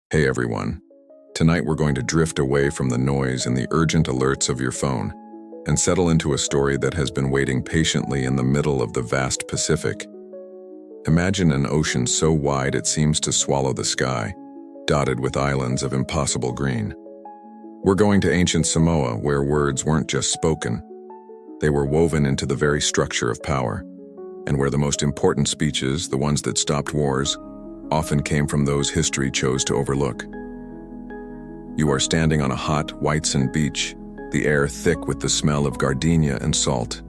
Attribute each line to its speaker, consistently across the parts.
Speaker 1: Hey everyone. Tonight we're going to drift away from the noise and the urgent alerts of your phone and settle into a story that has been waiting patiently in the middle of the vast Pacific. Imagine an ocean so wide it seems to swallow the sky, dotted with islands of impossible green. We're going to ancient Samoa, where words weren't just spoken. They were woven into the very structure of power, and where the most important speeches, the ones that stopped wars, often came from those history chose to overlook. You are standing on a hot, white sand beach, the air thick with the smell of gardenia and salt.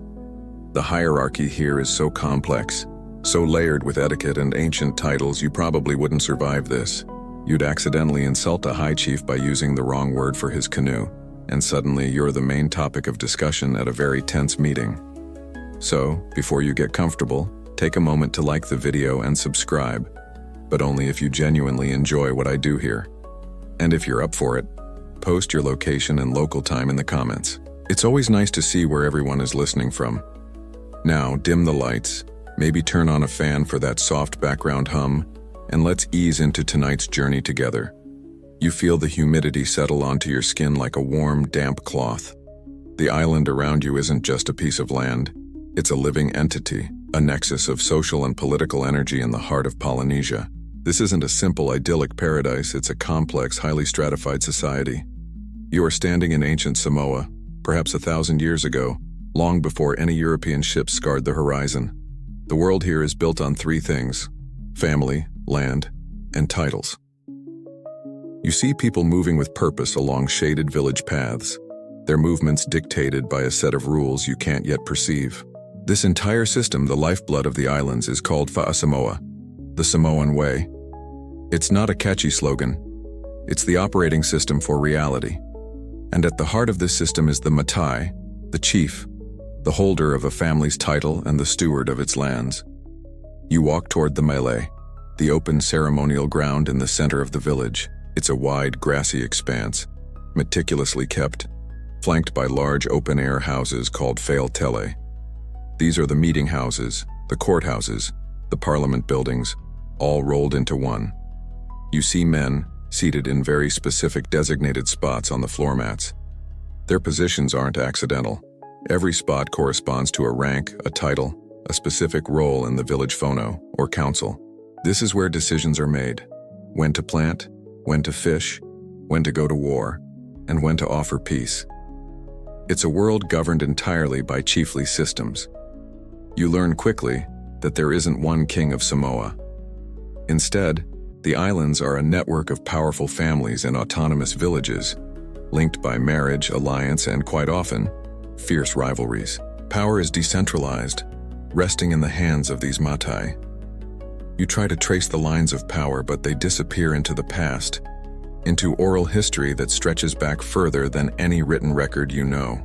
Speaker 1: The hierarchy here is so complex, so layered with etiquette and ancient titles you probably wouldn't survive this. You'd accidentally insult a high chief by using the wrong word for his canoe, and suddenly you're the main topic of discussion at a very tense meeting. So, before you get comfortable, take a moment to like the video and subscribe, but only if you genuinely enjoy what I do here. And if you're up for it, post your location and local time in the comments. It's always nice to see where everyone is listening from. Now, dim the lights, maybe turn on a fan for that soft background hum, and let's ease into tonight's journey together. You feel the humidity settle onto your skin like a warm, damp cloth. The island around you isn't just a piece of land, it's a living entity, a nexus of social and political energy in the heart of Polynesia. This isn't a simple, idyllic paradise, it's a complex, highly stratified society. You are standing in ancient Samoa, perhaps 1,000 years ago, long before any European ships scarred the horizon. The world here is built on three things: family, land, and titles. You see people moving with purpose along shaded village paths, their movements dictated by a set of rules you can't yet perceive. This entire system, the lifeblood of the islands, is called Fa'asamoa, the Samoan way. It's not a catchy slogan. It's the operating system for reality. And at the heart of this system is the matai, the chief, the holder of a family's title and the steward of its lands. You walk toward the melee, the open ceremonial ground in the center of the village. It's a wide, grassy expanse, meticulously kept, flanked by large open-air houses called tele. These are the meeting houses, the courthouses, the parliament buildings, all rolled into one. You see men seated in very specific designated spots on the floor mats. Their positions aren't accidental. Every spot corresponds to a rank, a title, a specific role in the village phono, or council. This is where decisions are made: when to plant, when to fish, when to go to war, and when to offer peace. It's a world governed entirely by chiefly systems. You learn quickly that there isn't one king of Samoa. Instead, the islands are a network of powerful families and autonomous villages, linked by marriage, alliance, and quite often, fierce rivalries. Power is decentralized, resting in the hands of these matai. You try to trace the lines of power, but they disappear into the past, into oral history that stretches back further than any written record you know.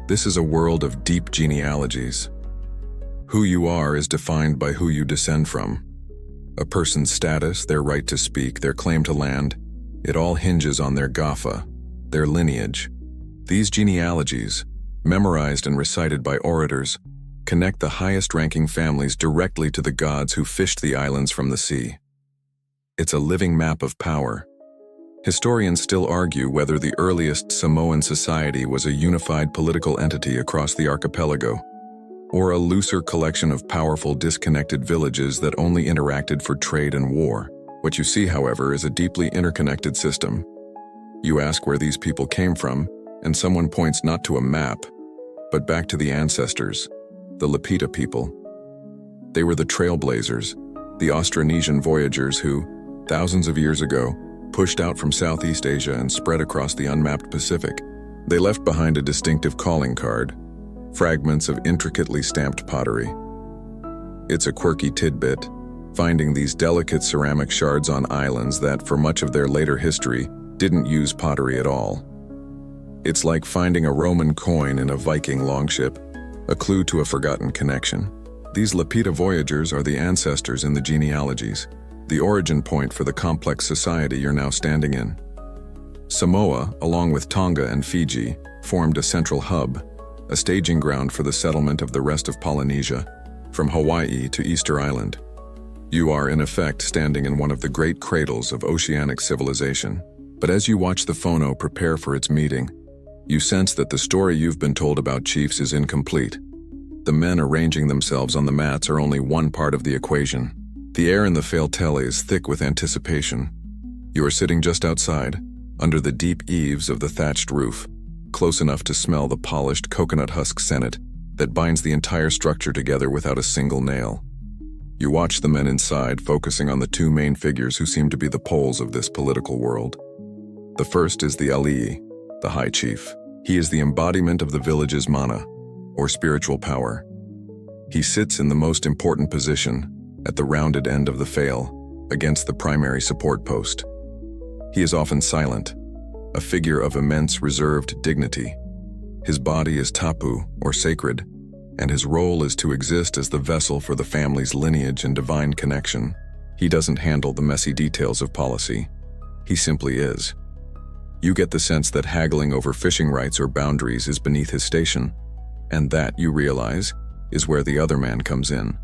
Speaker 1: This is a world of deep genealogies. Who you are is defined by who you descend from. A person's status, their right to speak, their claim to land, it all hinges on their gafa, their lineage. These genealogies, memorized and recited by orators, connect the highest-ranking families directly to the gods who fished the islands from the sea. It's a living map of power. Historians still argue whether the earliest Samoan society was a unified political entity across the archipelago, or a looser collection of powerful, disconnected villages that only interacted for trade and war. What you see, however, is a deeply interconnected system. You ask where these people came from, and someone points not to a map, but back to the ancestors, the Lapita people. They were the trailblazers, the Austronesian voyagers who, thousands of years ago, pushed out from Southeast Asia and spread across the unmapped Pacific. They left behind a distinctive calling card, fragments of intricately stamped pottery. It's a quirky tidbit, finding these delicate ceramic shards on islands that, for much of their later history, didn't use pottery at all. It's like finding a Roman coin in a Viking longship, a clue to a forgotten connection. These Lapita voyagers are the ancestors in the genealogies, the origin point for the complex society you're now standing in. Samoa, along with Tonga and Fiji, formed a central hub, a staging ground for the settlement of the rest of Polynesia, from Hawaii to Easter Island. You are, in effect, standing in one of the great cradles of oceanic civilization. But as you watch the phono prepare for its meeting, you sense that the story you've been told about chiefs is incomplete. The men arranging themselves on the mats are only one part of the equation. The air in the fail-tele is thick with anticipation. You are sitting just outside, under the deep eaves of the thatched roof, close enough to smell the polished coconut husk senate that binds the entire structure together without a single nail. You watch the men inside, focusing on the two main figures who seem to be the poles of this political world. The first is the Alii, the High Chief. He is the embodiment of the village's mana, or spiritual power. He sits in the most important position, at the rounded end of the fail, against the primary support post. He is often silent, a figure of immense reserved dignity. His body is tapu, or sacred, and his role is to exist as the vessel for the family's lineage and divine connection. He doesn't handle the messy details of policy. He simply is. You get the sense that haggling over fishing rights or boundaries is beneath his station, and that, you realize, is where the other man comes in.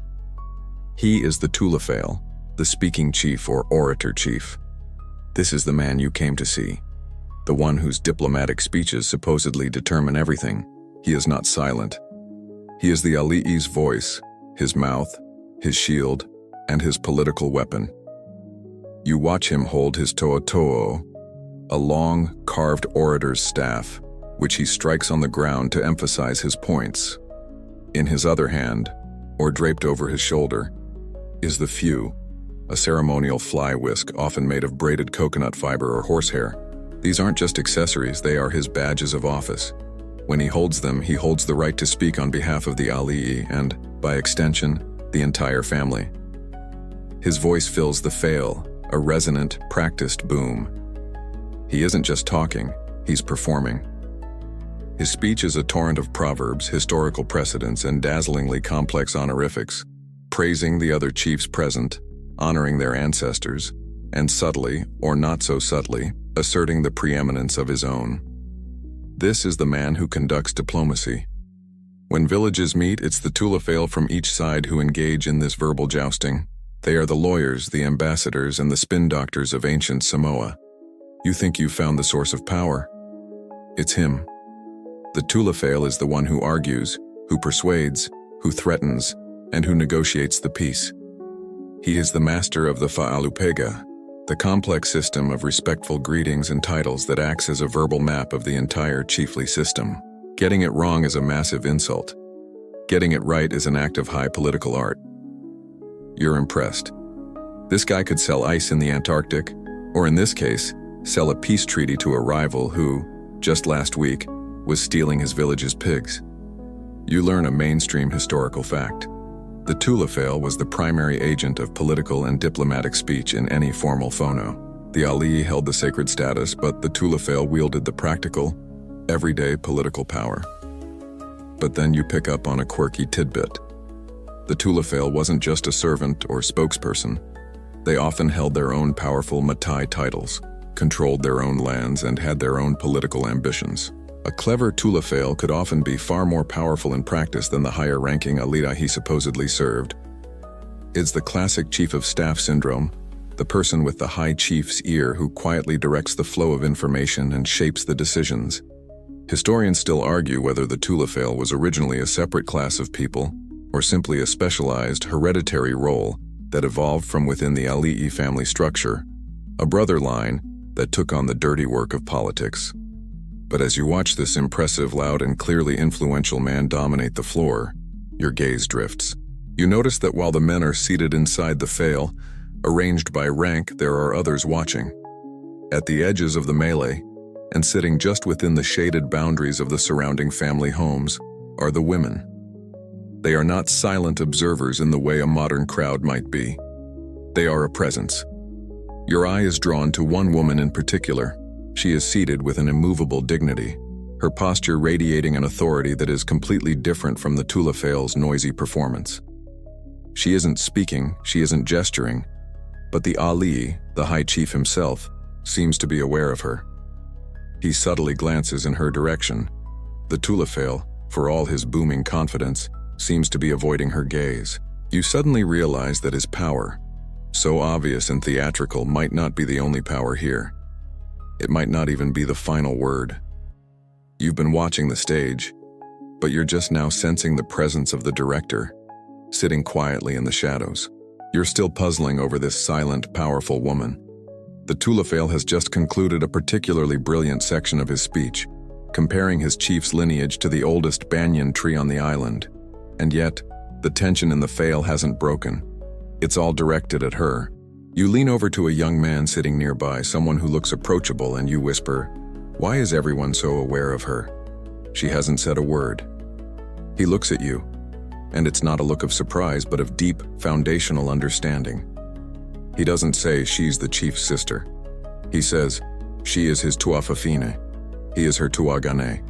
Speaker 1: He is the Tulafale, the speaking chief or orator chief. This is the man you came to see, the one whose diplomatic speeches supposedly determine everything. He is not silent. He is the Ali'i's voice, his mouth, his shield, and his political weapon. You watch him hold his to'oto'o, a long, carved orator's staff, which he strikes on the ground to emphasize his points. In his other hand, or draped over his shoulder, is the Few, a ceremonial fly whisk often made of braided coconut fiber or horsehair. These aren't just accessories, they are his badges of office. When he holds them, he holds the right to speak on behalf of the Ali'i and, by extension, the entire family. His voice fills the fail, a resonant, practiced boom. He isn't just talking, he's performing. His speech is a torrent of proverbs, historical precedents, and dazzlingly complex honorifics, praising the other chiefs present, honoring their ancestors, and subtly, or not so subtly, asserting the preeminence of his own. This is the man who conducts diplomacy. When villages meet, it's the Tulafale from each side who engage in this verbal jousting. They are the lawyers, the ambassadors, and the spin doctors of ancient Samoa. You think you've found the source of power? It's him. The Tulafale is the one who argues, who persuades, who threatens, and who negotiates the peace. He is the master of the Fa'alupega, the complex system of respectful greetings and titles that acts as a verbal map of the entire chiefly system. Getting it wrong is a massive insult. Getting it right is an act of high political art. You're impressed. This guy could sell ice in the Antarctic, or in this case, sell a peace treaty to a rival who, just last week, was stealing his village's pigs. You learn a mainstream historical fact. The Tulafale was the primary agent of political and diplomatic speech in any formal phono. The Ali'i held the sacred status, but the Tulafale wielded the practical, everyday political power. But then you pick up on a quirky tidbit. The Tulafale wasn't just a servant or spokesperson. They often held their own powerful Matai titles, controlled their own lands, and had their own political ambitions. A clever Tulafale could often be far more powerful in practice than the higher-ranking Alida he supposedly served. It's the classic chief of staff syndrome, the person with the high chief's ear who quietly directs the flow of information and shapes the decisions. Historians still argue whether the Tulafale was originally a separate class of people or simply a specialized, hereditary role that evolved from within the Ali'i family structure, a brother line that took on the dirty work of politics. But as you watch this impressive, loud, and clearly influential man dominate the floor, your gaze drifts. You notice that while the men are seated inside the fail, arranged by rank, there are others watching. At the edges of the melee, and sitting just within the shaded boundaries of the surrounding family homes, are the women. They are not silent observers in the way a modern crowd might be. They are a presence. Your eye is drawn to one woman in particular. She is seated with an immovable dignity, her posture radiating an authority that is completely different from the Tulafale's noisy performance. She isn't speaking, she isn't gesturing, but the Ali'i, the High Chief himself, seems to be aware of her. He subtly glances in her direction. The Tulafale, for all his booming confidence, seems to be avoiding her gaze. You suddenly realize that his power, so obvious and theatrical, might not be the only power here. It might not even be the final word. You've been watching the stage, but you're just now sensing the presence of the director, sitting quietly in the shadows. You're still puzzling over this silent, powerful woman. The Tulafale has just concluded a particularly brilliant section of his speech, comparing his chief's lineage to the oldest banyan tree on the island. And yet, the tension in the Fale hasn't broken. It's all directed at her. You lean over to a young man sitting nearby, someone who looks approachable, and you whisper, "Why is everyone so aware of her?" She hasn't said a word. He looks at you, and it's not a look of surprise, but of deep, foundational understanding. He doesn't say she's the chief's sister. He says, she is his tuafafine. He is her tuagane.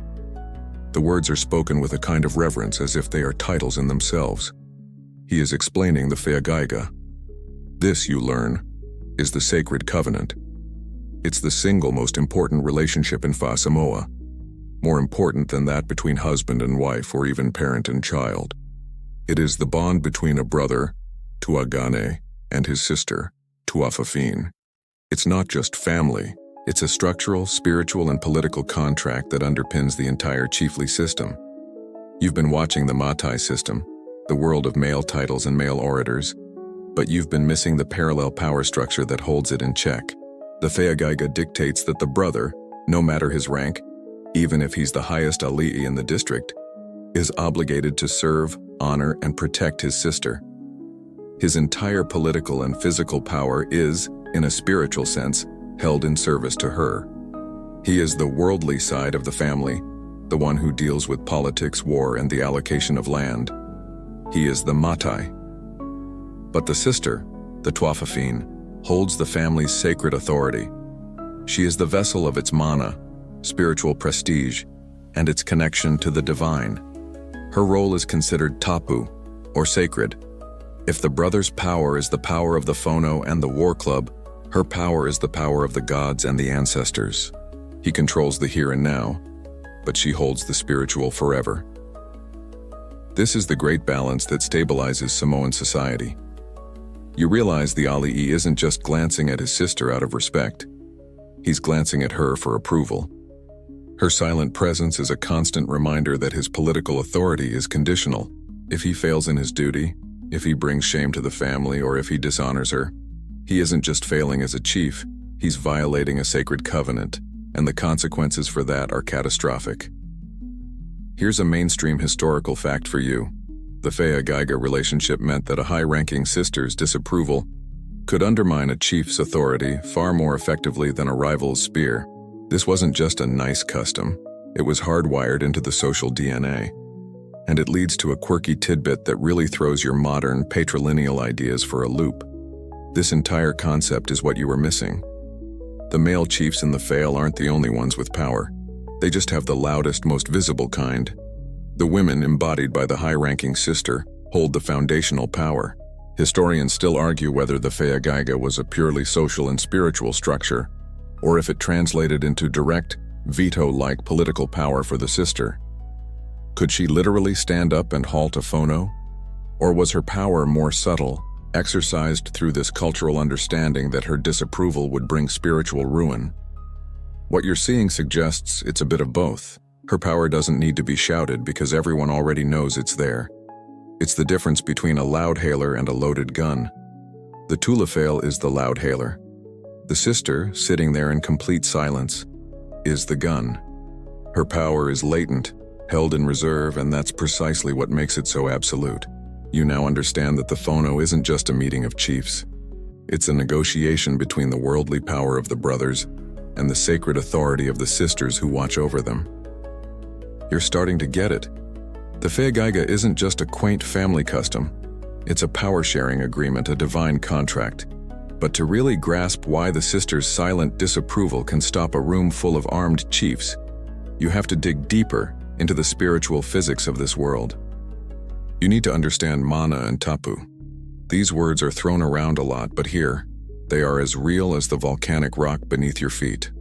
Speaker 1: The words are spoken with a kind of reverence, as if they are titles in themselves. He is explaining the Feagaiga. This, you learn, is the sacred covenant. It's the single most important relationship in Fa Samoa, more important than that between husband and wife or even parent and child. It is the bond between a brother, tuagane, and his sister, tuafafine. It's not just family. It's a structural, spiritual, and political contract that underpins the entire chiefly system. You've been watching the Matai system, the world of male titles and male orators, but you've been missing the parallel power structure that holds it in check. The Feagaiga dictates that the brother, no matter his rank, even if he's the highest ali'i in the district, is obligated to serve, honor, and protect his sister. His entire political and physical power is, in a spiritual sense, held in service to her. He is the worldly side of the family, the one who deals with politics, war, and the allocation of land. He is the Matai. But the sister, the Tuafafine, holds the family's sacred authority. She is the vessel of its mana, spiritual prestige, and its connection to the divine. Her role is considered tapu, or sacred. If the brother's power is the power of the Fono and the war club, her power is the power of the gods and the ancestors. He controls the here and now, but she holds the spiritual forever. This is the great balance that stabilizes Samoan society. You realize the ali'i isn't just glancing at his sister out of respect. He's glancing at her for approval. Her silent presence is a constant reminder that his political authority is conditional. If he fails in his duty, if he brings shame to the family, or if he dishonors her, he isn't just failing as a chief, he's violating a sacred covenant, and the consequences for that are catastrophic. Here's a mainstream historical fact for you. The Feagaiga relationship meant that a high-ranking sister's disapproval could undermine a chief's authority far more effectively than a rival's spear. This wasn't just a nice custom, it was hardwired into the social DNA. And it leads to a quirky tidbit that really throws your modern, patrilineal ideas for a loop. This entire concept is what you were missing. The male chiefs in the Fale aren't the only ones with power. They just have the loudest, most visible kind. The women, embodied by the high-ranking sister, hold the foundational power. Historians still argue whether the Feagaiga was a purely social and spiritual structure, or if it translated into direct, veto-like political power for the sister. Could she literally stand up and halt a Fono? Or was her power more subtle, exercised through this cultural understanding that her disapproval would bring spiritual ruin? What you're seeing suggests it's a bit of both. Her power doesn't need to be shouted because everyone already knows it's there. It's the difference between a loudhailer and a loaded gun. The Tulafale is the loudhailer. The sister, sitting there in complete silence, is the gun. Her power is latent, held in reserve, and that's precisely what makes it so absolute. You now understand that the Fono isn't just a meeting of chiefs. It's a negotiation between the worldly power of the brothers and the sacred authority of the sisters who watch over them. You're starting to get it. The Feagaiga isn't just a quaint family custom. It's a power-sharing agreement, a divine contract. But to really grasp why the sisters' silent disapproval can stop a room full of armed chiefs, you have to dig deeper into the spiritual physics of this world. You need to understand mana and tapu. These words are thrown around a lot, but here, they are as real as the volcanic rock beneath your feet.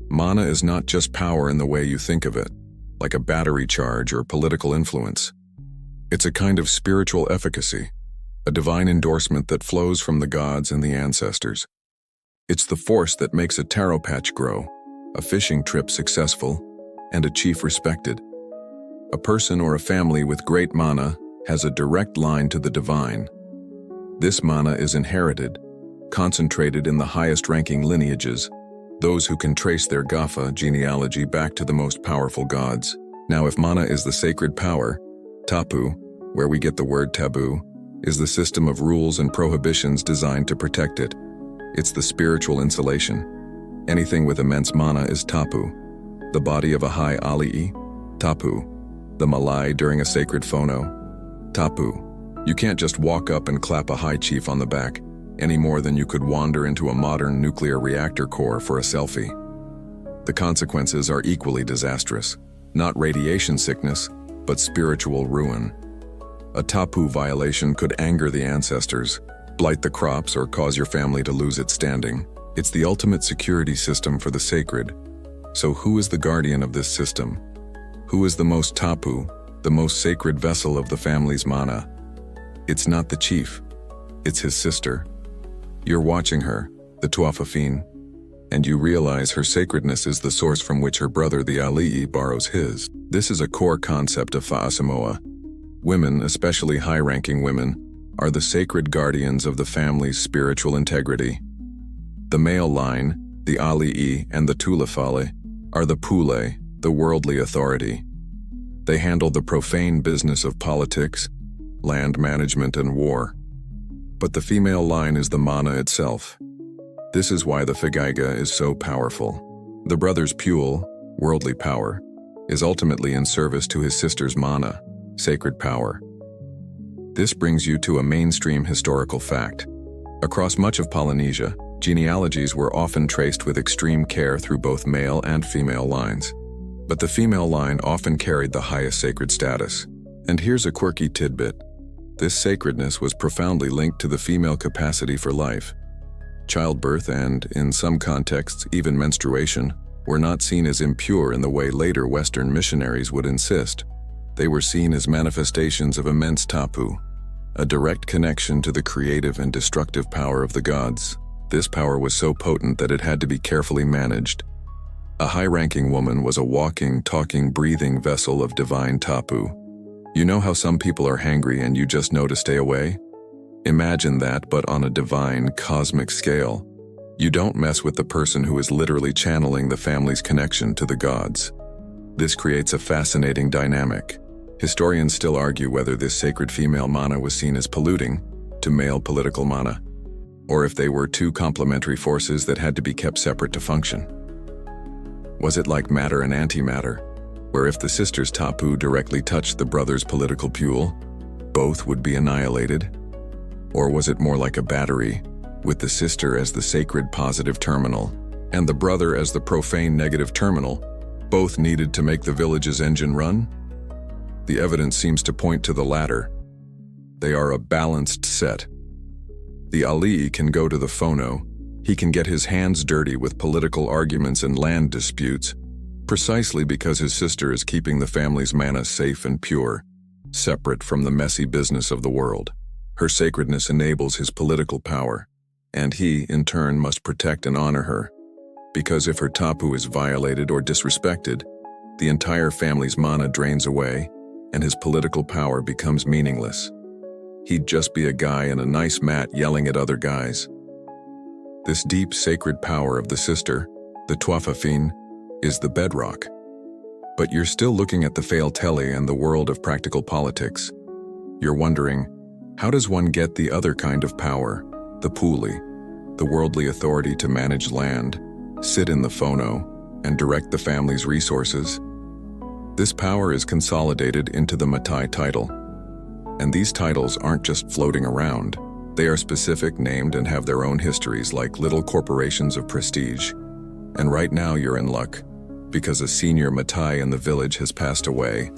Speaker 1: Mana is not just power in the way you think of it, like a battery charge or political influence. It's a kind of spiritual efficacy. a divine endorsement that flows from the gods and the ancestors. It's the force that makes a taro patch grow, a fishing trip successful, and a chief respected. A person or a family with great mana has a direct line to the divine. This mana is inherited, concentrated in the highest-ranking lineages, those who can trace their Gafa genealogy back to the most powerful gods. Now, if mana is the sacred power, tapu, where we get the word taboo, is the system of rules and prohibitions designed to protect it. It's the spiritual insulation. Anything with immense mana is tapu. The body of a high ali'i, tapu. The malai during a sacred phono, tapu. You can't just walk up and clap a high chief on the back, any more than you could wander into a modern nuclear reactor core for a selfie. The consequences are equally disastrous. Not radiation sickness, but spiritual ruin. A tapu violation could anger the ancestors, blight the crops, or cause your family to lose its standing. It's the ultimate security system for the sacred. So who is the guardian of this system? Who is the most tapu, the most sacred vessel of the family's mana? It's not the chief. It's his sister. You're watching her, the Tuafafine, and you realize her sacredness is the source from which her brother the Ali'i borrows his. This is a core concept of Fa'asamoa. Women, especially high-ranking women, are the sacred guardians of the family's spiritual integrity. The male line, the Ali'i and the Tulafale, are the Pule, the worldly authority. They handle the profane business of politics, land management, and war. But the female line is the mana itself. This is why the Figaiga is so powerful. The brother's Pule, worldly power, is ultimately in service to his sister's mana, sacred power. This brings you to a mainstream historical fact. Across much of Polynesia, genealogies were often traced with extreme care through both male and female lines. But the female line often carried the highest sacred status. And here's a quirky tidbit. This sacredness was profoundly linked to the female capacity for life. Childbirth and, in some contexts, even menstruation, were not seen as impure in the way later Western missionaries would insist. They were seen as manifestations of immense tapu, a direct connection to the creative and destructive power of the gods. This power was so potent that it had to be carefully managed. A high-ranking woman was a walking, talking, breathing vessel of divine tapu. You know how some people are hangry and you just know to stay away? Imagine that, but on a divine, cosmic scale. You don't mess with the person who is literally channeling the family's connection to the gods. This creates a fascinating dynamic. Historians still argue whether this sacred female mana was seen as polluting to male political mana, or if they were two complementary forces that had to be kept separate to function. Was it like matter and antimatter, where if the sister's tapu directly touched the brother's political pule, both would be annihilated? Or was it more like a battery, with the sister as the sacred positive terminal, and the brother as the profane negative terminal, both needed to make the village's engine run? The evidence seems to point to the latter. They are a balanced set. The Ali'i can go to the phono. He can get his hands dirty with political arguments and land disputes, precisely because his sister is keeping the family's mana safe and pure, separate from the messy business of the world. Her sacredness enables his political power, and he, in turn, must protect and honor her. Because if her tapu is violated or disrespected, the entire family's mana drains away, and his political power becomes meaningless. He'd just be a guy in a nice mat yelling at other guys. This deep sacred power of the sister, the Tuafafine, is the bedrock. But you're still looking at the Failteli and the world of practical politics. You're wondering, how does one get the other kind of power, the Puli, the worldly authority to manage land, sit in the phono, and direct the family's resources? This power is consolidated into the Matai title. And these titles aren't just floating around. They are specific, named, and have their own histories like little corporations of prestige. And right now you're in luck, because a senior Matai in the village has passed away.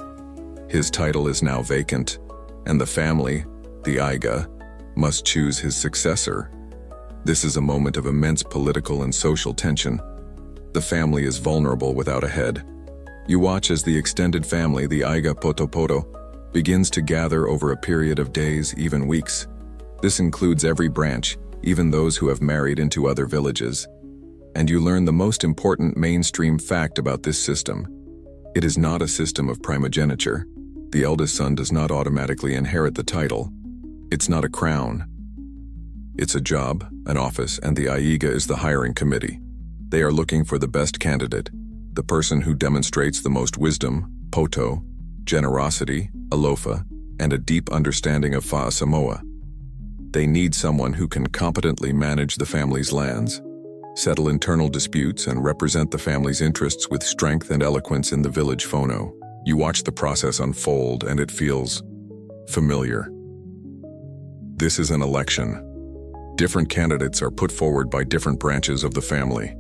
Speaker 1: His title is now vacant, and the family, the Aiga, must choose his successor. This is a moment of immense political and social tension. The family is vulnerable without a head. You watch as the extended family, the Aiga Potopoto, begins to gather over a period of days, even weeks. This includes every branch, even those who have married into other villages. And you learn the most important mainstream fact about this system. It is not a system of primogeniture. The eldest son does not automatically inherit the title. It's not a crown. It's a job, an office, and the Aiga is the hiring committee. They are looking for the best candidate, the person who demonstrates the most wisdom, poto, generosity, alofa, and a deep understanding of Fa'a Samoa. They need someone who can competently manage the family's lands, settle internal disputes, and represent the family's interests with strength and eloquence in the village phono. You watch the process unfold, and it feels familiar. This is an election. Different candidates are put forward by different branches of the family.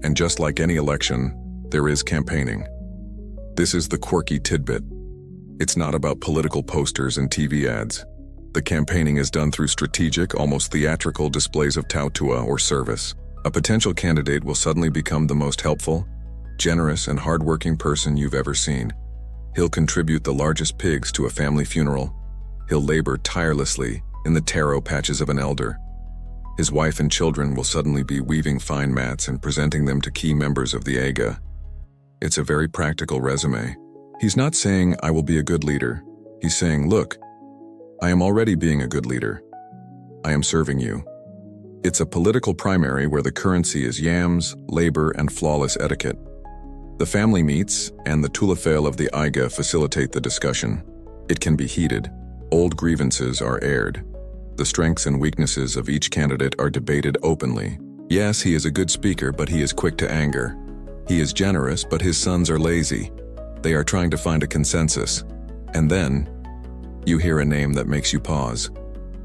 Speaker 1: And just like any election, there is campaigning. This is the quirky tidbit. It's not about political posters and TV ads. The campaigning is done through strategic, almost theatrical displays of tautua or service. A potential candidate will suddenly become the most helpful, generous, and hardworking person you've ever seen. He'll contribute the largest pigs to a family funeral. He'll labor tirelessly in the taro patches of an elder. His wife and children will suddenly be weaving fine mats and presenting them to key members of the Aiga. It's a very practical resume. He's not saying, "I will be a good leader." He's saying, "Look, I am already being a good leader. I am serving you." It's a political primary where the currency is yams, labor, and flawless etiquette. The family meets, and the tulafale of the Aiga facilitate the discussion. It can be heated. Old grievances are aired. The strengths and weaknesses of each candidate are debated openly. Yes, he is a good speaker, but he is quick to anger. He is generous, but his sons are lazy. They are trying to find a consensus. And then, you hear a name that makes you pause.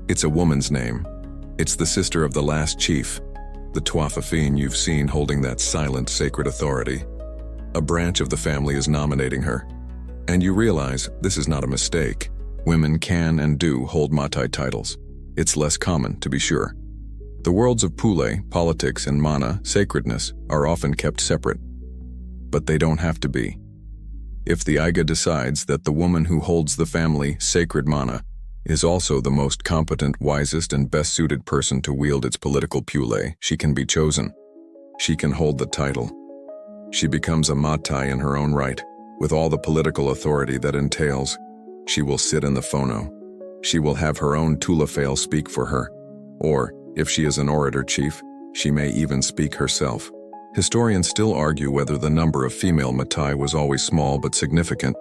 Speaker 1: It's a woman's name. It's the sister of the last chief, the Tuafafine you've seen holding that silent, sacred authority. A branch of the family is nominating her. And you realize this is not a mistake. Women can and do hold matai titles. It's less common, to be sure. The worlds of Pule, politics, and mana, sacredness, are often kept separate. But they don't have to be. If the Aiga decides that the woman who holds the family sacred mana is also the most competent, wisest, and best-suited person to wield its political Pule, she can be chosen. She can hold the title. She becomes a matai in her own right, with all the political authority that entails. She will sit in the phono. She will have her own tulafale speak for her. Or, if she is an orator chief, she may even speak herself. Historians still argue whether the number of female matai was always small but significant,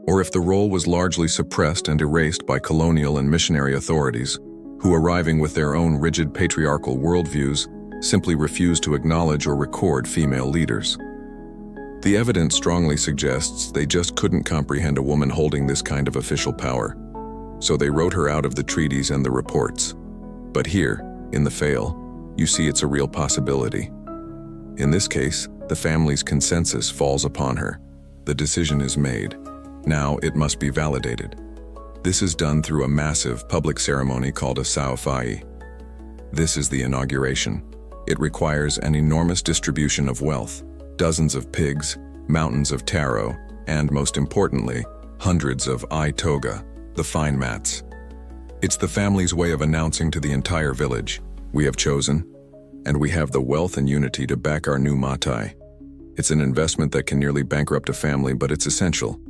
Speaker 1: or if the role was largely suppressed and erased by colonial and missionary authorities, who, arriving with their own rigid patriarchal worldviews, simply refused to acknowledge or record female leaders. The evidence strongly suggests they just couldn't comprehend a woman holding this kind of official power, so they wrote her out of the treaties and the reports. But here, in the Fail, you see it's a real possibility. In this case, the family's consensus falls upon her. The decision is made. Now it must be validated. This is done through a massive public ceremony called a saofai. This is the inauguration. It requires an enormous distribution of wealth, dozens of pigs, mountains of taro, and most importantly, hundreds of toga, the fine mats. It's the family's way of announcing to the entire village, we have chosen, and we have the wealth and unity to back our new matai. It's an investment that can nearly bankrupt a family, but it's essential.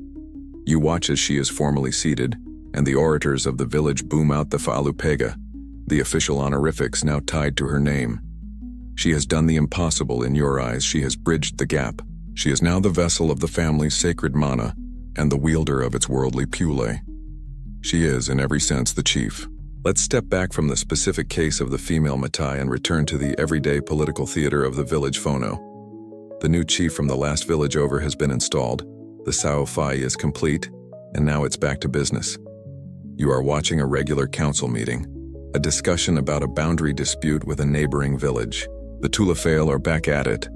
Speaker 1: You watch as she is formally seated, and the orators of the village boom out the fa'alupega, the official honorifics now tied to her name. She has done the impossible in your eyes. She has bridged the gap. She is now the vessel of the family's sacred mana and the wielder of its worldly pule. She is, in every sense, the chief. Let's step back from the specific case of the female matai and return to the everyday political theater of the village phono. The new chief from the last village over has been installed. The saofai is complete, and now it's back to business. You are watching a regular council meeting, a discussion about a boundary dispute with a neighboring village. The tulafale are back at it,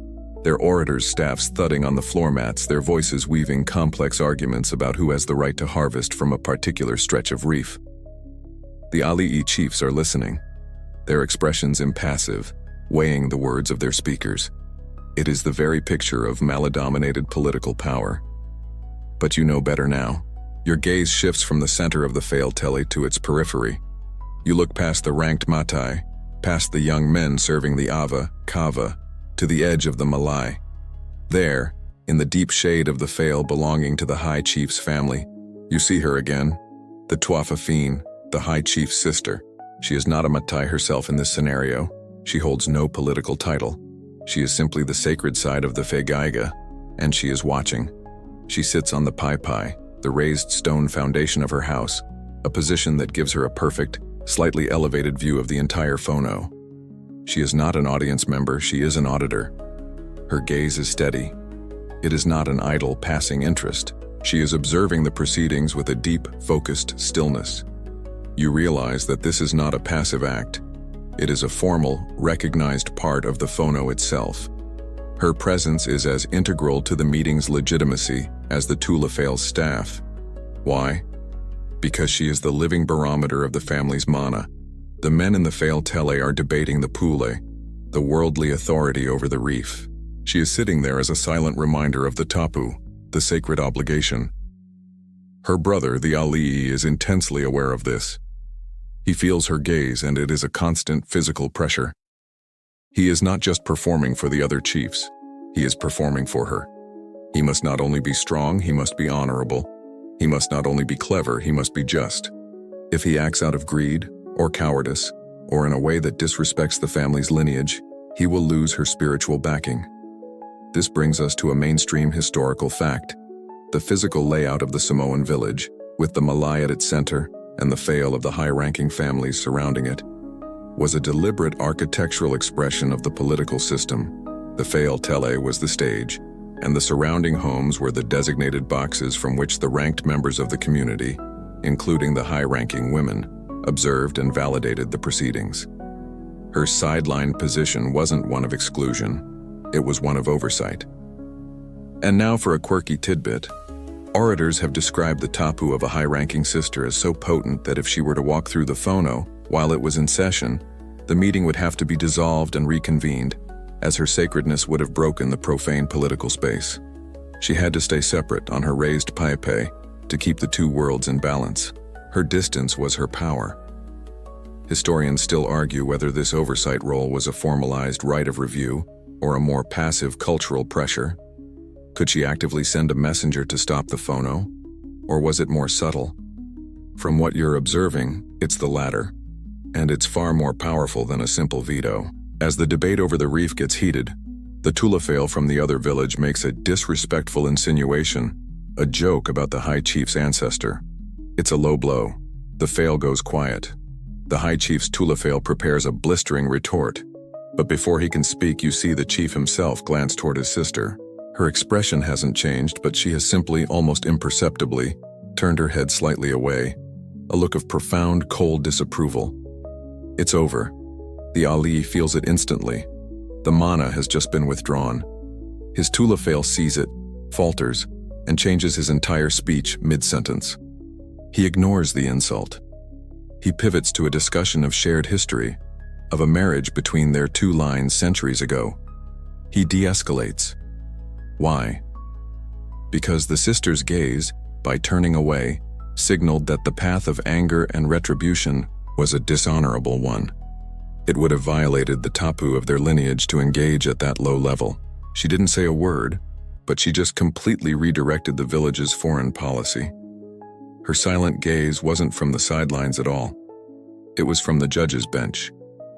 Speaker 1: their orators' staffs thudding on the floor mats, their voices weaving complex arguments about who has the right to harvest from a particular stretch of reef. The ali'i chiefs are listening, their expressions impassive, weighing the words of their speakers. It is the very picture of maladominated political power. But you know better now. Your gaze shifts from the center of the fail telly to its periphery. You look past the ranked matai, past the young men serving the ava, kava, to the edge of the malai. There, in the deep shade of the fail belonging to the High Chief's family, you see her again, the Tuafafine, the High Chief's sister. She is not a matai herself in this scenario. She holds no political title. She is simply the sacred side of the Fegaiga, and she is watching. She sits on the pai pai, the raised stone foundation of her house, a position that gives her a perfect, slightly elevated view of the entire phono. She is not an audience member, she is an auditor. Her gaze is steady. It is not an idle, passing interest. She is observing the proceedings with a deep, focused stillness. You realize that this is not a passive act. It is a formal, recognized part of the phono itself. Her presence is as integral to the meeting's legitimacy as the Tulafale's staff. Why? Because she is the living barometer of the family's mana. The men in the Fail Tele are debating the Pule, the worldly authority over the reef. She is sitting there as a silent reminder of the tapu, the sacred obligation. Her brother, the Alii, is intensely aware of this. He feels her gaze, and it is a constant physical pressure. He is not just performing for the other chiefs, he is performing for her. He must not only be strong, he must be honorable. He must not only be clever, he must be just. If he acts out of greed, or cowardice, or in a way that disrespects the family's lineage, he will lose her spiritual backing. This brings us to a mainstream historical fact. The physical layout of the Samoan village, with the Malay at its center and the Fail of the high-ranking families surrounding it, was a deliberate architectural expression of the political system. The Fail Tele was the stage, and the surrounding homes were the designated boxes from which the ranked members of the community, including the high-ranking women, observed and validated the proceedings. Her sideline position wasn't one of exclusion, it was one of oversight. And now for a quirky tidbit. Orators have described the tapu of a high-ranking sister as so potent that if she were to walk through the phono while it was in session, the meeting would have to be dissolved and reconvened, as her sacredness would have broken the profane political space. She had to stay separate on her raised paipai to keep the two worlds in balance. Her distance was her power. Historians still argue whether this oversight role was a formalized right of review or a more passive cultural pressure. Could she actively send a messenger to stop the phono? Or was it more subtle? From what you're observing, it's the latter. And it's far more powerful than a simple veto. As the debate over the reef gets heated, the Tulafale from the other village makes a disrespectful insinuation, a joke about the High Chief's ancestor. It's a low blow. The Fail goes quiet. The High Chief's Tulafale prepares a blistering retort. But before he can speak, you see the chief himself glance toward his sister. Her expression hasn't changed, but she has simply, almost imperceptibly, turned her head slightly away, a look of profound, cold disapproval. It's over. The Ali feels it instantly. The mana has just been withdrawn. His Tulafale sees it, falters, and changes his entire speech mid-sentence. He ignores the insult. He pivots to a discussion of shared history, of a marriage between their two lines centuries ago. He de-escalates. Why? Because the sister's gaze, by turning away, signaled that the path of anger and retribution was a dishonorable one. It would have violated the tapu of their lineage to engage at that low level. She didn't say a word, but she just completely redirected the village's foreign policy. Her silent gaze wasn't from the sidelines at all. It was from the judge's bench.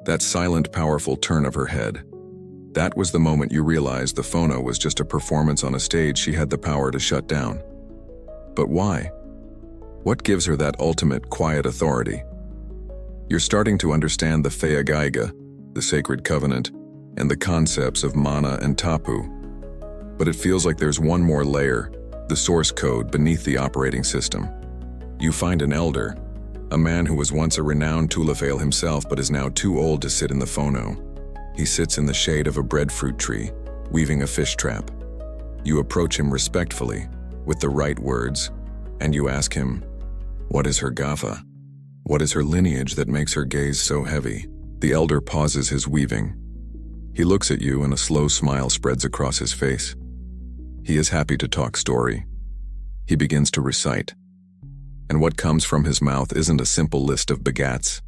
Speaker 1: That silent, powerful turn of her head. That was the moment you realized the phono was just a performance on a stage she had the power to shut down. But why? What gives her that ultimate, quiet authority? You're starting to understand the Feagaiga, the sacred covenant, and the concepts of mana and tapu. But it feels like there's one more layer, the source code beneath the operating system. You find an elder, a man who was once a renowned Tulafale himself but is now too old to sit in the phono. He sits in the shade of a breadfruit tree, weaving a fish trap. You approach him respectfully, with the right words, and you ask him, what is her gafa? What is her lineage that makes her gaze so heavy? The elder pauses his weaving. He looks at you and a slow smile spreads across his face. He is happy to talk story. He begins to recite. And what comes from his mouth isn't a simple list of begats.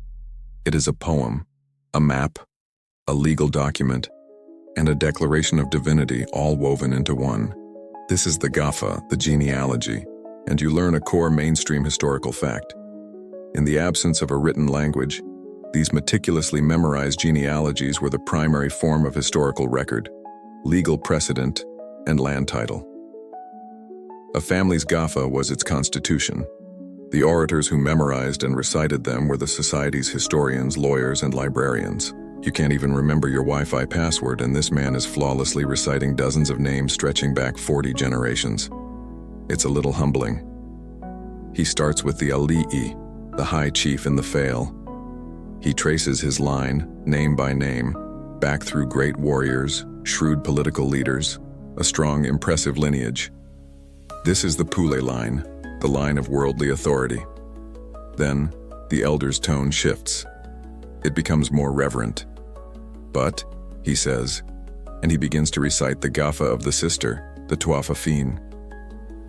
Speaker 1: It is a poem, a map, a legal document, and a declaration of divinity all woven into one. This is the Gafa, the genealogy, and you learn a core mainstream historical fact. In the absence of a written language, these meticulously memorized genealogies were the primary form of historical record, legal precedent, and land title. A family's Gafa was its constitution. The orators who memorized and recited them were the society's historians, lawyers, and librarians. You can't even remember your Wi-Fi password, and this man is flawlessly reciting dozens of names stretching back 40 generations. It's a little humbling. He starts with the Ali'i, the high chief in the Fail. He traces his line, name by name, back through great warriors, shrewd political leaders, a strong, impressive lineage. This is the Pule line, the line of worldly authority. Then, the elder's tone shifts. It becomes more reverent. But, he says, and he begins to recite the Gafa of the sister, the Tuatha.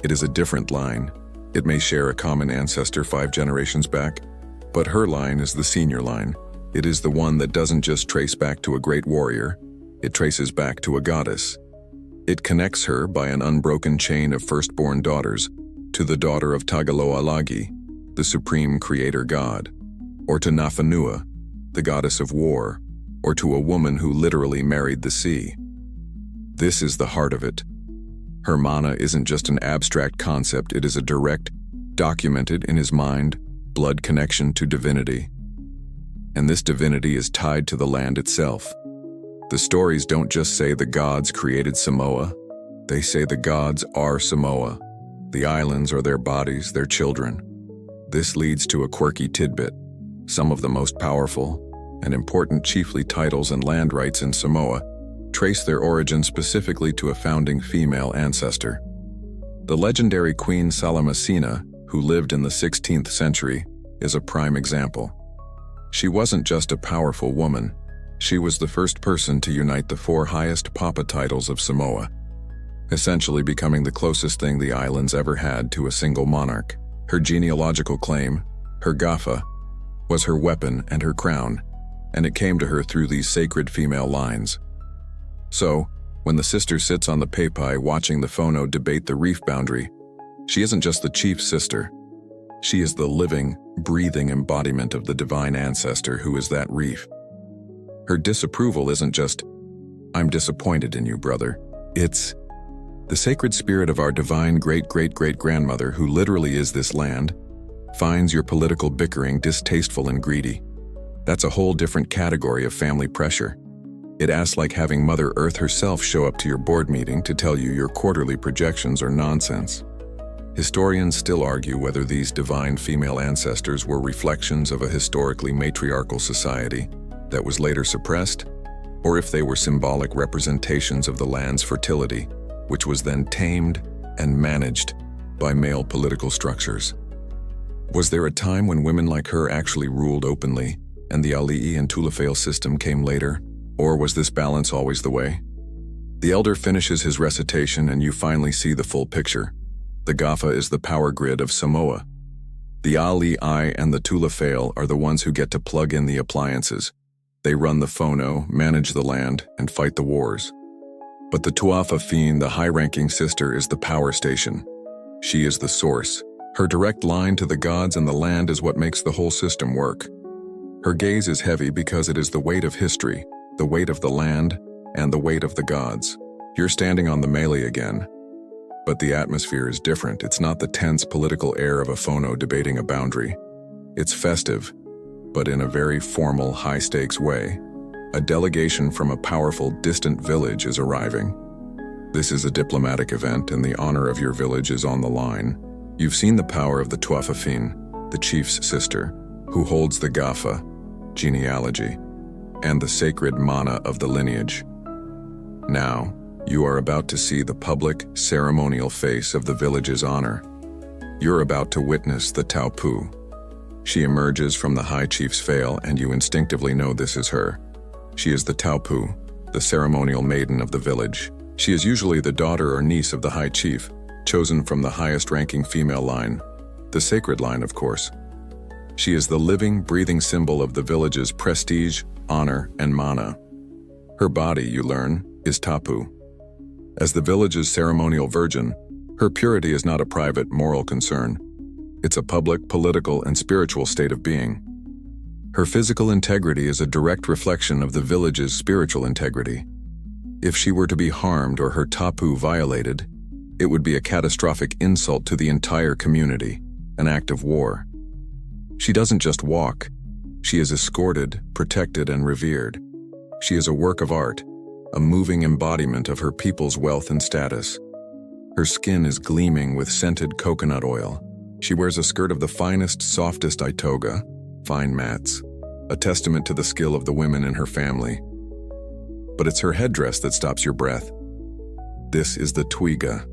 Speaker 1: It is a different line. It may share a common ancestor 5 generations back, but her line is the senior line. It is the one that doesn't just trace back to a great warrior, it traces back to a goddess. It connects her by an unbroken chain of firstborn daughters to the daughter of Tagaloalagi, the supreme creator god, or to Nafanua, the goddess of war, or to a woman who literally married the sea. This is the heart of it. Her mana isn't just an abstract concept, it is a direct, documented in his mind, blood connection to divinity. And this divinity is tied to the land itself. The stories don't just say the gods created Samoa, they say the gods are Samoa. The islands are their bodies, their children. This leads to a quirky tidbit. Some of the most powerful and important chiefly titles and land rights in Samoa trace their origin specifically to a founding female ancestor. The legendary Queen Salamasina, who lived in the 16th century, is a prime example. She wasn't just a powerful woman, she was the first person to unite the 4 highest papa titles of Samoa, essentially becoming the closest thing the islands ever had to a single monarch. Her genealogical claim, her Gafa, was her weapon and her crown, and it came to her through these sacred female lines. So, when the sister sits on the Peipai watching the Fono debate the reef boundary, she isn't just the chief's sister. She is the living, breathing embodiment of the divine ancestor who is that reef. Her disapproval isn't just, "I'm disappointed in you, brother." It's, "The sacred spirit of our divine great-great-great-grandmother, who literally is this land, finds your political bickering distasteful and greedy." That's a whole different category of family pressure. It asks like having Mother Earth herself show up to your board meeting to tell you your quarterly projections are nonsense. Historians still argue whether these divine female ancestors were reflections of a historically matriarchal society that was later suppressed, or if they were symbolic representations of the land's fertility, which was then tamed and managed by male political structures. Was there a time when women like her actually ruled openly, and the Ali'i and Tulafale system came later? Or was this balance always the way? The elder finishes his recitation and you finally see the full picture. The Gafa is the power grid of Samoa. The Ali'i and the Tulafale are the ones who get to plug in the appliances. They run the Fono, manage the land, and fight the wars. But the Tuatha, the high-ranking sister, is the power station. She is the source. Her direct line to the gods and the land is what makes the whole system work. Her gaze is heavy because it is the weight of history, the weight of the land, and the weight of the gods. You're standing on the melee again. But the atmosphere is different. It's not the tense political air of a Fono debating a boundary. It's festive, but in a very formal, high-stakes way. A delegation from a powerful, distant village is arriving. This is a diplomatic event, and the honor of your village is on the line. You've seen the power of the Tuatha, the chief's sister, who holds the Gafa, genealogy, and the sacred mana of the lineage. Now, you are about to see the public, ceremonial face of the village's honor. You're about to witness the Taupu. She emerges from the high chief's veil, and you instinctively know this is her. She is the Taupu, the ceremonial maiden of the village. She is usually the daughter or niece of the high chief, chosen from the highest-ranking female line, the sacred line, of course. She is the living, breathing symbol of the village's prestige, honor, and mana. Her body, you learn, is tapu. As the village's ceremonial virgin, her purity is not a private, moral concern. It's a public, political, and spiritual state of being. Her physical integrity is a direct reflection of the village's spiritual integrity. If she were to be harmed or her tapu violated, it would be a catastrophic insult to the entire community, an act of war. She doesn't just walk. She is escorted, protected, and revered. She is a work of art, a moving embodiment of her people's wealth and status. Her skin is gleaming with scented coconut oil. She wears a skirt of the finest, softest itoga, fine mats, a testament to the skill of the women in her family. But it's her headdress that stops your breath. This is the twiga.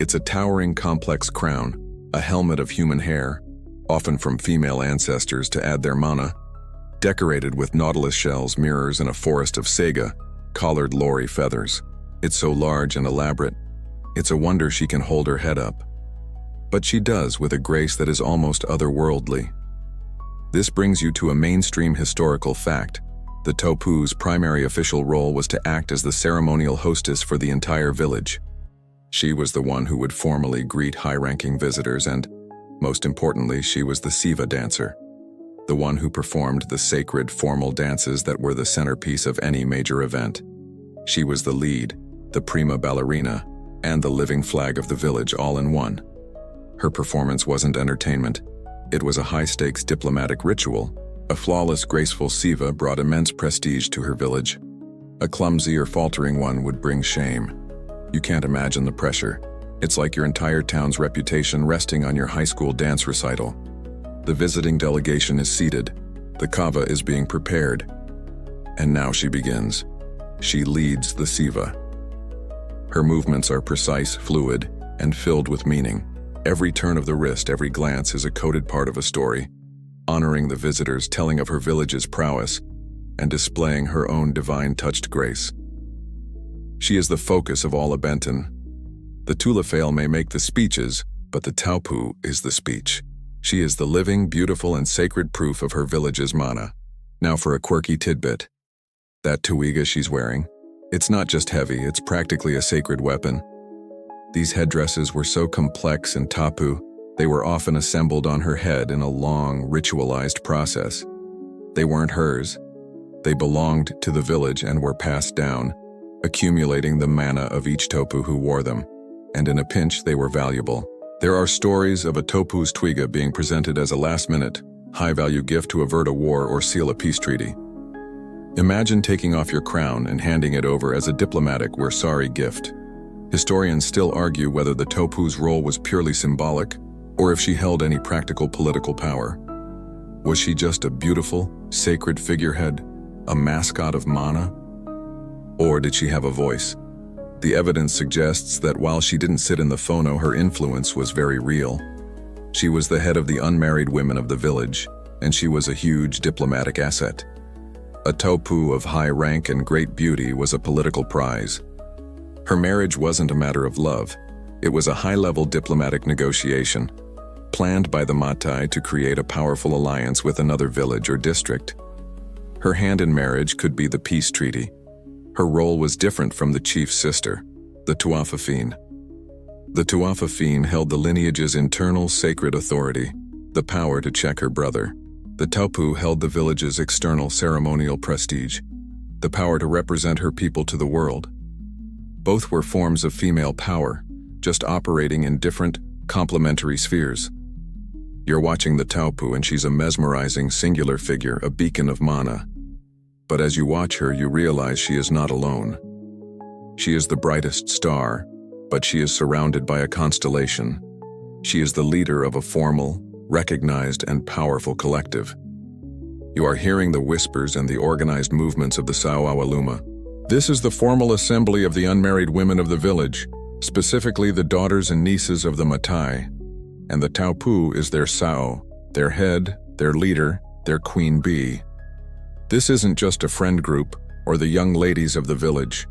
Speaker 1: It's a towering, complex crown, a helmet of human hair, often from female ancestors to add their mana, decorated with nautilus shells, mirrors, and a forest of sega, collared lori feathers. It's so large and elaborate, it's a wonder she can hold her head up. But she does with a grace that is almost otherworldly. This brings you to a mainstream historical fact. The Topu's primary official role was to act as the ceremonial hostess for the entire village. She was the one who would formally greet high-ranking visitors and, most importantly, she was the Siva dancer, the one who performed the sacred, formal dances that were the centerpiece of any major event. She was the lead, the prima ballerina, and the living flag of the village all in one. Her performance wasn't entertainment. It was a high-stakes diplomatic ritual. A flawless, graceful Siva brought immense prestige to her village. A clumsy or faltering one would bring shame. You can't imagine the pressure. It's like your entire town's reputation resting on your high school dance recital. The visiting delegation is seated. The kava is being prepared. And now she begins. She leads the Siva. Her movements are precise, fluid, and filled with meaning. Every turn of the wrist, every glance is a coded part of a story, honoring the visitors, telling of her village's prowess, and displaying her own divine-touched grace. She is the focus of all Abenton. The Tulafale may make the speeches, but the Taupu is the speech. She is the living, beautiful, and sacred proof of her village's mana. Now for a quirky tidbit. That tuiga she's wearing, it's not just heavy, it's practically a sacred weapon. These headdresses were so complex and tapu, they were often assembled on her head in a long, ritualized process. They weren't hers. They belonged to the village and were passed down, accumulating the mana of each topu who wore them. And in a pinch, they were valuable. There are stories of a topu's twiga being presented as a last-minute, high-value gift to avert a war or seal a peace treaty. Imagine taking off your crown and handing it over as a diplomatic "we're sorry" gift. Historians still argue whether the topu's role was purely symbolic or if she held any practical political power. Was she just a beautiful, sacred figurehead, a mascot of mana? Or did she have a voice? The evidence suggests that while she didn't sit in the phono, her influence was very real. She was the head of the unmarried women of the village, and she was a huge diplomatic asset. A topu of high rank and great beauty was a political prize. Her marriage wasn't a matter of love. It was a high-level diplomatic negotiation, planned by the Matai to create a powerful alliance with another village or district. Her hand in marriage could be the peace treaty. Her role was different from the chief's sister, the Tuafafine. The Tuafafine held the lineage's internal sacred authority, the power to check her brother. The Taupu held the village's external ceremonial prestige, the power to represent her people to the world. Both were forms of female power, just operating in different, complementary spheres. You're watching the Taupu and she's a mesmerizing, singular figure, a beacon of mana. But as you watch her, you realize she is not alone. She is the brightest star, but she is surrounded by a constellation. She is the leader of a formal, recognized, and powerful collective. You are hearing the whispers and the organized movements of the Sauawaluma. This is the formal assembly of the unmarried women of the village, specifically the daughters and nieces of the Matai. And the Taupu is their Sao, their head, their leader, their queen bee. This isn't just a friend group or the young ladies of the village.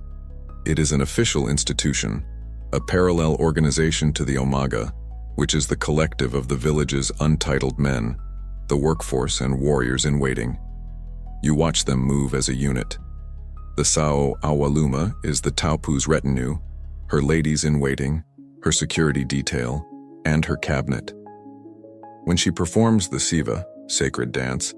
Speaker 1: It is an official institution, a parallel organization to the Omaga, which is the collective of the village's untitled men. the workforce and warriors in waiting. You watch them move as a unit. The Sao Awaluma is the Taupu's retinue, her ladies in waiting, her security detail, and her cabinet. When she performs the Siva, sacred dance,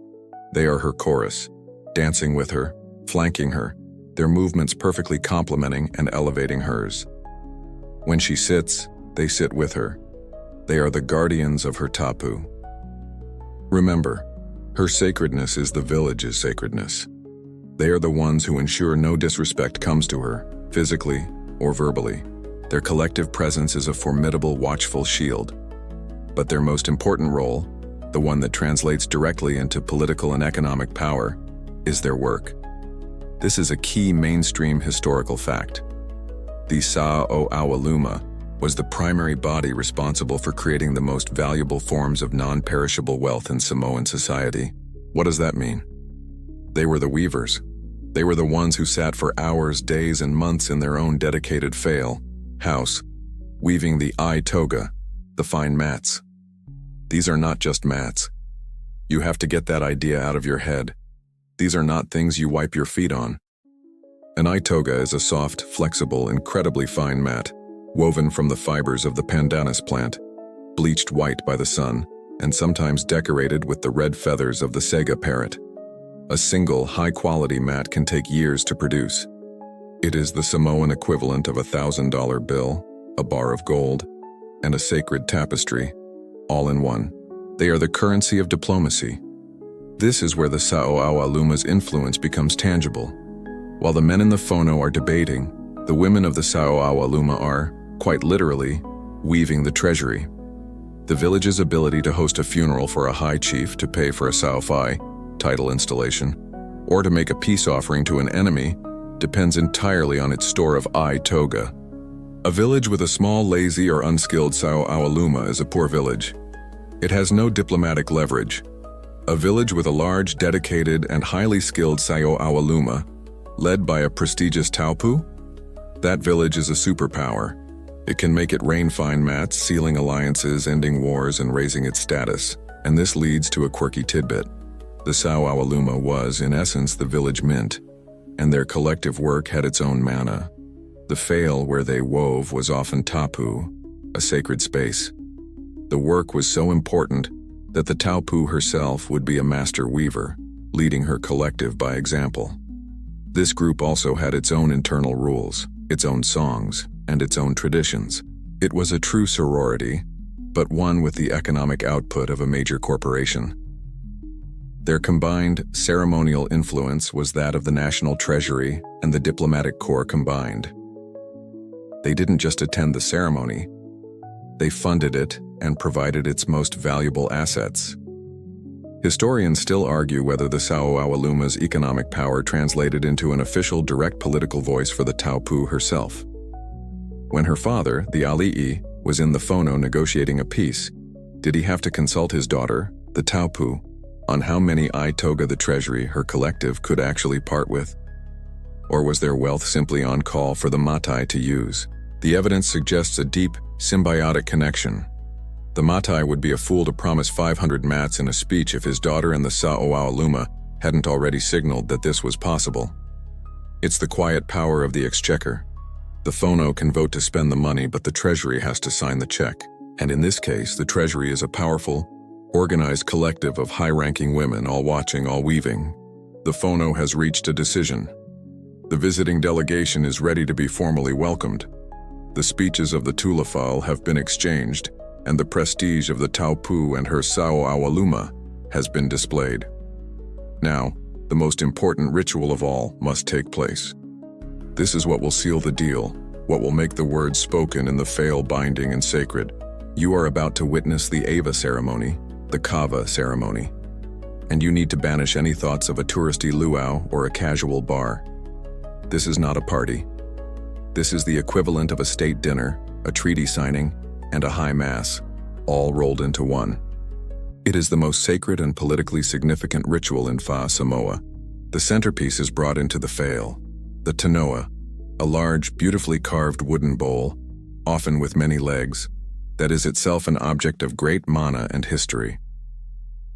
Speaker 1: they are her chorus, dancing with her, flanking her, their movements perfectly complementing and elevating hers. When she sits, they sit with her. They are the guardians of her tapu. Remember, her sacredness is the village's sacredness. They are the ones who ensure no disrespect comes to her, physically or verbally. Their collective presence is a formidable, watchful shield. But their most important role, the one that translates directly into political and economic power, is their work. This is a key mainstream historical fact. The Sao Awaluma was the primary body responsible for creating the most valuable forms of non-perishable wealth in Samoan society. What does that mean? They were the weavers. They were the ones who sat for hours, days, and months in their own dedicated house, weaving the toga, the fine mats. These are not just mats. You have to get that idea out of your head. These are not things you wipe your feet on. An toga is a soft, flexible, incredibly fine mat, woven from the fibers of the pandanus plant, bleached white by the sun, and sometimes decorated with the red feathers of the sega parrot. A single, high-quality mat can take years to produce. It is the Samoan equivalent of a $1,000 bill, a bar of gold, and a sacred tapestry, all in one. They are the currency of diplomacy. This is where the Sao Awaluma's influence becomes tangible. While the men in the phono are debating, the women of the Sao Awaluma are, quite literally, weaving the treasury. The village's ability to host a funeral for a high chief to pay for a Saofai, title installation, or to make a peace offering to an enemy depends entirely on its store of toga. A village with a small, lazy, or unskilled Sao Awaluma is a poor village. It has no diplomatic leverage. A village with a large, dedicated, and highly skilled Sao Awaluma, led by a prestigious Taupu? That village is a superpower. It can make it rain fine mats, sealing alliances, ending wars, and raising its status. And this leads to a quirky tidbit. The Sao Awaluma was, in essence, the village mint, and their collective work had its own mana. The fail where they wove was often tapu, a sacred space. The work was so important that the Taupu herself would be a master weaver, leading her collective by example. This group also had its own internal rules, its own songs, and its own traditions. It was a true sorority, but one with the economic output of a major corporation. Their combined ceremonial influence was that of the national treasury and the diplomatic corps combined. They didn't just attend the ceremony, they funded it and provided its most valuable assets. Historians still argue whether the Sao Awaluma's economic power translated into an official direct political voice for the Taupu herself. When her father, the Ali'i, was in the phono negotiating a peace, did he have to consult his daughter, the Taupu, on how many toga the treasury, her collective, could actually part with? Or was their wealth simply on call for the matai to use? The evidence suggests a deep, symbiotic connection. The matai would be a fool to promise 500 mats in a speech if his daughter and the Sao Awaluma hadn't already signaled that this was possible. It's the quiet power of the exchequer. The phono can vote to spend the money, but the treasury has to sign the check. And in this case, the treasury is a powerful, organized collective of high-ranking women, all watching, all weaving. The phono has reached a decision. The visiting delegation is ready to be formally welcomed. The speeches of the Tulafal have been exchanged, and the prestige of the Taupu and her Sao Awaluma has been displayed. Now, the most important ritual of all must take place. This is what will seal the deal, what will make the words spoken in the fail binding and sacred. You are about to witness the Ava ceremony, the Kava ceremony, and you need to banish any thoughts of a touristy luau or a casual bar. This is not a party. This is the equivalent of a state dinner, a treaty signing, and a high mass, all rolled into one. It is the most sacred and politically significant ritual in Fa Samoa. The centerpiece is brought into the fail, the tanoa, a large, beautifully carved wooden bowl, often with many legs, that is itself an object of great mana and history.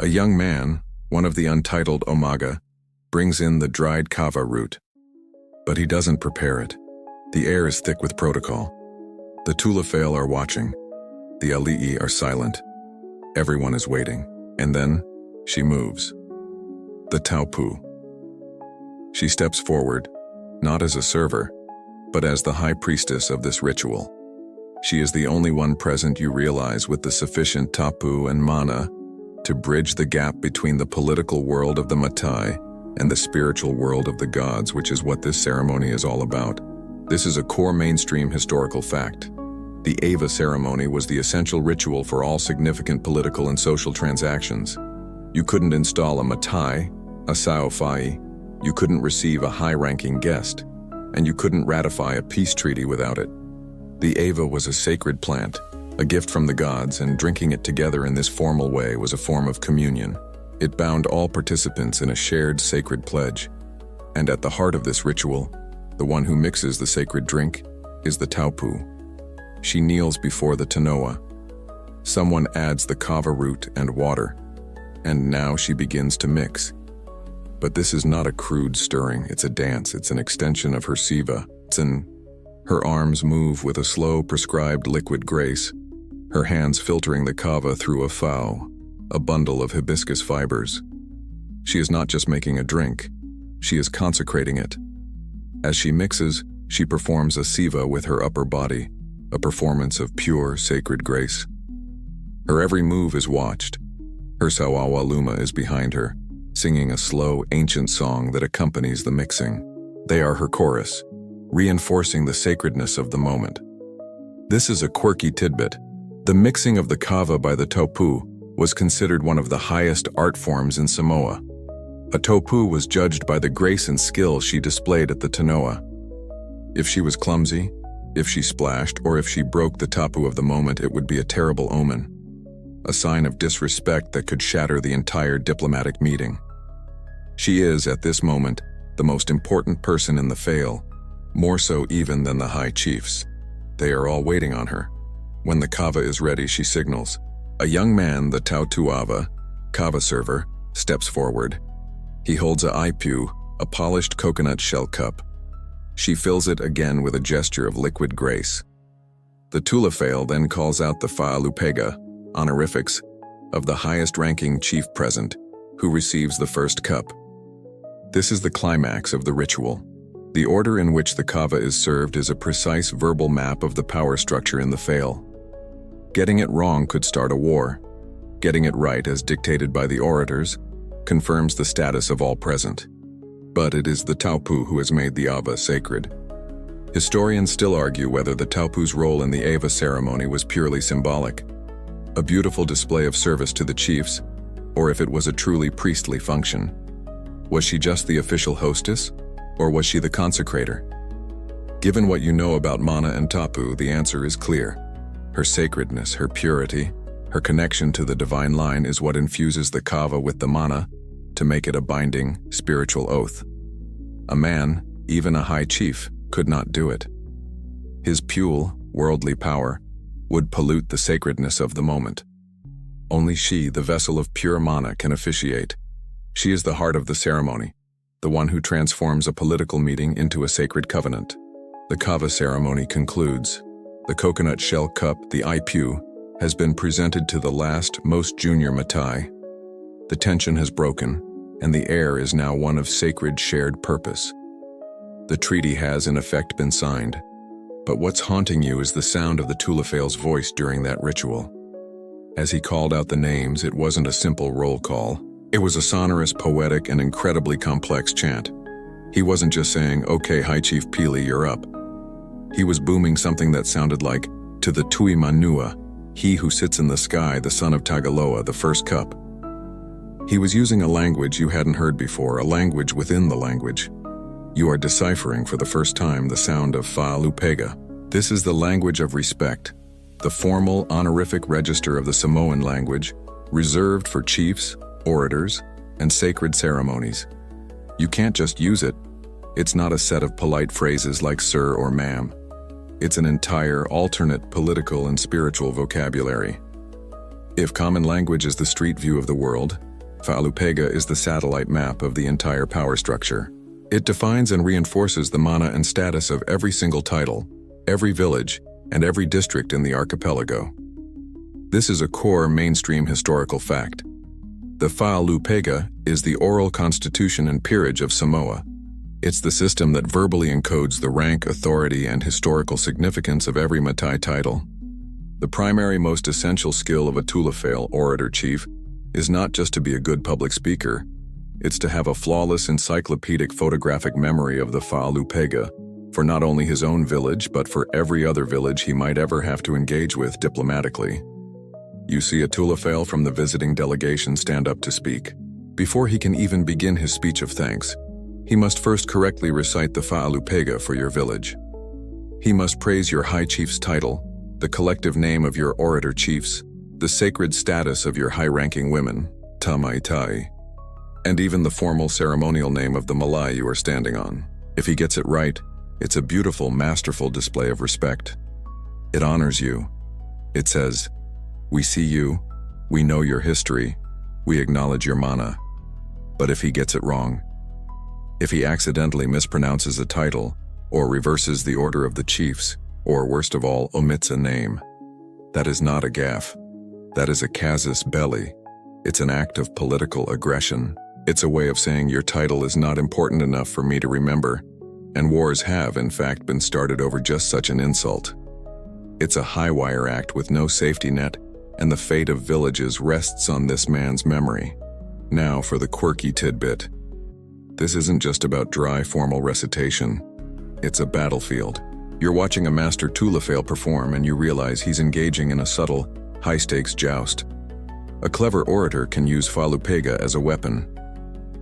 Speaker 1: A young man, one of the Untitled Omaga, brings in the dried kava root. But he doesn't prepare it. The air is thick with protocol. The Tulafale are watching. The Ali'i are silent. Everyone is waiting. And then, she moves. The Taupu. She steps forward, not as a server, but as the high priestess of this ritual. She is the only one present, you realize, with the sufficient tapu and mana to bridge the gap between the political world of the Matai and the spiritual world of the gods, which is what this ceremony is all about. This is a core mainstream historical fact. The Ava ceremony was the essential ritual for all significant political and social transactions. You couldn't install a Matai, a Saofai, you couldn't receive a high-ranking guest, and you couldn't ratify a peace treaty without it. The Ava was a sacred plant, a gift from the gods, and drinking it together in this formal way was a form of communion. It bound all participants in a shared sacred pledge. And at the heart of this ritual, the one who mixes the sacred drink is the Taupu. She kneels before the Tanoa. Someone adds the kava root and water, and now she begins to mix. But this is not a crude stirring, it's a dance, it's an extension of her siva. Her arms move with a slow, prescribed liquid grace, her hands filtering the kava through a fao, a bundle of hibiscus fibers. She is not just making a drink, she is consecrating it. As she mixes, she performs a siva with her upper body, a performance of pure, sacred grace. Her every move is watched. Her sawawa luma is behind her, singing a slow, ancient song that accompanies the mixing. They are her chorus, reinforcing the sacredness of the moment. This is a quirky tidbit. The mixing of the kava by the Taupu was considered one of the highest art forms in Samoa. A Taupu was judged by the grace and skill she displayed at the Tanoa. If she was clumsy, if she splashed, or if she broke the tapu of the moment, it would be a terrible omen, a sign of disrespect that could shatter the entire diplomatic meeting. She is, at this moment, the most important person in the Fale, more so even than the high chiefs. They are all waiting on her. When the kava is ready, she signals. A young man, the Tautuava, kava server, steps forward. He holds a aipu, a polished coconut shell cup. She fills it again with a gesture of liquid grace. The Tulafale then calls out the Fa'alupega, honorifics, of the highest-ranking chief present, who receives the first cup. This is the climax of the ritual. The order in which the kava is served is a precise verbal map of the power structure in the Fale. Getting it wrong could start a war. Getting it right, as dictated by the Orators, confirms the status of all present. But it is the Taupu who has made the Ava sacred. Historians still argue whether the Taupu's role in the Ava ceremony was purely symbolic, a beautiful display of service to the chiefs, or if it was a truly priestly function. Was she just the official hostess, or was she the consecrator? Given what you know about Mana and Tapu, the answer is clear. Her sacredness, her purity, her connection to the divine line is what infuses the kava with the mana to make it a binding, spiritual oath. A man, even a high chief, could not do it. His pure, worldly power would pollute the sacredness of the moment. Only she, the vessel of pure mana, can officiate. She is the heart of the ceremony, the one who transforms a political meeting into a sacred covenant. The kava ceremony concludes. The coconut shell cup, the aipu, has been presented to the last, most junior Matai. The tension has broken, and the air is now one of sacred shared purpose. The treaty has, in effect, been signed. But what's haunting you is the sound of the Tulafale's voice during that ritual. As he called out the names, it wasn't a simple roll call. It was a sonorous, poetic, and incredibly complex chant. He wasn't just saying, "Okay, High Chief Pili, you're up." He was booming something that sounded like, "To the Tui Manua, he who sits in the sky, the son of Tagaloa, the first cup." He was using a language you hadn't heard before, a language within the language. You are deciphering for the first time the sound of Fa'alupega. This is the language of respect, the formal, honorific register of the Samoan language, reserved for chiefs, orators, and sacred ceremonies. You can't just use it. It's not a set of polite phrases like sir or ma'am. It's an entire, alternate political and spiritual vocabulary. If common language is the street view of the world, Fa'alupega is the satellite map of the entire power structure. It defines and reinforces the mana and status of every single title, every village, and every district in the archipelago. This is a core mainstream historical fact. The Fa'alupega is the oral constitution and peerage of Samoa. It's the system that verbally encodes the rank, authority, and historical significance of every Matai title. The primary, most essential skill of a Tulafale orator chief is not just to be a good public speaker, it's to have a flawless encyclopedic photographic memory of the Fa'alupega for not only his own village, but for every other village he might ever have to engage with diplomatically. You see a Tulafale from the visiting delegation stand up to speak. Before he can even begin his speech of thanks, he must first correctly recite the Fa'alupega for your village. He must praise your high chief's title, the collective name of your orator chiefs, the sacred status of your high-ranking women, tamaitai, and even the formal ceremonial name of the malai you are standing on. If he gets it right, it's a beautiful, masterful display of respect. It honors you. It says, "We see you, we know your history, we acknowledge your mana." But if he gets it wrong, if he accidentally mispronounces a title, or reverses the order of the chiefs, or worst of all, omits a name, that is not a gaffe. That is a casus belli. It's an act of political aggression. It's a way of saying your title is not important enough for me to remember, and wars have, in fact, been started over just such an insult. It's a high-wire act with no safety net, and the fate of villages rests on this man's memory. Now for the quirky tidbit. This isn't just about dry, formal recitation. It's a battlefield. You're watching a master Tulafale perform and you realize he's engaging in a subtle, high-stakes joust. A clever orator can use Fa'alupega as a weapon.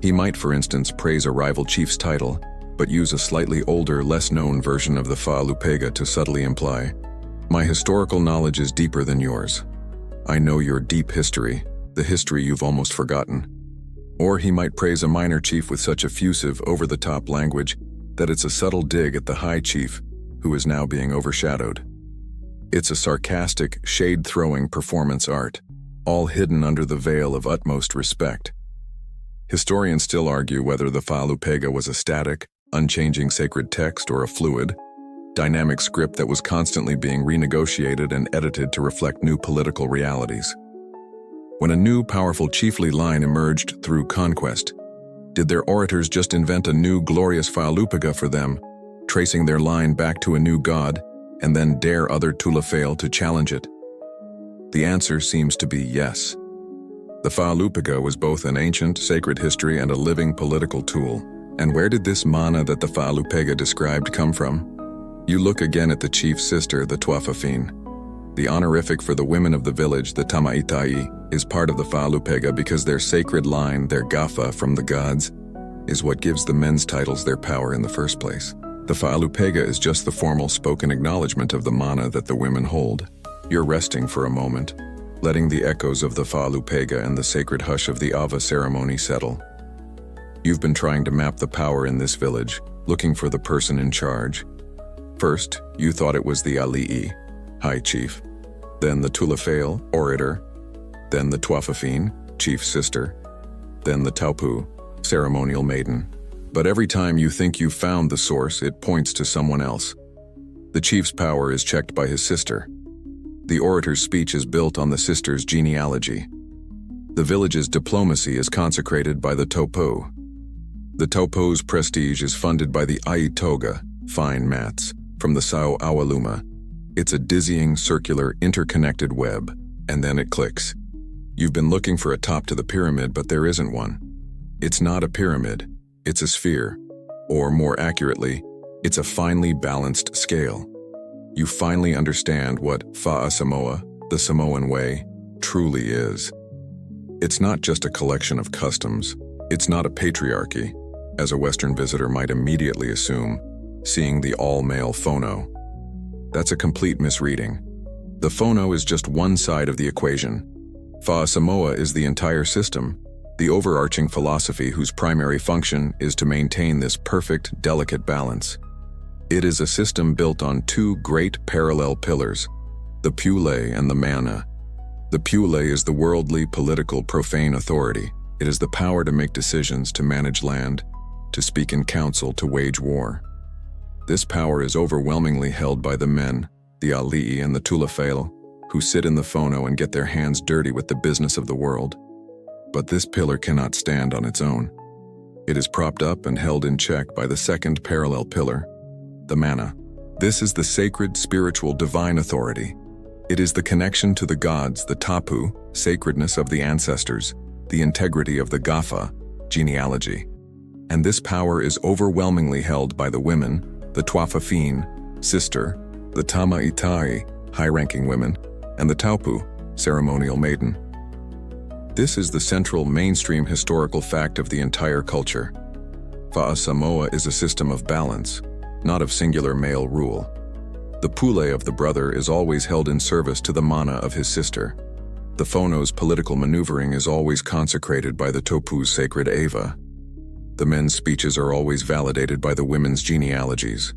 Speaker 1: He might, for instance, praise a rival chief's title, but use a slightly older, less-known version of the Fa'alupega to subtly imply, "My historical knowledge is deeper than yours. I know your deep history, the history you've almost forgotten." Or he might praise a minor chief with such effusive, over-the-top language that it's a subtle dig at the high chief, who is now being overshadowed. It's a sarcastic, shade-throwing performance art, all hidden under the veil of utmost respect. Historians still argue whether the Fa'alupega was a static, unchanging sacred text or a fluid, dynamic script that was constantly being renegotiated and edited to reflect new political realities. When a new, powerful chiefly line emerged through conquest, did their orators just invent a new, glorious Fa'alupega for them, tracing their line back to a new god, and then dare other Tulafale to challenge it? The answer seems to be yes. The Fa'alupega was both an ancient, sacred history and a living political tool. And where did this mana that the Fa'alupega described come from? You look again at the chief's sister, the Tuafafine. The honorific for the women of the village, the tamaitai, is part of the Fa'alupega because their sacred line, their gafa from the gods, is what gives the men's titles their power in the first place. The Fa'alupega is just the formal spoken acknowledgement of the mana that the women hold. You're resting for a moment, letting the echoes of the Fa'alupega and the sacred hush of the Ava ceremony settle. You've been trying to map the power in this village, looking for the person in charge. First, you thought it was the Ali'i, high chief, then the Tulafale, orator, then the Tuafafine, chief sister, then the Taupu, ceremonial maiden. But every time you think you've found the source, it points to someone else. The chief's power is checked by his sister. The orator's speech is built on the sister's genealogy. The village's diplomacy is consecrated by the Taupu. The Taupu's prestige is funded by the Aitoga, fine mats, from the Sao Awaluma. It's a dizzying, circular, interconnected web, and then it clicks. You've been looking for a top to the pyramid, but there isn't one. It's not a pyramid. It's a sphere, or more accurately, it's a finely balanced scale. You finally understand what Fa'a Samoa, the Samoan way, truly is. It's not just a collection of customs. It's not a patriarchy, as a Western visitor might immediately assume, seeing the all-male phono. That's a complete misreading. The phono is just one side of the equation. Fa'a Samoa is the entire system, the overarching philosophy whose primary function is to maintain this perfect, delicate balance. It is a system built on two great parallel pillars, the Pule and the Mana. The Pule is the worldly, political, profane authority. It is the power to make decisions, to manage land, to speak in council, to wage war. This power is overwhelmingly held by the men, the ali'i and the tulafe'o, who sit in the phono and get their hands dirty with the business of the world. But this pillar cannot stand on its own. It is propped up and held in check by the second parallel pillar, the mana. This is the sacred, spiritual, divine authority. It is the connection to the gods, the tapu, sacredness of the ancestors, the integrity of the gafa, genealogy. And this power is overwhelmingly held by the women, the tuafafine, sister, the tama'itai, high-ranking women, and the taupu, ceremonial maiden. This is the central, mainstream historical fact of the entire culture. Fa'a Samoa is a system of balance, not of singular male rule. The pule of the brother is always held in service to the mana of his sister. The phono's political maneuvering is always consecrated by the topu's sacred ava. The men's speeches are always validated by the women's genealogies.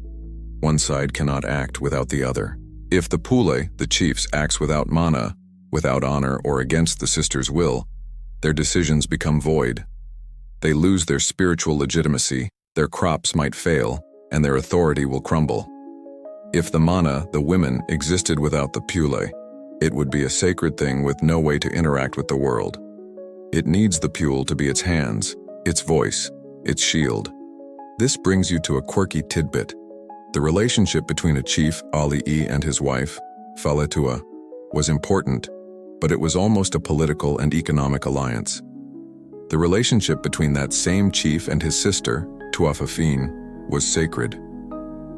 Speaker 1: One side cannot act without the other. If the pule, the chiefs, acts without mana, without honor, or against the sister's will, their decisions become void. They lose their spiritual legitimacy, their crops might fail, and their authority will crumble. If the mana, the women, existed without the pule, it would be a sacred thing with no way to interact with the world. It needs the pule to be its hands, its voice, its shield. This brings you to a quirky tidbit. The relationship between a chief, ali'i, and his wife, Faletua, was important, but it was almost a political and economic alliance. The relationship between that same chief and his sister, Tuafafine, was sacred.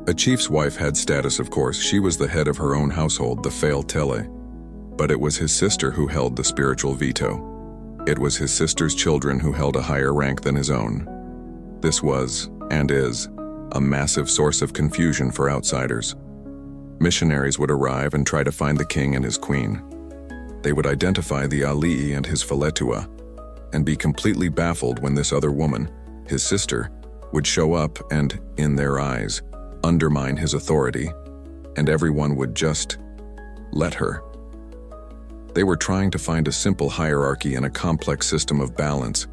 Speaker 1: A chief's wife had status, of course. She was the head of her own household, the Fail Tele. But it was his sister who held the spiritual veto. It was his sister's children who held a higher rank than his own. This was, and is, a massive source of confusion for outsiders. Missionaries would arrive and try to find the king and his queen. They would identify the ali'i and his Faletua, and be completely baffled when this other woman, his sister, would show up and, in their eyes, undermine his authority, and everyone would just let her. They were trying to find a simple hierarchy in a complex system of balance.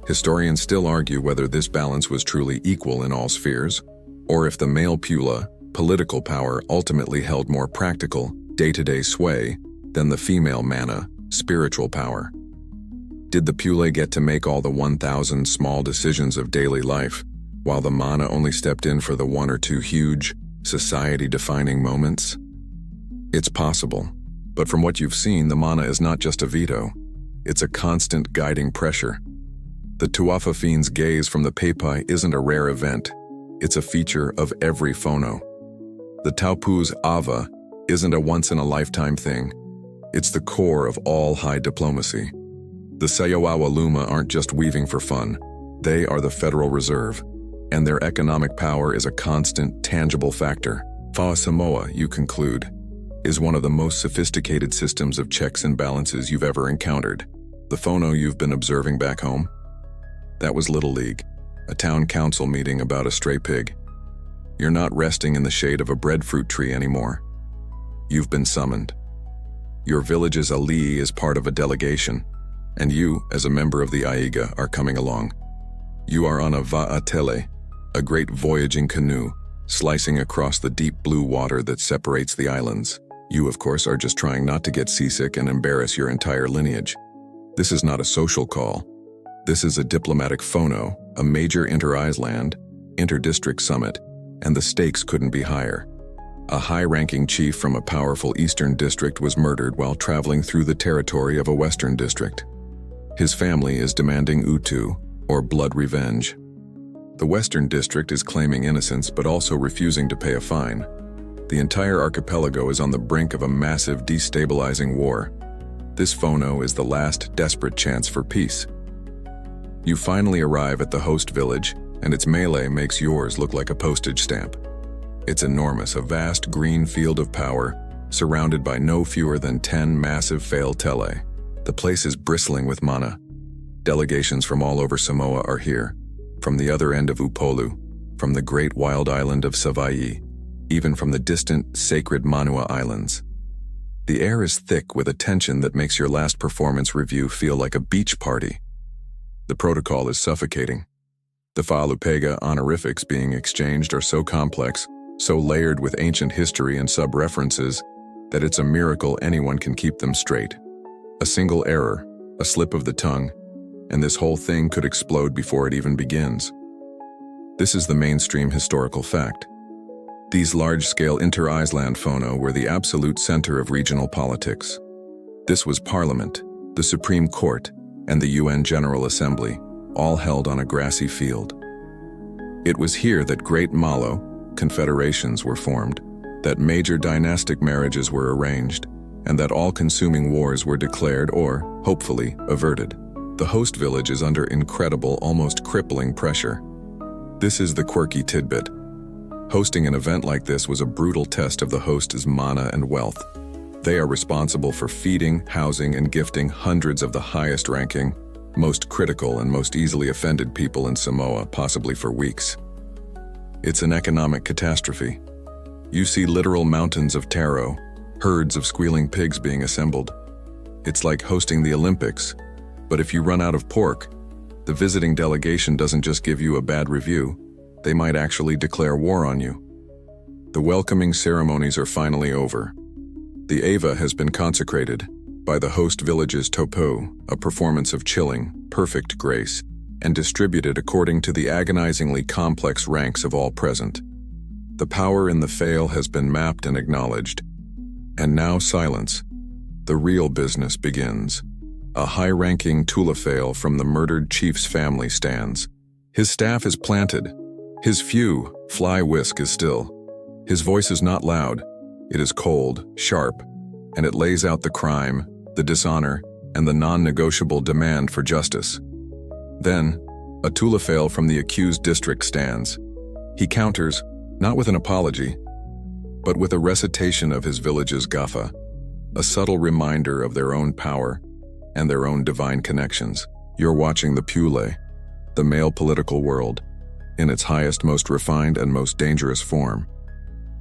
Speaker 1: Historians still argue whether this balance was truly equal in all spheres, or if the male pula, political power, ultimately held more practical, day-to-day sway than the female mana, spiritual power. Did the pule get to make all the 1,000 small decisions of daily life, while the mana only stepped in for the one or two huge, society-defining moments? It's possible, but from what you've seen, the mana is not just a veto. It's a constant guiding pressure. The Tuafafine's gaze from the Pepai isn't a rare event. It's a feature of every phono. The Taupu's ava isn't a once-in-a-lifetime thing. It's the core of all high diplomacy. The Sayoawa Luma aren't just weaving for fun. They are the Federal Reserve, and their economic power is a constant, tangible factor. Fa'a Samoa, you conclude, is one of the most sophisticated systems of checks and balances you've ever encountered. The phono you've been observing back home? That was Little League, a town council meeting about a stray pig. You're not resting in the shade of a breadfruit tree anymore. You've been summoned. Your village's ali'i is part of a delegation, and you, as a member of the Aiga, are coming along. You are on a va'atele, a great voyaging canoe, slicing across the deep blue water that separates the islands. You, of course, are just trying not to get seasick and embarrass your entire lineage. This is not a social call. This is a diplomatic phono, a major inter-island, inter-district summit, and the stakes couldn't be higher. A high-ranking chief from a powerful eastern district was murdered while traveling through the territory of a western district. His family is demanding utu, or blood revenge. The western district is claiming innocence but also refusing to pay a fine. The entire archipelago is on the brink of a massive destabilizing war. This phono is the last desperate chance for peace. You finally arrive at the host village, and its melee makes yours look like a postage stamp. It's enormous, a vast green field of power, surrounded by no fewer than 10 massive Fail Tele. The place is bristling with mana. Delegations from all over Samoa are here, from the other end of Upolu, from the great wild island of Savaii, even from the distant, sacred Manua Islands. The air is thick with a tension that makes your last performance review feel like a beach party. The protocol is suffocating. The Fa'alupega honorifics being exchanged are so complex, so layered with ancient history and sub-references, that it's a miracle anyone can keep them straight. A single error, a slip of the tongue, and this whole thing could explode before it even begins. This is the mainstream historical fact. These large-scale inter-island phono were the absolute center of regional politics. This was Parliament, the Supreme Court, and the UN General Assembly, all held on a grassy field. It was here that great Malo confederations were formed, that major dynastic marriages were arranged, and that all-consuming wars were declared or, hopefully, averted. The host village is under incredible, almost crippling pressure. This is the quirky tidbit. Hosting an event like this was a brutal test of the host's mana and wealth. They are responsible for feeding, housing, and gifting hundreds of the highest-ranking, most critical and most easily offended people in Samoa, possibly for weeks. It's an economic catastrophe. You see literal mountains of taro, herds of squealing pigs being assembled. It's like hosting the Olympics, but if you run out of pork, the visiting delegation doesn't just give you a bad review, they might actually declare war on you. The welcoming ceremonies are finally over. The Ava has been consecrated by the host village's topo, a performance of chilling, perfect grace, and distributed according to the agonizingly complex ranks of all present. The power in the fail has been mapped and acknowledged. And now silence. The real business begins. A high-ranking Tulafale from the murdered chief's family stands. His staff is planted. His fly whisk is still. His voice is not loud. It is cold, sharp, and it lays out the crime, the dishonor, and the non-negotiable demand for justice. Then, a Tulafale from the accused district stands. He counters, not with an apology, but with a recitation of his village's gafa, a subtle reminder of their own power and their own divine connections. You're watching the Pule, the male political world, in its highest, most refined, and most dangerous form.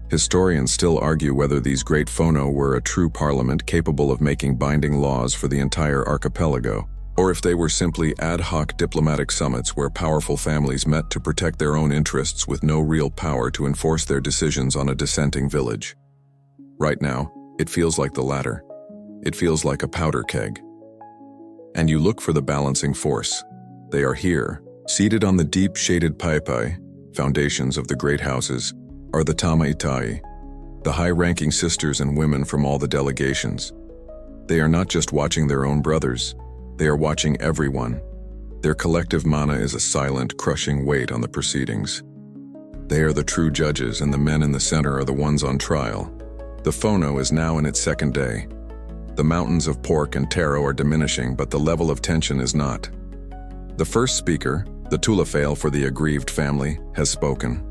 Speaker 1: Historians still argue whether these great phono were a true parliament capable of making binding laws for the entire archipelago, or if they were simply ad hoc diplomatic summits where powerful families met to protect their own interests with no real power to enforce their decisions on a dissenting village. Right now, it feels like the latter. It feels like a powder keg. And you look for the balancing force. They are here, seated on the deep shaded paipai, foundations of the great houses, are the Tamaitai, the high-ranking sisters and women from all the delegations. They are not just watching their own brothers, they are watching everyone. Their collective mana is a silent, crushing weight on the proceedings. They are the true judges, and the men in the center are the ones on trial. The phono is now in its second day. The mountains of pork and taro are diminishing, but the level of tension is not. The first speaker, the Tulafale for the aggrieved family, has spoken.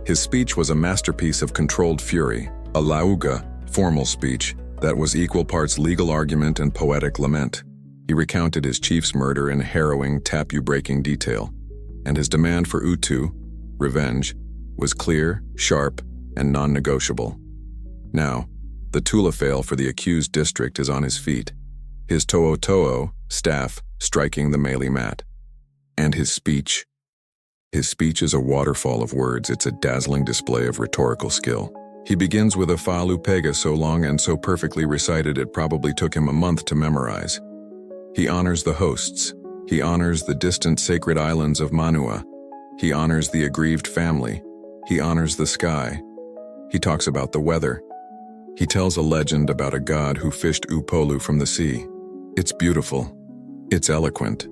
Speaker 1: His speech was a masterpiece of controlled fury, a lauga, formal speech, that was equal parts legal argument and poetic lament. He recounted his chief's murder in harrowing, tap-you-breaking detail, and his demand for utu, revenge, was clear, sharp, and non-negotiable. Now, the Tulafale for the accused district is on his feet, his to'o, staff, striking the melee mat. And his speech is a waterfall of words. It's a dazzling display of rhetorical skill. He begins with a fa'alupega so long and so perfectly recited it probably took him a month to memorize. He honors the hosts. He honors the distant sacred islands of Manua. He honors the aggrieved family. He honors the sky. He talks about the weather. He tells a legend about a god who fished Upolu from the sea. It's beautiful. It's eloquent.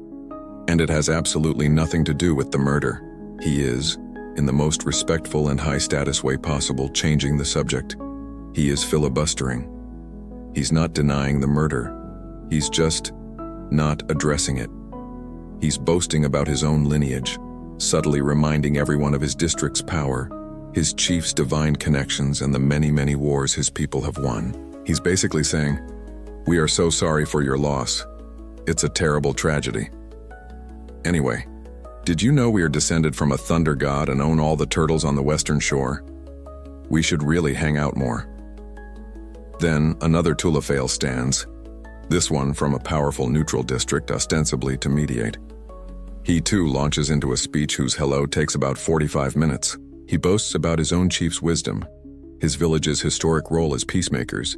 Speaker 1: And it has absolutely nothing to do with the murder. He is, in the most respectful and high-status way possible, changing the subject. He is filibustering. He's not denying the murder. He's just not addressing it. He's boasting about his own lineage, subtly reminding everyone of his district's power, his chief's divine connections, and the many, many wars his people have won. He's basically saying, "We are so sorry for your loss. It's a terrible tragedy. Anyway, did you know we are descended from a thunder god and own all the turtles on the western shore? We should really hang out more." Then another Tulafale stands, this one from a powerful neutral district ostensibly to mediate. He too launches into a speech whose hello takes about 45 minutes. He boasts about his own chief's wisdom, his village's historic role as peacemakers,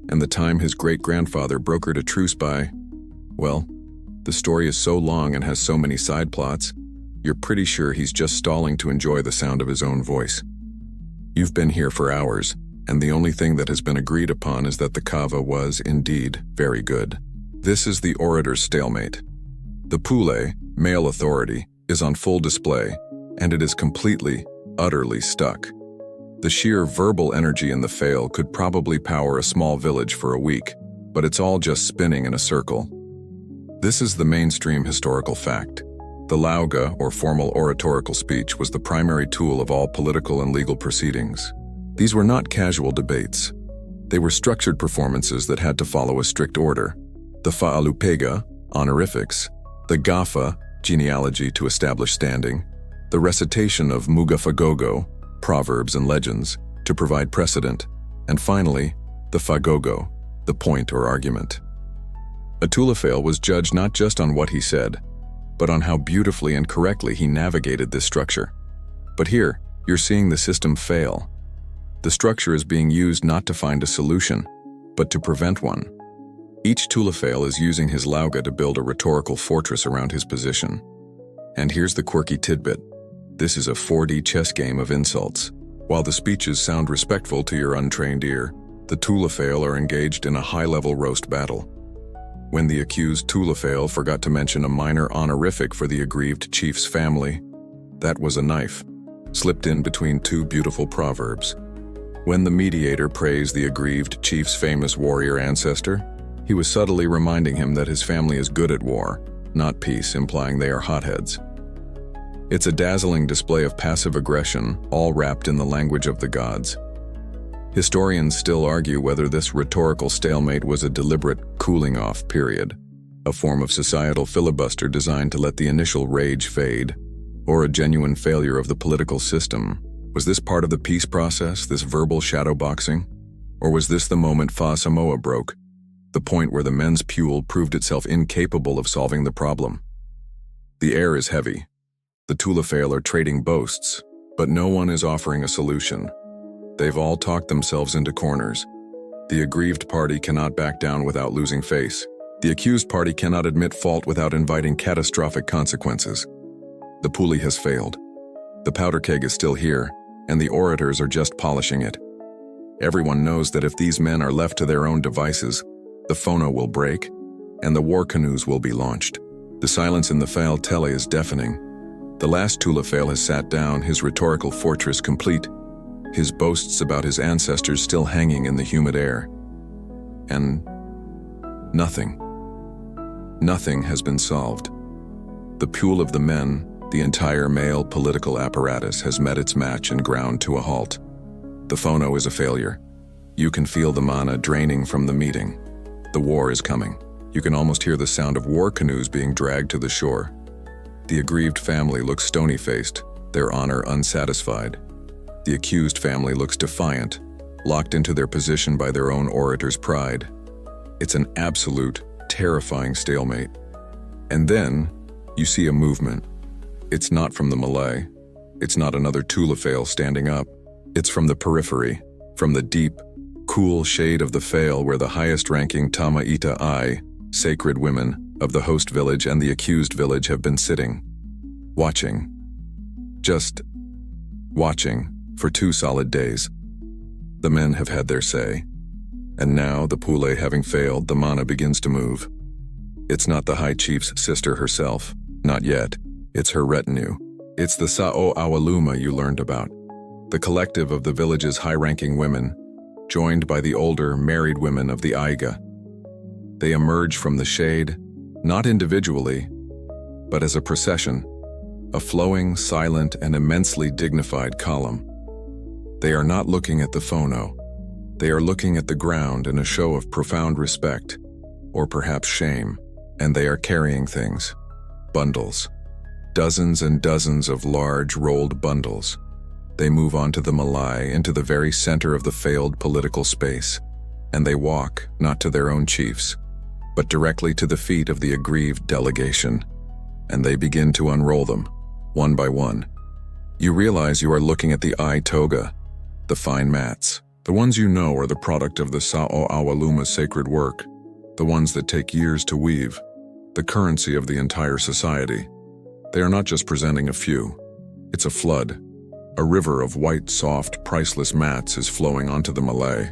Speaker 1: and the time his great-grandfather brokered a truce by, well, the story is so long and has so many side plots, you're pretty sure he's just stalling to enjoy the sound of his own voice. You've been here for hours, and the only thing that has been agreed upon is that the kava was, indeed, very good. This is the Orators' stalemate. The pule, male authority, is on full display, and it is completely, utterly stuck. The sheer verbal energy in the fail could probably power a small village for a week, but it's all just spinning in a circle. This is the mainstream historical fact. The lauga, or formal oratorical speech, was the primary tool of all political and legal proceedings. These were not casual debates. They were structured performances that had to follow a strict order. The fa'alupega, honorifics, the gafa, genealogy to establish standing, the recitation of mugafagogo, proverbs and legends, to provide precedent, and finally, the fagogo, the point or argument. A tulafail was judged not just on what he said, but on how beautifully and correctly he navigated this structure. But here, you're seeing the system fail. The structure is being used not to find a solution, but to prevent one. Each tulafail is using his lauga to build a rhetorical fortress around his position. And here's the quirky tidbit. This is a 4D chess game of insults. While the speeches sound respectful to your untrained ear, the tulafail are engaged in a high-level roast battle. When the accused tulafail forgot to mention a minor honorific for the aggrieved chief's family, that was a knife, slipped in between two beautiful proverbs. When the mediator praised the aggrieved chief's famous warrior ancestor, he was subtly reminding him that his family is good at war, not peace, implying they are hotheads. It's a dazzling display of passive aggression, all wrapped in the language of the gods. Historians still argue whether this rhetorical stalemate was a deliberate cooling-off period, a form of societal filibuster designed to let the initial rage fade, or a genuine failure of the political system. Was this part of the peace process, this verbal shadowboxing? Or was this the moment Fa Samoa broke, the point where the men's pule proved itself incapable of solving the problem? The air is heavy. The tulafail are trading boasts, but no one is offering a solution. They've all talked themselves into corners. The aggrieved party cannot back down without losing face. The accused party cannot admit fault without inviting catastrophic consequences. The pulley has failed. The powder keg is still here, and the orators are just polishing it. Everyone knows that if these men are left to their own devices, the phono will break, and the war canoes will be launched. The silence in the fail tele is deafening. The last tulafail has sat down, his rhetorical fortress complete, his boasts about his ancestors still hanging in the humid air. And nothing. Nothing has been solved. The pule of the men, the entire male political apparatus, has met its match and ground to a halt. The phono is a failure. You can feel the mana draining from the meeting. The war is coming. You can almost hear the sound of war canoes being dragged to the shore. The aggrieved family looks stony-faced, their honor unsatisfied. The accused family looks defiant, locked into their position by their own orator's pride. It's an absolute, terrifying stalemate. And then, you see a movement. It's not from the Malay. It's not another tulafail standing up. It's from the periphery, from the deep, cool shade of the fail where the highest-ranking Tamaita I, sacred women, of the host village and the accused village have been sitting. Watching. Just watching. For 2 solid days. The men have had their say. And now, the pule having failed, the mana begins to move. It's not the High Chief's sister herself. Not yet. It's her retinue. It's the Sa'o Awaluma you learned about. The collective of the village's high-ranking women, joined by the older, married women of the Aiga. They emerge from the shade, not individually, but as a procession, a flowing, silent, and immensely dignified column. They are not looking at the phono. They are looking at the ground in a show of profound respect, or perhaps shame, and they are carrying things. Bundles. Dozens and dozens of large, rolled bundles. They move onto the Malay, into the very center of the failed political space, and they walk, not to their own chiefs, but directly to the feet of the aggrieved delegation. and they begin to unroll them, one by one. You realize you are looking at the eye toga, the fine mats. The ones you know are the product of the Samoan sacred work, the ones that take years to weave, the currency of the entire society. They are not just presenting a few. It's a flood. A river of white, soft, priceless mats is flowing onto the Malay.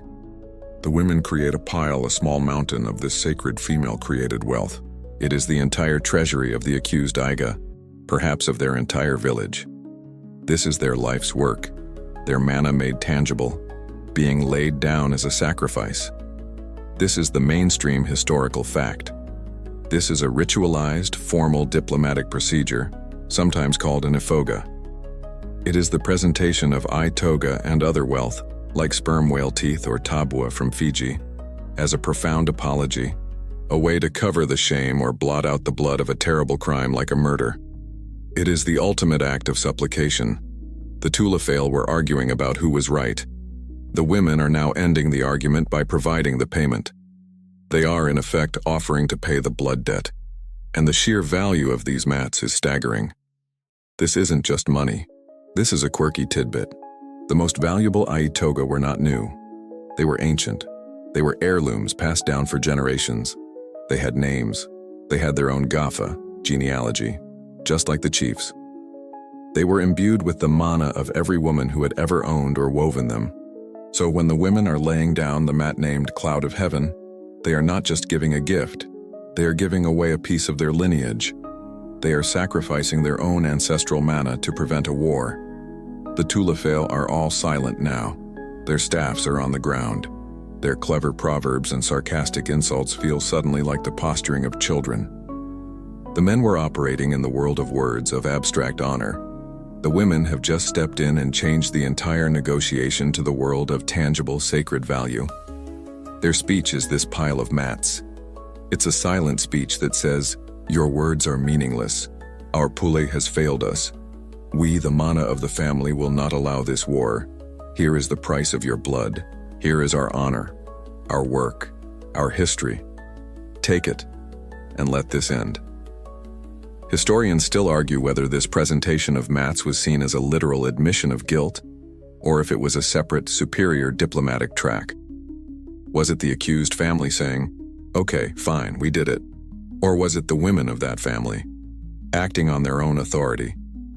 Speaker 1: The women create a pile, a small mountain of this sacred female-created wealth. It is the entire treasury of the accused Iga, perhaps of their entire village. This is their life's work, their mana made tangible, being laid down as a sacrifice. This is the mainstream historical fact. This is a ritualized, formal diplomatic procedure, sometimes called an ifoga. It is the presentation of eye toga and other wealth, like sperm whale teeth or tabua from Fiji, as a profound apology, a way to cover the shame or blot out the blood of a terrible crime like a murder. It is the ultimate act of supplication. The Tulafale were arguing about who was right. The women are now ending the argument by providing the payment. They are, in effect, offering to pay the blood debt. And the sheer value of these mats is staggering. This isn't just money. This is a quirky tidbit. The most valuable eye toga were not new. They were ancient. They were heirlooms passed down for generations. They had names. They had their own gafa, genealogy, just like the chiefs. They were imbued with the mana of every woman who had ever owned or woven them. So when the women are laying down the mat named Cloud of Heaven, they are not just giving a gift. They are giving away a piece of their lineage. They are sacrificing their own ancestral mana to prevent a war. The Tulafale are all silent now. Their staffs are on the ground. Their clever proverbs and sarcastic insults feel suddenly like the posturing of children. The men were operating in the world of words, of abstract honor. The women have just stepped in and changed the entire negotiation to the world of tangible, sacred value. Their speech is this pile of mats. It's a silent speech that says, "Your words are meaningless. Our pule has failed us. We, the mana of the family, will not allow this war. Here is the price of your blood. Here is our honor, our work, our history. Take it, and let this end." Historians still argue whether this presentation of mats was seen as a literal admission of guilt, or if it was a separate, superior diplomatic track. Was it the accused family saying, "Okay, fine, we did it"? Or was it the women of that family, acting on their own authority,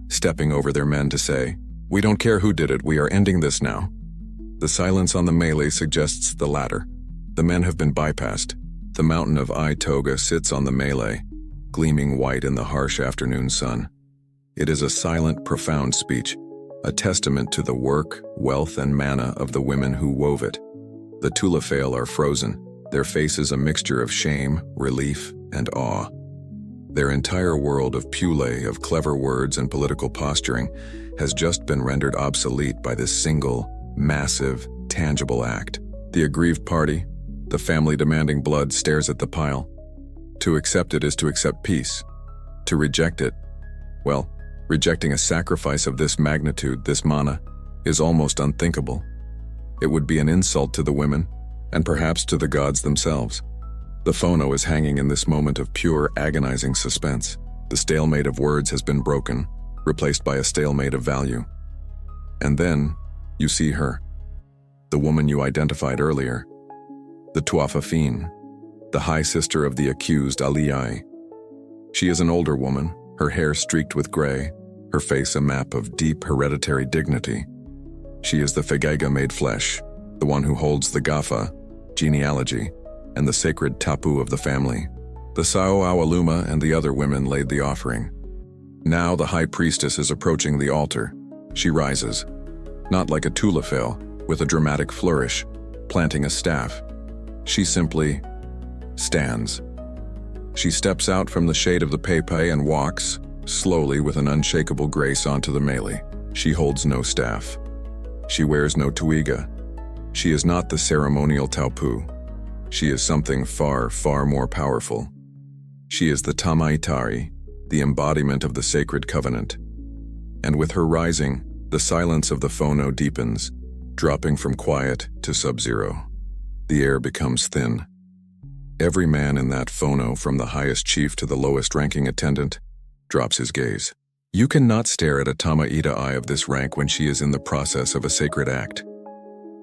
Speaker 1: stepping over their men to say, "We don't care who did it, we are ending this now"? The silence on the melee suggests the latter. The men have been bypassed. The mountain of eye toga sits on the melee, gleaming white in the harsh afternoon sun. It is a silent, profound speech, a testament to the work, wealth, and mana of the women who wove it. The Tulafale are frozen, their faces a mixture of shame, relief, and awe. Their entire world of pule, of clever words and political posturing, has just been rendered obsolete by this single, massive, tangible act. The aggrieved party, the family demanding blood, stares at the pile. To accept it is to accept peace. To reject it, well, rejecting a sacrifice of this magnitude, this mana, is almost unthinkable. It would be an insult to the women, and perhaps to the gods themselves. The phono is hanging in this moment of pure, agonizing suspense. The stalemate of words has been broken, replaced by a stalemate of value. And then, you see her. The woman you identified earlier. The Tuafafine, the high sister of the accused Aliyai. She is an older woman, her hair streaked with gray, her face a map of deep hereditary dignity. She is the Fegega made flesh, the one who holds the Gafa, genealogy, and the sacred tapu of the family. The Saoawaluma and the other women laid the offering. Now the high priestess is approaching the altar. She rises, not like a Tulafale, with a dramatic flourish, planting a staff. She simply stands. She steps out from the shade of the pepe and walks, slowly with an unshakable grace, onto the melee. She holds no staff. She wears no tuiga. She is not the ceremonial taupu. She is something far, far more powerful. She is the Tamaitari, the embodiment of the sacred covenant. And with her rising, the silence of the phono deepens, dropping from quiet to sub-zero. The air becomes thin. Every man in that phono, from the highest chief to the lowest ranking attendant, drops his gaze. You cannot stare at a Tamaida eye of this rank when she is in the process of a sacred act.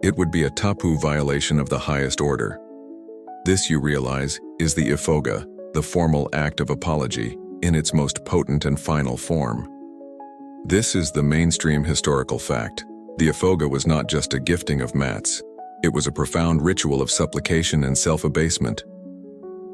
Speaker 1: It would be a tapu violation of the highest order. This, you realize, is the ifoga, the formal act of apology, in its most potent and final form. This is the mainstream historical fact. The ifoga was not just a gifting of mats. It was a profound ritual of supplication and self-abasement.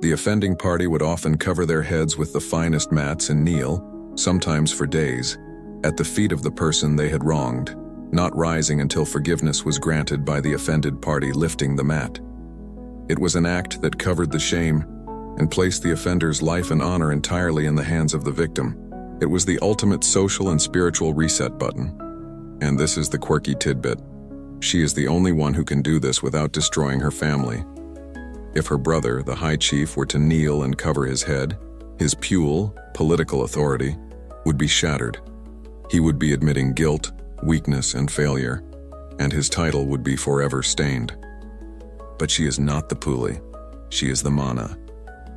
Speaker 1: The offending party would often cover their heads with the finest mats and kneel, sometimes for days, at the feet of the person they had wronged, not rising until forgiveness was granted by the offended party lifting the mat. It was an act that covered the shame and placed the offender's life and honor entirely in the hands of the victim. It was the ultimate social and spiritual reset button. And this is the quirky tidbit. She is the only one who can do this without destroying her family. If her brother, the high chief, were to kneel and cover his head, his pule, political authority, would be shattered. He would be admitting guilt, weakness, and failure, and his title would be forever stained. But she is not the puli. She is the mana.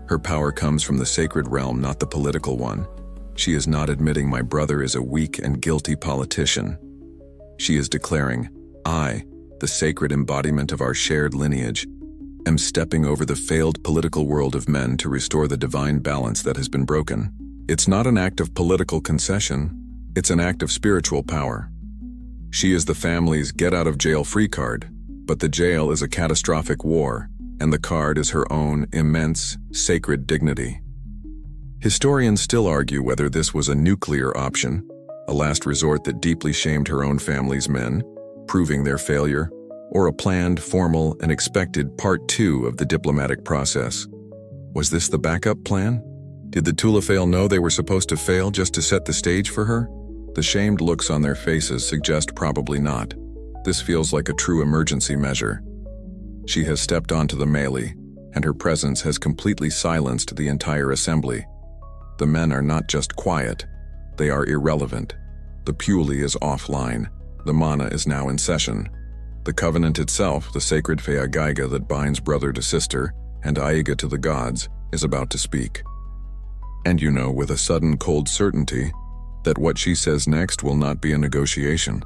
Speaker 1: Her power comes from the sacred realm, not the political one. She is not admitting my brother is a weak and guilty politician. She is declaring, I, the sacred embodiment of our shared lineage, am stepping over the failed political world of men to restore the divine balance that has been broken. It's not an act of political concession, it's an act of spiritual power. She is the family's get-out-of-jail-free card, but the jail is a catastrophic war, and the card is her own immense, sacred dignity. Historians still argue whether this was a nuclear option, a last resort that deeply shamed her own family's men, proving their failure, or a planned, formal, and expected Part 2 of the diplomatic process. Was this the backup plan? Did the Tulafale know they were supposed to fail just to set the stage for her? The shamed looks on their faces suggest probably not. This feels like a true emergency measure. She has stepped onto the melee, and her presence has completely silenced the entire assembly. The men are not just quiet, they are irrelevant. The puli is offline. The mana is now in session. The covenant itself, the sacred Feagaiga that binds brother to sister and Aiga to the gods, is about to speak. And you know with a sudden cold certainty that what she says next will not be a negotiation.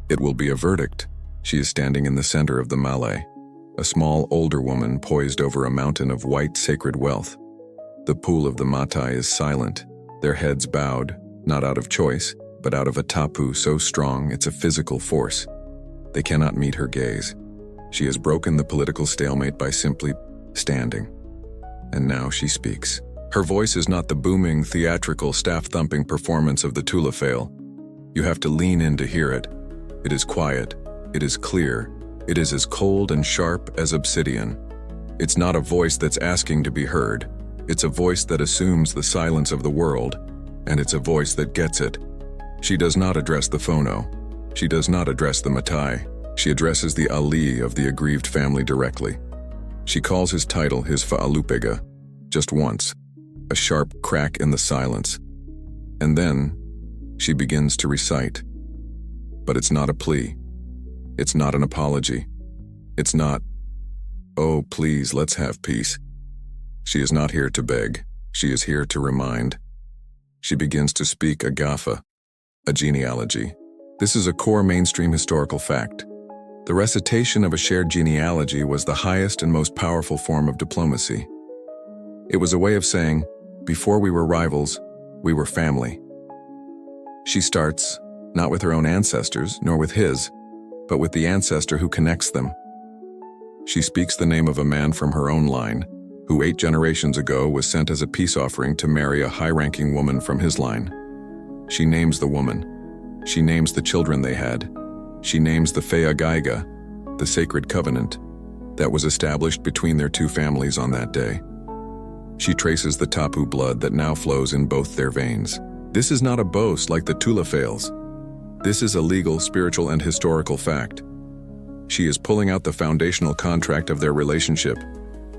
Speaker 1: It will be a verdict. She is standing in the center of the melee, a small older woman poised over a mountain of white sacred wealth. The pool of the Matai is silent, their heads bowed, not out of choice, but out of a tapu so strong it's a physical force. They cannot meet her gaze. She has broken the political stalemate by simply standing. And now she speaks. Her voice is not the booming, theatrical, staff-thumping performance of the Tulafale. You have to lean in to hear it. It is quiet. It is clear. It is as cold and sharp as obsidian. It's not a voice that's asking to be heard. It's a voice that assumes the silence of the world, and it's a voice that gets it. She does not address the Phono. She does not address the Matai. She addresses the Ali of the aggrieved family directly. She calls his title his Fa'alupega, just once, a sharp crack in the silence. And then, she begins to recite. But it's not a plea. It's not an apology. It's not, oh, please, let's have peace. She is not here to beg. She is here to remind. She begins to speak a gafa, a genealogy. This is a core mainstream historical fact. The recitation of a shared genealogy was the highest and most powerful form of diplomacy. It was a way of saying, before we were rivals, we were family. She starts, not with her own ancestors, nor with his, but with the ancestor who connects them. She speaks the name of a man from her own line, who 8 generations ago was sent as a peace offering to marry a high-ranking woman from his line. She names the woman. She names the children they had. She names the Feagaiga, the sacred covenant, that was established between their 2 families on that day. She traces the tapu blood that now flows in both their veins. This is not a boast like the Tulafales. This is a legal, spiritual, and historical fact. She is pulling out the foundational contract of their relationship,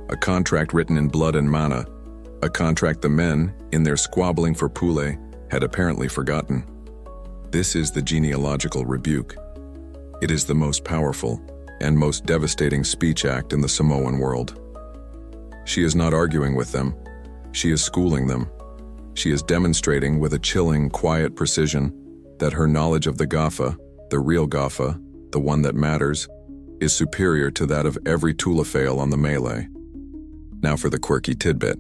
Speaker 1: a contract written in blood and mana, a contract the men, in their squabbling for Pule, had apparently forgotten. This is the genealogical rebuke. It is the most powerful and most devastating speech act in the Samoan world. She is not arguing with them. She is schooling them. She is demonstrating with a chilling, quiet precision that her knowledge of the Gafa, the real Gafa, the one that matters, is superior to that of every Tulafail on the melee. Now for the quirky tidbit.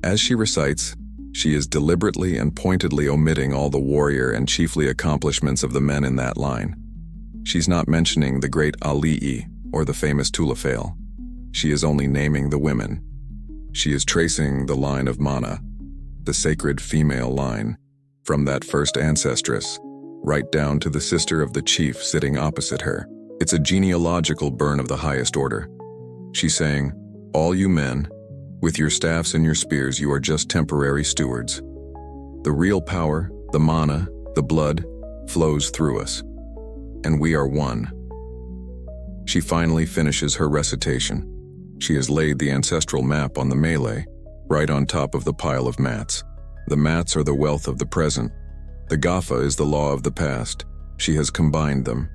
Speaker 1: As she recites, she is deliberately and pointedly omitting all the warrior and chiefly accomplishments of the men in that line. She's not mentioning the great Ali'i or the famous Tulafail. She is only naming the women. She is tracing the line of Mana, the sacred female line, from that first ancestress, right down to the sister of the chief sitting opposite her. It's a genealogical burn of the highest order. She's saying, all you men, with your staffs and your spears, you are just temporary stewards. The real power, the mana, the blood, flows through us, and we are one. She finally finishes her recitation. She has laid the ancestral map on the melee, right on top of the pile of mats. The mats are the wealth of the present. The Gafa is the law of the past. She has combined them.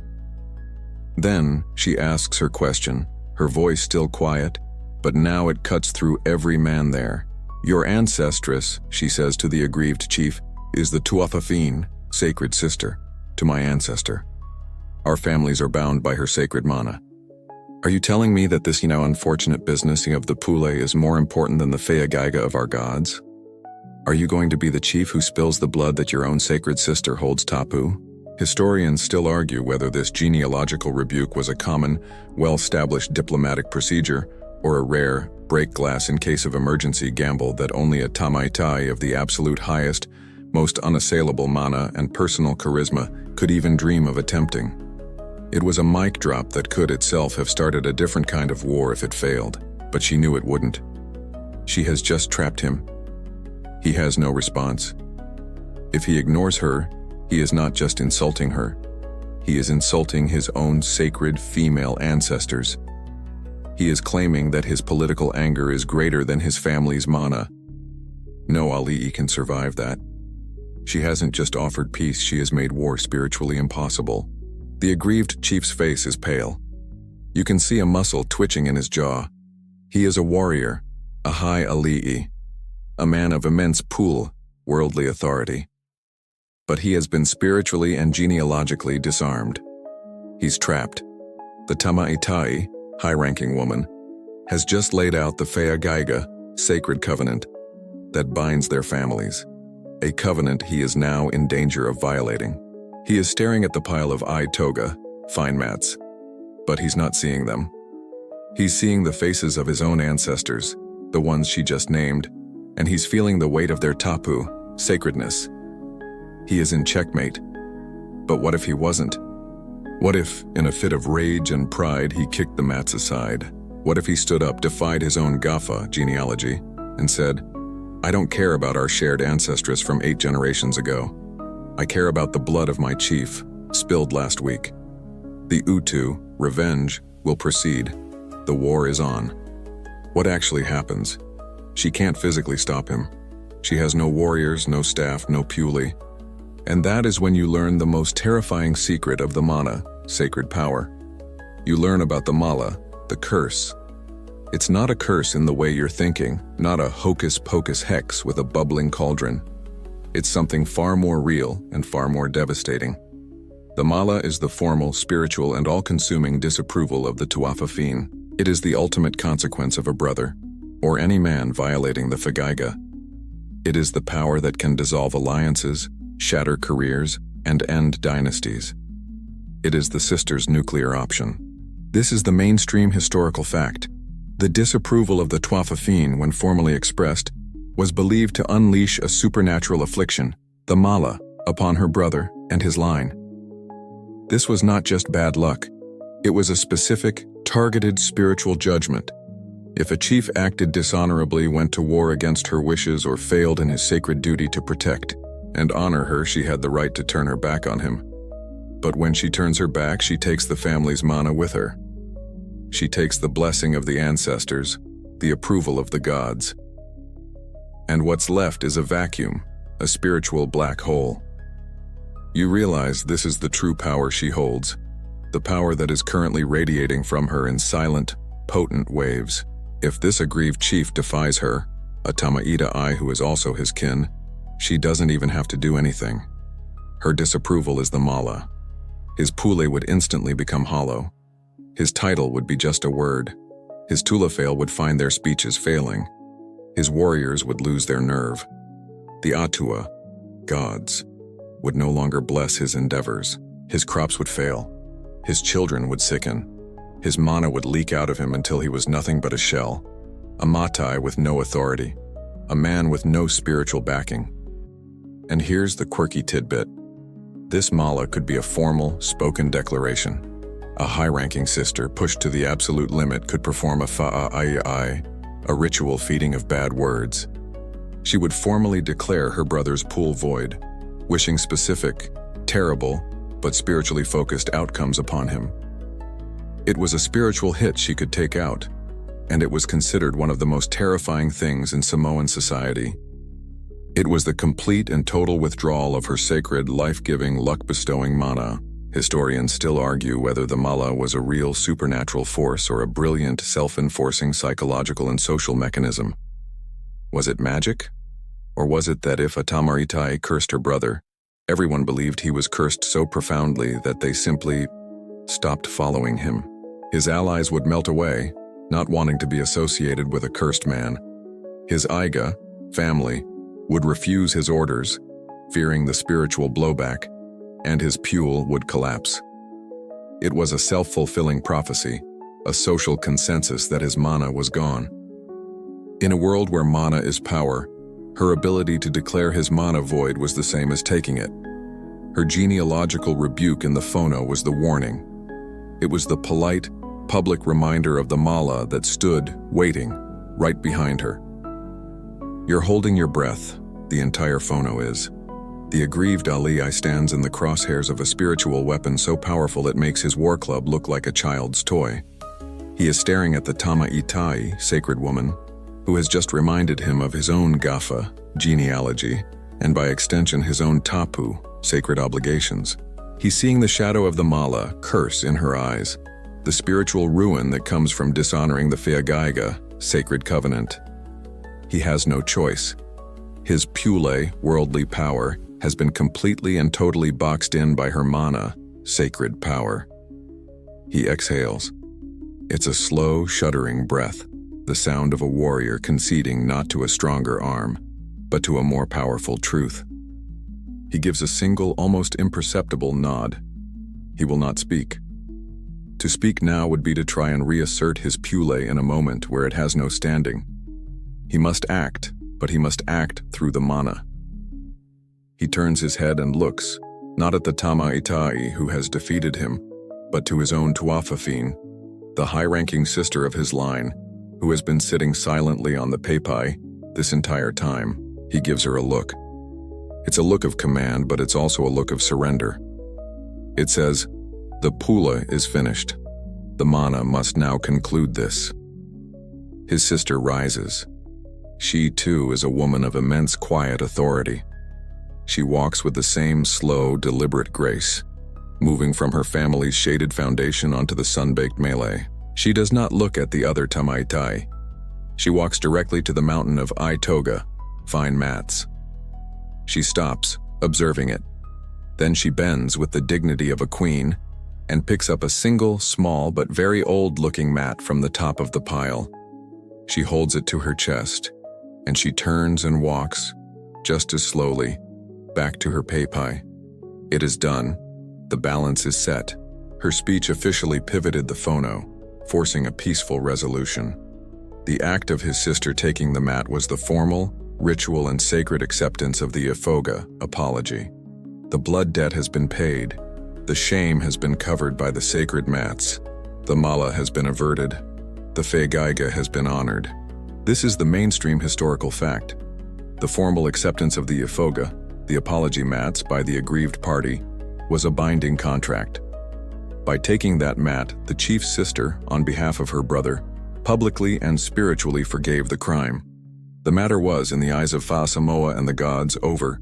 Speaker 1: Then she asks her question, her voice still quiet, but now it cuts through every man there. Your ancestress, she says to the aggrieved chief, is the Tuathafin, sacred sister, to my ancestor. Our families are bound by her sacred mana. Are you telling me that this unfortunate business of the Pule is more important than the Feagaiga of our gods? Are you going to be the chief who spills the blood that your own sacred sister holds tapu? Historians still argue whether this genealogical rebuke was a common, well-established diplomatic procedure or a rare, break-glass-in-case-of-emergency gamble that only a tamaitai of the absolute highest, most unassailable mana and personal charisma could even dream of attempting. It was a mic drop that could itself have started a different kind of war if it failed, but she knew it wouldn't. She has just trapped him. He has no response. If he ignores her, he is not just insulting her. He is insulting his own sacred female ancestors. He is claiming that his political anger is greater than his family's mana. No Ali'i can survive that. She hasn't just offered peace, she has made war spiritually impossible. The aggrieved chief's face is pale. You can see a muscle twitching in his jaw. He is a warrior, a high Ali'i, a man of immense pool, worldly authority. But he has been spiritually and genealogically disarmed. He's trapped. The Tamaitai, high-ranking woman, has just laid out the Feagaiga, sacred covenant, that binds their families. A covenant he is now in danger of violating. He is staring at the pile of toga, fine mats, but he's not seeing them. He's seeing the faces of his own ancestors, the ones she just named, and he's feeling the weight of their tapu, sacredness. He is in checkmate. But what if he wasn't? What if, in a fit of rage and pride, he kicked the mats aside? What if he stood up, defied his own Gafa genealogy, and said, I don't care about our shared ancestress from 8 generations ago. I care about the blood of my chief, spilled last week. The Utu, revenge, will proceed. The war is on. What actually happens? She can't physically stop him. She has no warriors, no staff, no puli. And that is when you learn the most terrifying secret of the mana, sacred power. You learn about the mala, the curse. It's not a curse in the way you're thinking, not a hocus-pocus hex with a bubbling cauldron. It's something far more real and far more devastating. The mala is the formal, spiritual, and all-consuming disapproval of the Tuathafin. It is the ultimate consequence of a brother, or any man violating the Feagaiga. It is the power that can dissolve alliances, shatter careers, and end dynasties. It is the sister's nuclear option. This is the mainstream historical fact. The disapproval of the Tuathafin, when formally expressed, was believed to unleash a supernatural affliction, the mala, upon her brother and his line. This was not just bad luck. It was a specific, targeted spiritual judgment. If a chief acted dishonorably, went to war against her wishes, or failed in his sacred duty to protect and honor her, she had the right to turn her back on him. But when she turns her back, she takes the family's mana with her. She takes the blessing of the ancestors, the approval of the gods. And what's left is a vacuum, a spiritual black hole. You realize this is the true power she holds, the power that is currently radiating from her in silent, potent waves. If this aggrieved chief defies her, a Tamaita who is also his kin, she doesn't even have to do anything. Her disapproval is the mala. His pule would instantly become hollow. His title would be just a word. His tulafale would find their speeches failing. His warriors would lose their nerve. The Atua, gods, would no longer bless his endeavors. His crops would fail. His children would sicken. His mana would leak out of him until he was nothing but a shell. A matai with no authority. A man with no spiritual backing. And here's the quirky tidbit. This mala could be a formal, spoken declaration. A high-ranking sister, pushed to the absolute limit, could perform a fa'ai'ai, a ritual feeding of bad words. She would formally declare her brother's pool void, wishing specific, terrible, but spiritually focused outcomes upon him. It was a spiritual hit she could take out, and it was considered one of the most terrifying things in Samoan society. It was the complete and total withdrawal of her sacred, life-giving, luck-bestowing mana. Historians still argue whether the mala was a real supernatural force or a brilliant, self-enforcing psychological and social mechanism. Was it magic? Or was it that if a Tamaritai cursed her brother, everyone believed he was cursed so profoundly that they simply stopped following him? His allies would melt away, not wanting to be associated with a cursed man. His Aiga, family, would refuse his orders, fearing the spiritual blowback, and his pule would collapse. It was a self-fulfilling prophecy, a social consensus that his mana was gone. In a world where mana is power, her ability to declare his mana void was the same as taking it. Her genealogical rebuke in the phono was the warning. It was the polite, public reminder of the mala that stood, waiting, right behind her. You're holding your breath, the entire phono is. The aggrieved Ali stands in the crosshairs of a spiritual weapon so powerful it makes his war club look like a child's toy. He is staring at the Tamaitai, sacred woman, who has just reminded him of his own Gafa, genealogy, and by extension his own Tapu, sacred obligations. He's seeing the shadow of the mala, curse, in her eyes, the spiritual ruin that comes from dishonoring the Feagaiga, sacred covenant. He has no choice. His pule, worldly power, has been completely and totally boxed in by her mana, sacred power. He exhales. It's a slow, shuddering breath, the sound of a warrior conceding not to a stronger arm, but to a more powerful truth. He gives a single, almost imperceptible nod. He will not speak. To speak now would be to try and reassert his pule in a moment where it has no standing. He must act, but he must act through the mana. He turns his head and looks, not at the Tamaitai who has defeated him, but to his own Tuafafine, the high-ranking sister of his line, who has been sitting silently on the pepai this entire time. He gives her a look. It's a look of command, but it's also a look of surrender. It says, the pula is finished. The mana must now conclude this. His sister rises. She, too, is a woman of immense quiet authority. She walks with the same slow, deliberate grace, moving from her family's shaded foundation onto the sun-baked melee. She does not look at the other Tamaitai. She walks directly to the mountain of Toga, fine mats. She stops, observing it. Then she bends with the dignity of a queen and picks up a single, small but very old-looking mat from the top of the pile. She holds it to her chest, and she turns and walks, just as slowly, back to her pepai. It is done. The balance is set. Her speech officially pivoted the phono, forcing a peaceful resolution. The act of his sister taking the mat was the formal, ritual and sacred acceptance of the Ifoga apology. The blood debt has been paid. The shame has been covered by the sacred mats. The mala has been averted. The Feagaiga has been honored. This is the mainstream historical fact. The formal acceptance of the Ifoga, the apology mats by the aggrieved party, was a binding contract. By taking that mat, the chief's sister, on behalf of her brother, publicly and spiritually forgave the crime. The matter was, in the eyes of Fa Samoa and the gods, over.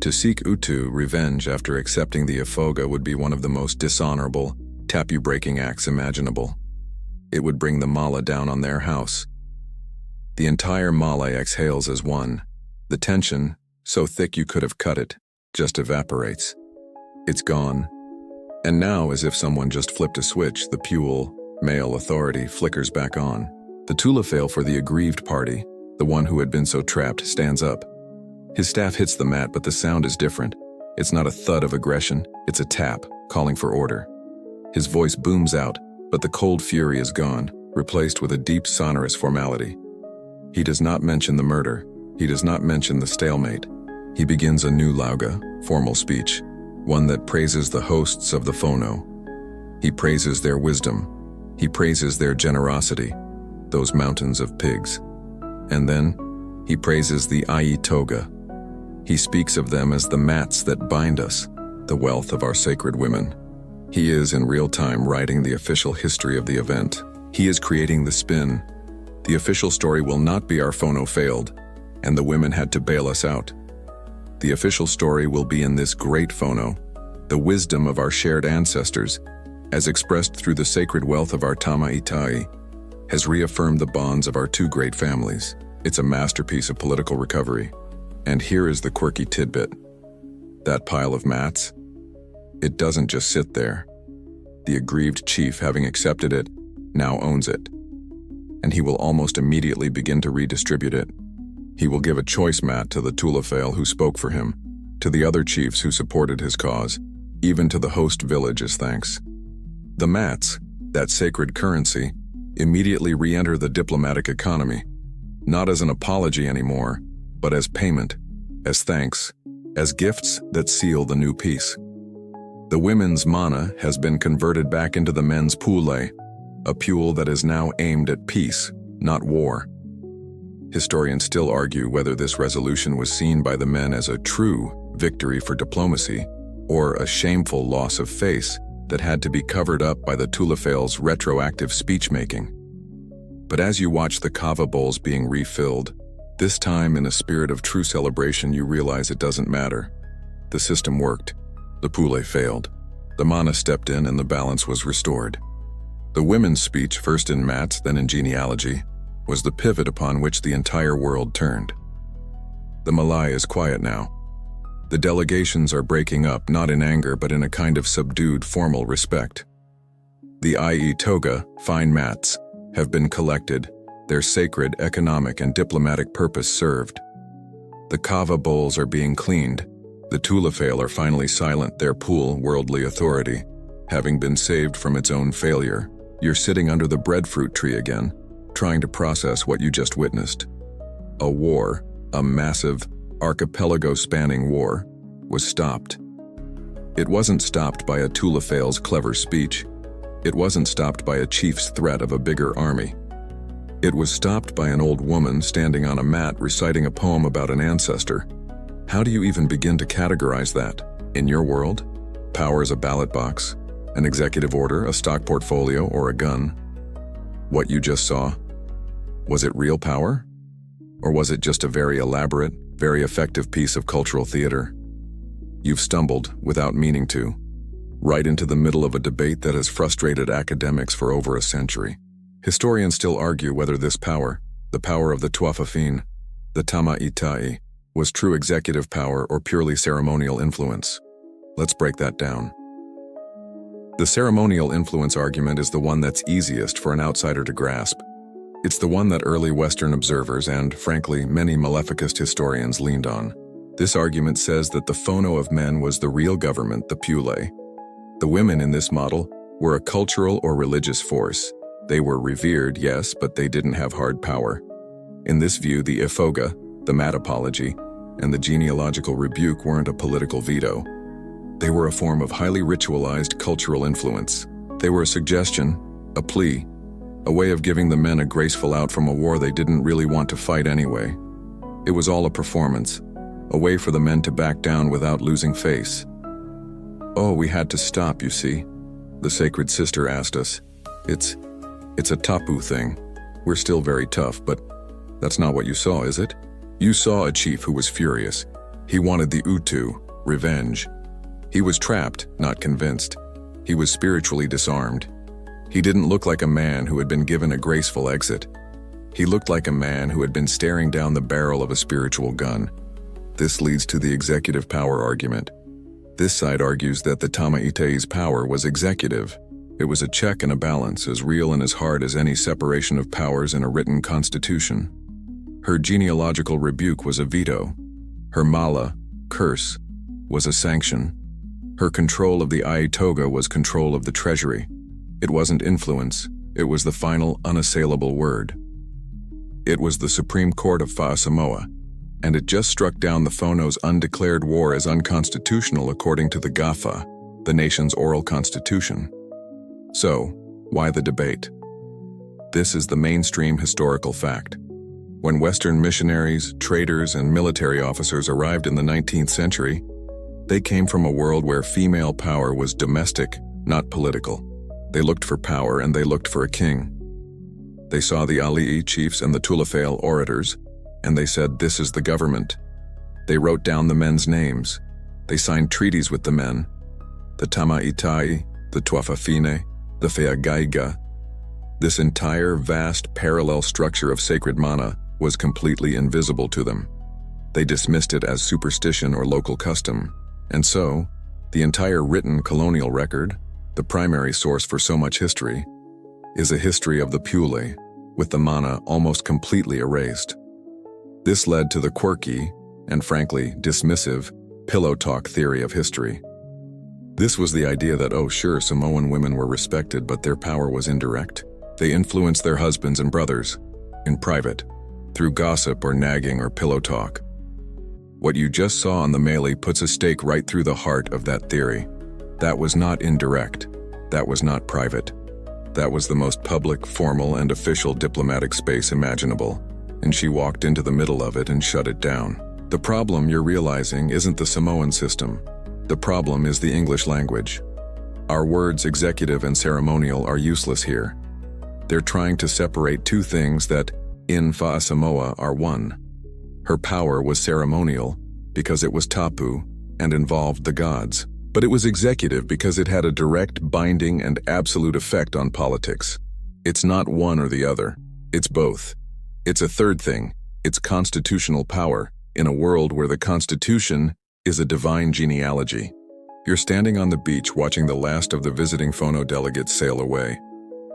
Speaker 1: To seek utu, revenge, after accepting the Ifoga would be one of the most dishonorable, tapu-breaking acts imaginable. It would bring the mala down on their house. The entire Malay exhales as one. The tension, so thick you could have cut it, just evaporates. It's gone. And now, as if someone just flipped a switch, the Pule, male authority, flickers back on. The Tulafale for the aggrieved party, the one who had been so trapped, stands up. His staff hits the mat, but the sound is different. It's not a thud of aggression, it's a tap, calling for order. His voice booms out, but the cold fury is gone, replaced with a deep, sonorous formality. He does not mention the murder. He does not mention the stalemate. He begins a new lauga, formal speech, one that praises the hosts of the Fono. He praises their wisdom. He praises their generosity, those mountains of pigs. And then, he praises the Ai Toga. He speaks of them as the mats that bind us, the wealth of our sacred women. He is, in real time, writing the official history of the event. He is creating the spin. The official story will not be our Fono failed, and the women had to bail us out. The official story will be in this great Fono, the wisdom of our shared ancestors, as expressed through the sacred wealth of our Tama Itai, has reaffirmed the bonds of our two great families. It's a masterpiece of political recovery. And here is the quirky tidbit. That pile of mats, it doesn't just sit there. The aggrieved chief, having accepted it, now owns it. And he will almost immediately begin to redistribute it. He will give a choice mat to the Tulafale who spoke for him, to the other chiefs who supported his cause, even to the host village as thanks. The mats, that sacred currency, immediately re-enter the diplomatic economy, not as an apology anymore, but as payment, as thanks, as gifts that seal the new peace. The women's mana has been converted back into the men's pule, a pule that is now aimed at peace, not war. Historians still argue whether this resolution was seen by the men as a true victory for diplomacy or a shameful loss of face that had to be covered up by the Tulafale's retroactive speech-making. But as you watch the kava bowls being refilled, this time in a spirit of true celebration, you realize it doesn't matter. The system worked. The pule failed. The mana stepped in and the balance was restored. The women's speech, first in mats, then in genealogy, was the pivot upon which the entire world turned. The Malay is quiet now. The delegations are breaking up, not in anger, but in a kind of subdued, formal respect. The Ai Toga, fine mats, have been collected, their sacred economic and diplomatic purpose served. The kava bowls are being cleaned. The Tulafale are finally silent, their pool, worldly authority, having been saved from its own failure. You're sitting under the breadfruit tree again, trying to process what you just witnessed. A war, a massive, archipelago-spanning war, was stopped. It wasn't stopped by a Tulafale's clever speech. It wasn't stopped by a chief's threat of a bigger army. It was stopped by an old woman standing on a mat reciting a poem about an ancestor. How do you even begin to categorize that? In your world, power is a ballot box, an executive order, a stock portfolio, or a gun. What you just saw, was it real power? Or was it just a very elaborate, very effective piece of cultural theater? You've stumbled, without meaning to, right into the middle of a debate that has frustrated academics for over a century. Historians still argue whether this power, the power of the Tuafafin, the Tama Itai, was true executive power or purely ceremonial influence. Let's break that down. The ceremonial influence argument is the one that's easiest for an outsider to grasp. It's the one that early Western observers and, frankly, many maleficist historians leaned on. This argument says that the Fono of men was the real government, the Pule. The women in this model were a cultural or religious force. They were revered, yes, but they didn't have hard power. In this view, the Ifoga, the mat apology, and the genealogical rebuke weren't a political veto. They were a form of highly ritualized cultural influence. They were a suggestion, a plea, a way of giving the men a graceful out from a war they didn't really want to fight anyway. It was all a performance, a way for the men to back down without losing face. Oh, we had to stop, you see, the sacred sister asked us. It's a tapu thing. We're still very tough, but that's not what you saw, is it? You saw a chief who was furious. He wanted the utu, revenge. He was trapped, not convinced. He was spiritually disarmed. He didn't look like a man who had been given a graceful exit. He looked like a man who had been staring down the barrel of a spiritual gun. This leads to the executive power argument. This side argues that the Tamaitai's power was executive. It was a check and a balance, as real and as hard as any separation of powers in a written constitution. Her genealogical rebuke was a veto. Her mala, curse, was a sanction. Her control of the Aitoga was control of the treasury. It wasn't influence, it was the final unassailable word. It was the Supreme Court of Samoa, and it just struck down the Fono's undeclared war as unconstitutional according to the GAFA, the nation's oral constitution. So, why the debate? This is the mainstream historical fact. When Western missionaries, traders, and military officers arrived in the 19th century, they came from a world where female power was domestic, not political. They looked for power and they looked for a king. They saw the Ali'i chiefs and the Tulafale Orators, and they said, "This is the government." They wrote down the men's names. They signed treaties with the men. The Tamaitai, the Tuafafine, the Feagaiga. This entire vast parallel structure of sacred mana was completely invisible to them. They dismissed it as superstition or local custom. And so, the entire written colonial record, the primary source for so much history, is a history of the Pule, with the mana almost completely erased. This led to the quirky, and frankly dismissive, pillow talk theory of history. This was the idea that, oh sure, Samoan women were respected, but their power was indirect. They influenced their husbands and brothers, in private, through gossip or nagging or pillow talk. What you just saw on the melee puts a stake right through the heart of that theory. That was not indirect. That was not private. That was the most public, formal, and official diplomatic space imaginable, and she walked into the middle of it and shut it down. The problem you're realizing isn't the Samoan system. The problem is the English language. Our words executive and ceremonial are useless here. They're trying to separate two things that, in Samoa, are one. Her power was ceremonial because it was tapu and involved the gods. But it was executive because it had a direct, binding, and absolute effect on politics. It's not one or the other. It's both. It's a third thing. It's constitutional power in a world where the Constitution is a divine genealogy. You're standing on the beach watching the last of the visiting Fono delegates sail away.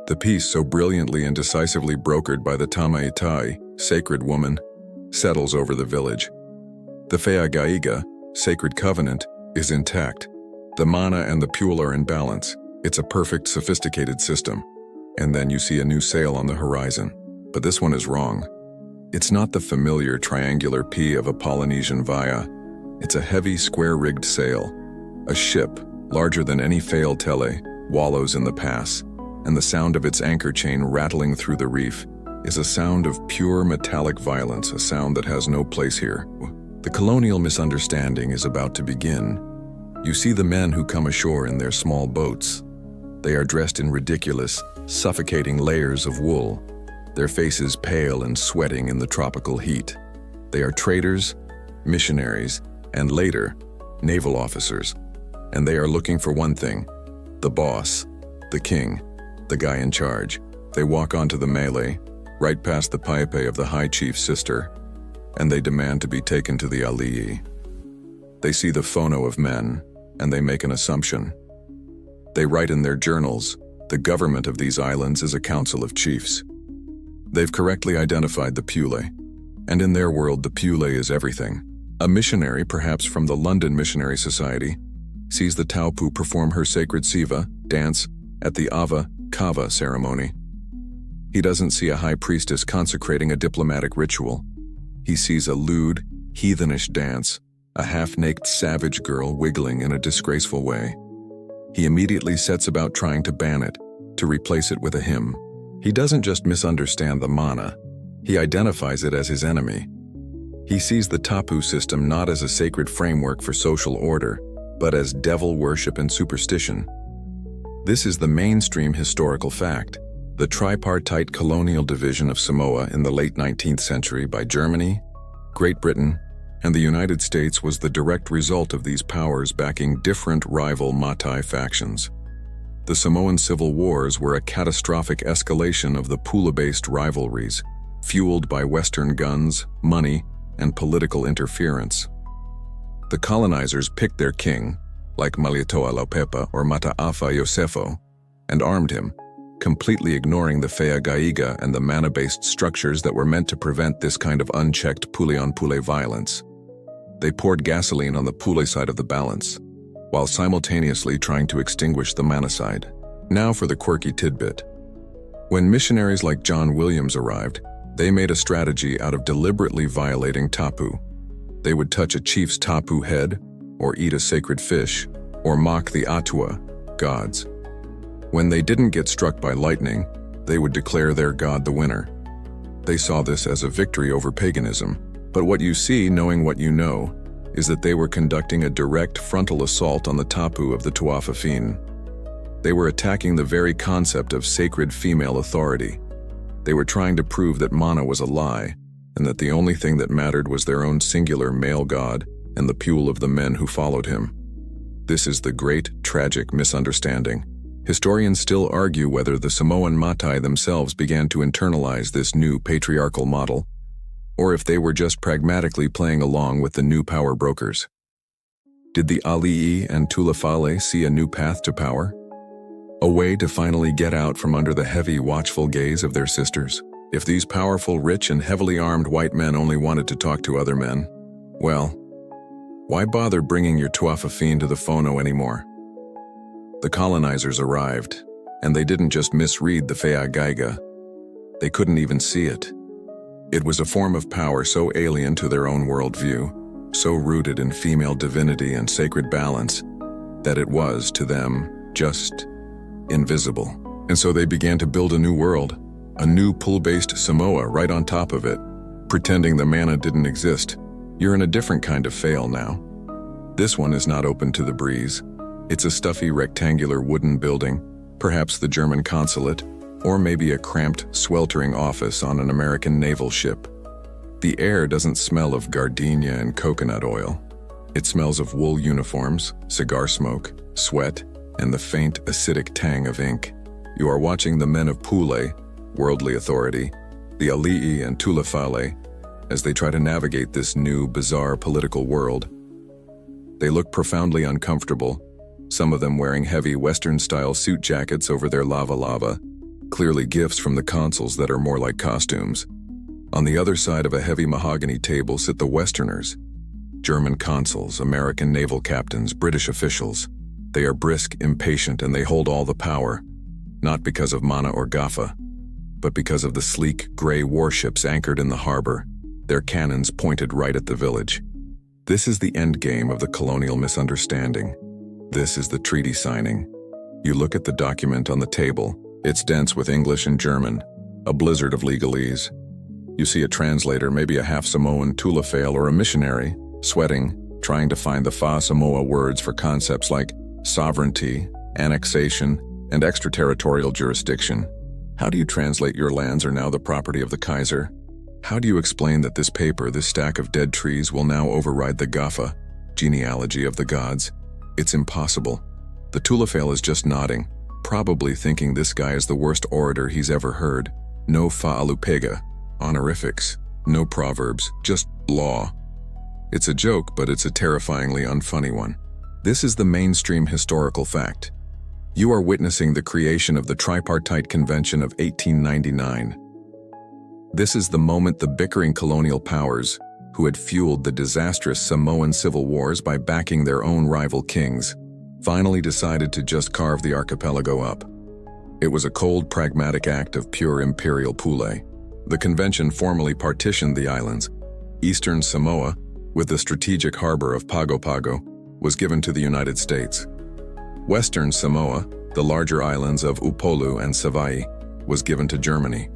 Speaker 1: The peace so brilliantly and decisively brokered by the Tamaitai, sacred woman, settles over the village. The Feagaiga, sacred covenant, is intact. The mana and the pule are in balance. It's a perfect, sophisticated system. And then you see a new sail on the horizon. But this one is wrong. It's not the familiar triangular P of a Polynesian via. It's a heavy, square-rigged sail. A ship, larger than any fail tele, wallows in the pass, and the sound of its anchor chain rattling through the reef is a sound of pure metallic violence, a sound that has no place here. The colonial misunderstanding is about to begin. You see the men who come ashore in their small boats. They are dressed in ridiculous, suffocating layers of wool, their faces pale and sweating in the tropical heat. They are traders, missionaries, and later, naval officers. And they are looking for one thing: the boss, the king, the guy in charge. They walk onto the melee, right past the paipe of the high chief's sister, and they demand to be taken to the Ali'i. They see the Fono of men, and they make an assumption. They write in their journals, the government of these islands is a council of chiefs. They've correctly identified the Pule, and in their world the Pule is everything. A missionary, perhaps from the London Missionary Society, sees the Taupu perform her sacred siva, dance, at the Ava Kava ceremony. He doesn't see a high priestess consecrating a diplomatic ritual. He sees a lewd, heathenish dance, a half-naked savage girl wiggling in a disgraceful way. He immediately sets about trying to ban it, to replace it with a hymn. He doesn't just misunderstand the mana, he identifies it as his enemy. He sees the tapu system not as a sacred framework for social order, but as devil worship and superstition. This is the mainstream historical fact. The tripartite colonial division of Samoa in the late 19th century by Germany, Great Britain, and the United States was the direct result of these powers backing different rival Matai factions. The Samoan civil wars were a catastrophic escalation of the Pula-based rivalries. fueled by Western guns, money, and political interference. The colonizers picked their king, like Malietoa Laupepa or Mataafa Yosefo, and armed him, completely ignoring the Feagaiga and the mana-based structures that were meant to prevent this kind of unchecked pule-on-pule violence. They poured gasoline on the pule side of the balance, while simultaneously trying to extinguish the mana side. Now for the quirky tidbit. When missionaries like John Williams arrived, they made a strategy out of deliberately violating tapu. They would touch a chief's tapu head, or eat a sacred fish, or mock the atua, gods. When they didn't get struck by lightning, they would declare their god the winner. They saw this as a victory over paganism, but what you see, knowing what you know, is that they were conducting a direct frontal assault on the tapu of the Tuatha. They were attacking the very concept of sacred female authority. They were trying to prove that mana was a lie, and that the only thing that mattered was their own singular male god and the pule of the men who followed him. This is the great, tragic misunderstanding. Historians still argue whether the Samoan Matai themselves began to internalize this new patriarchal model, or if they were just pragmatically playing along with the new power brokers. Did the Ali'i and Tulafale see a new path to power? A way to finally get out from under the heavy, watchful gaze of their sisters? If these powerful, rich, and heavily armed white men only wanted to talk to other men, well, why bother bringing your Tuatha to the Fono anymore? The colonizers arrived, and they didn't just misread the Feagaiga. They couldn't even see it. It was a form of power so alien to their own worldview, so rooted in female divinity and sacred balance, that it was, to them, just invisible. And so they began to build a new world, a new pull-based Samoa right on top of it, pretending the mana didn't exist. You're in a different kind of fail now. This one is not open to the breeze. It's a stuffy rectangular wooden building, perhaps the German consulate, or maybe a cramped, sweltering office on an American naval ship. The air doesn't smell of gardenia and coconut oil. It smells of wool uniforms, cigar smoke, sweat, and the faint, acidic tang of ink. You are watching the men of Pule, worldly authority, the Ali'i and Tulafale, as they try to navigate this new, bizarre political world. They look profoundly uncomfortable, some of them wearing heavy Western-style suit jackets over their lava, clearly gifts from the consuls that are more like costumes. On the other side of a heavy mahogany table sit the Westerners, German consuls, American naval captains, British officials. They are brisk, impatient, and they hold all the power, not because of mana or gafa, but because of the sleek, gray warships anchored in the harbor, their cannons pointed right at the village. This is the endgame of the colonial misunderstanding. This is the treaty signing. You look at the document on the table. It's dense with English and German, a blizzard of legalese. You see a translator, maybe a half Samoan Tulafale or a missionary, sweating, trying to find the Fa Samoa words for concepts like sovereignty, annexation, and extraterritorial jurisdiction. How do you translate your lands are now the property of the Kaiser? How do you explain that this paper, this stack of dead trees, will now override the Gafa, genealogy of the gods? It's impossible. The Tulafale is just nodding, probably thinking this guy is the worst orator he's ever heard. No fa'alupega, honorifics, no proverbs, just law. It's a joke, but it's a terrifyingly unfunny one. This is the mainstream historical fact. You are witnessing the creation of the Tripartite Convention of 1899. This is the moment the bickering colonial powers, who had fueled the disastrous Samoan civil wars by backing their own rival kings, finally decided to just carve the archipelago up. It was a cold, pragmatic act of pure imperial pule. The convention formally partitioned the islands. Eastern Samoa, with the strategic harbor of Pago Pago, was given to the United States. Western Samoa, the larger islands of Upolu and Savaii, was given to Germany.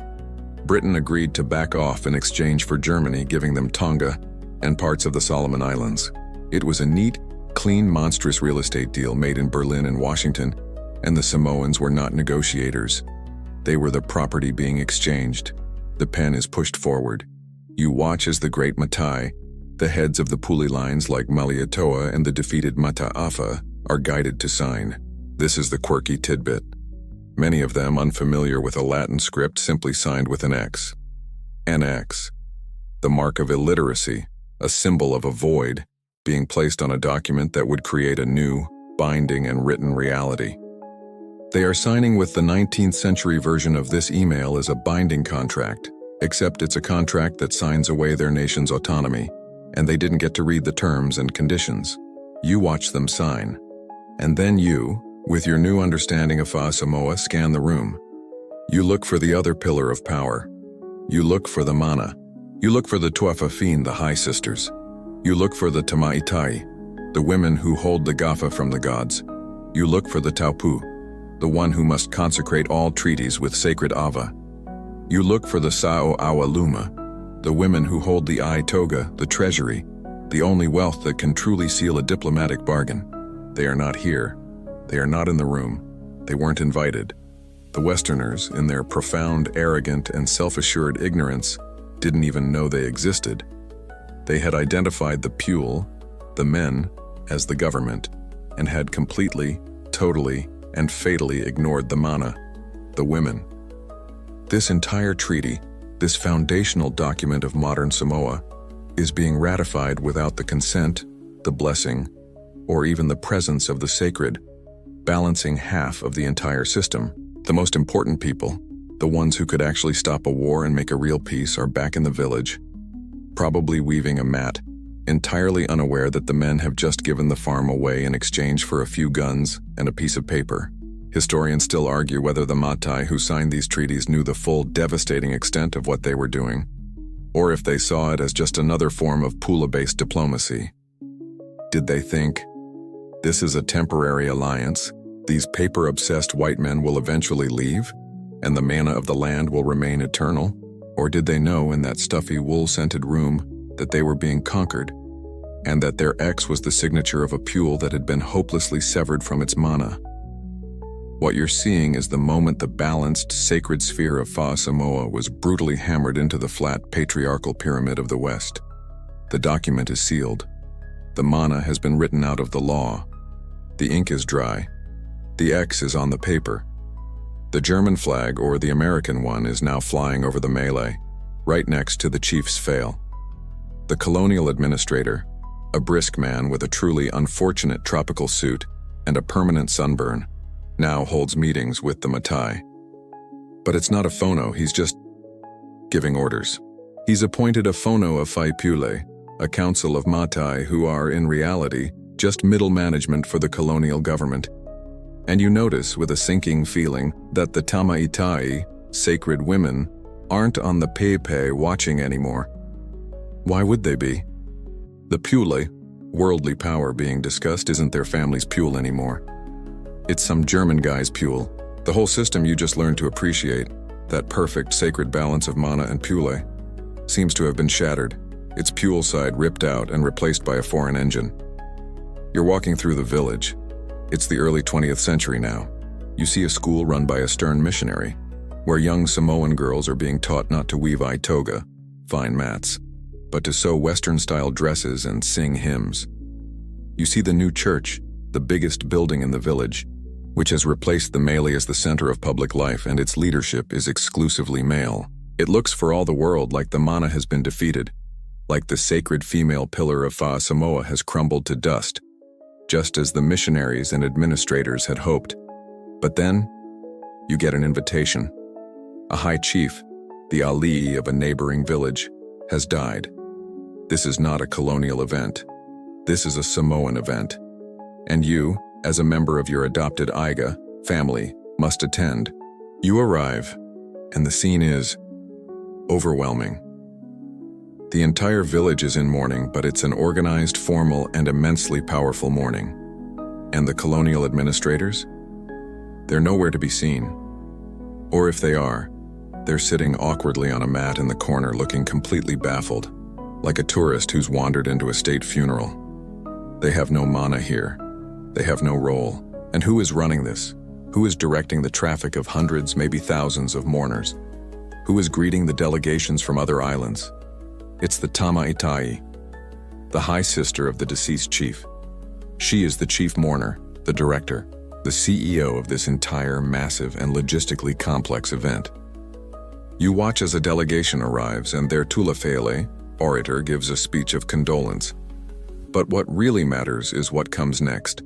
Speaker 1: Britain agreed to back off in exchange for Germany giving them Tonga and parts of the Solomon Islands. It was a neat, clean, monstrous real estate deal made in Berlin and Washington, and the Samoans were not negotiators. They were the property being exchanged. The pen is pushed forward. You watch as the great Matai, the heads of the Pule lines like Malietoa and the defeated Mataafa, are guided to sign. This is the quirky tidbit. Many of them, unfamiliar with a Latin script, simply signed with an X. NX, the mark of illiteracy, a symbol of a void, being placed on a document that would create a new, binding and written reality. They are signing with the 19th century version of this email as a binding contract, except it's a contract that signs away their nation's autonomy, and they didn't get to read the terms and conditions. You watch them sign. And then you, with your new understanding of Samoa, scan the room. You look for the other pillar of power. You look for the mana. You look for the Tuafafine, the High Sisters. You look for the Tamaitai, the women who hold the Gafa from the gods. You look for the Taupu, the one who must consecrate all treaties with sacred Ava. You look for the Sao Awaluma, the women who hold the Ai Toga, the treasury, the only wealth that can truly seal a diplomatic bargain. They are not here. They are not in the room. They weren't invited. The Westerners, in their profound, arrogant, and self-assured ignorance, didn't even know they existed. They had identified the Pule, the men, as the government, and had completely, totally, and fatally ignored the mana, the women. This entire treaty, this foundational document of modern Samoa, is being ratified without the consent, the blessing, or even the presence of the sacred, balancing half of the entire system. The most important people, the ones who could actually stop a war and make a real peace, are back in the village, probably weaving a mat, entirely unaware that the men have just given the farm away in exchange for a few guns and a piece of paper. Historians still argue whether the Matai who signed these treaties knew the full devastating extent of what they were doing, or if they saw it as just another form of Pula-based diplomacy. Did they think, this is a temporary alliance, these paper-obsessed white men will eventually leave, and the mana of the land will remain eternal? Or did they know in that stuffy wool-scented room that they were being conquered, and that their X was the signature of a Pule that had been hopelessly severed from its mana? What you're seeing is the moment the balanced, sacred sphere of Samoa was brutally hammered into the flat, patriarchal pyramid of the West. The document is sealed. The mana has been written out of the law. The ink is dry. The X is on the paper. The German flag, or the American one, is now flying over the melee, right next to the chief's fail. The colonial administrator, a brisk man with a truly unfortunate tropical suit and a permanent sunburn, now holds meetings with the Matai. But it's not a phono, he's just giving orders. He's appointed a phono of Pule, a council of Matai who are, in reality, just middle management for the colonial government. And you notice, with a sinking feeling, that the Tamaitai, sacred women, aren't on the Pepe watching anymore. Why would they be? The Pule, worldly power being discussed, isn't their family's Pule anymore. It's some German guy's Pule. The whole system you just learned to appreciate, that perfect sacred balance of mana and Pule, seems to have been shattered, its Pule side ripped out and replaced by a foreign engine. You're walking through the village. It's the early 20th century now. You see a school run by a stern missionary, where young Samoan girls are being taught not to weave ai toga, fine mats, but to sew Western-style dresses and sing hymns. You see the new church, the biggest building in the village, which has replaced the melee as the center of public life, and its leadership is exclusively male. It looks for all the world like the mana has been defeated, like the sacred female pillar of Samoa has crumbled to dust, just as the missionaries and administrators had hoped. But then, you get an invitation. A high chief, the Ali of a neighboring village, has died. This is not a colonial event. This is a Samoan event. And you, as a member of your adopted Aiga family, must attend. You arrive, and the scene is overwhelming. The entire village is in mourning, but it's an organized, formal, and immensely powerful mourning. And the colonial administrators? They're nowhere to be seen. Or if they are, they're sitting awkwardly on a mat in the corner looking completely baffled, like a tourist who's wandered into a state funeral. They have no mana here. They have no role. And who is running this? Who is directing the traffic of hundreds, maybe thousands of mourners? Who is greeting the delegations from other islands? It's the Tamaitai, the high sister of the deceased chief. She is the chief mourner, the director, the CEO of this entire massive and logistically complex event. You watch as a delegation arrives and their Tulafele, orator, gives a speech of condolence. But what really matters is what comes next.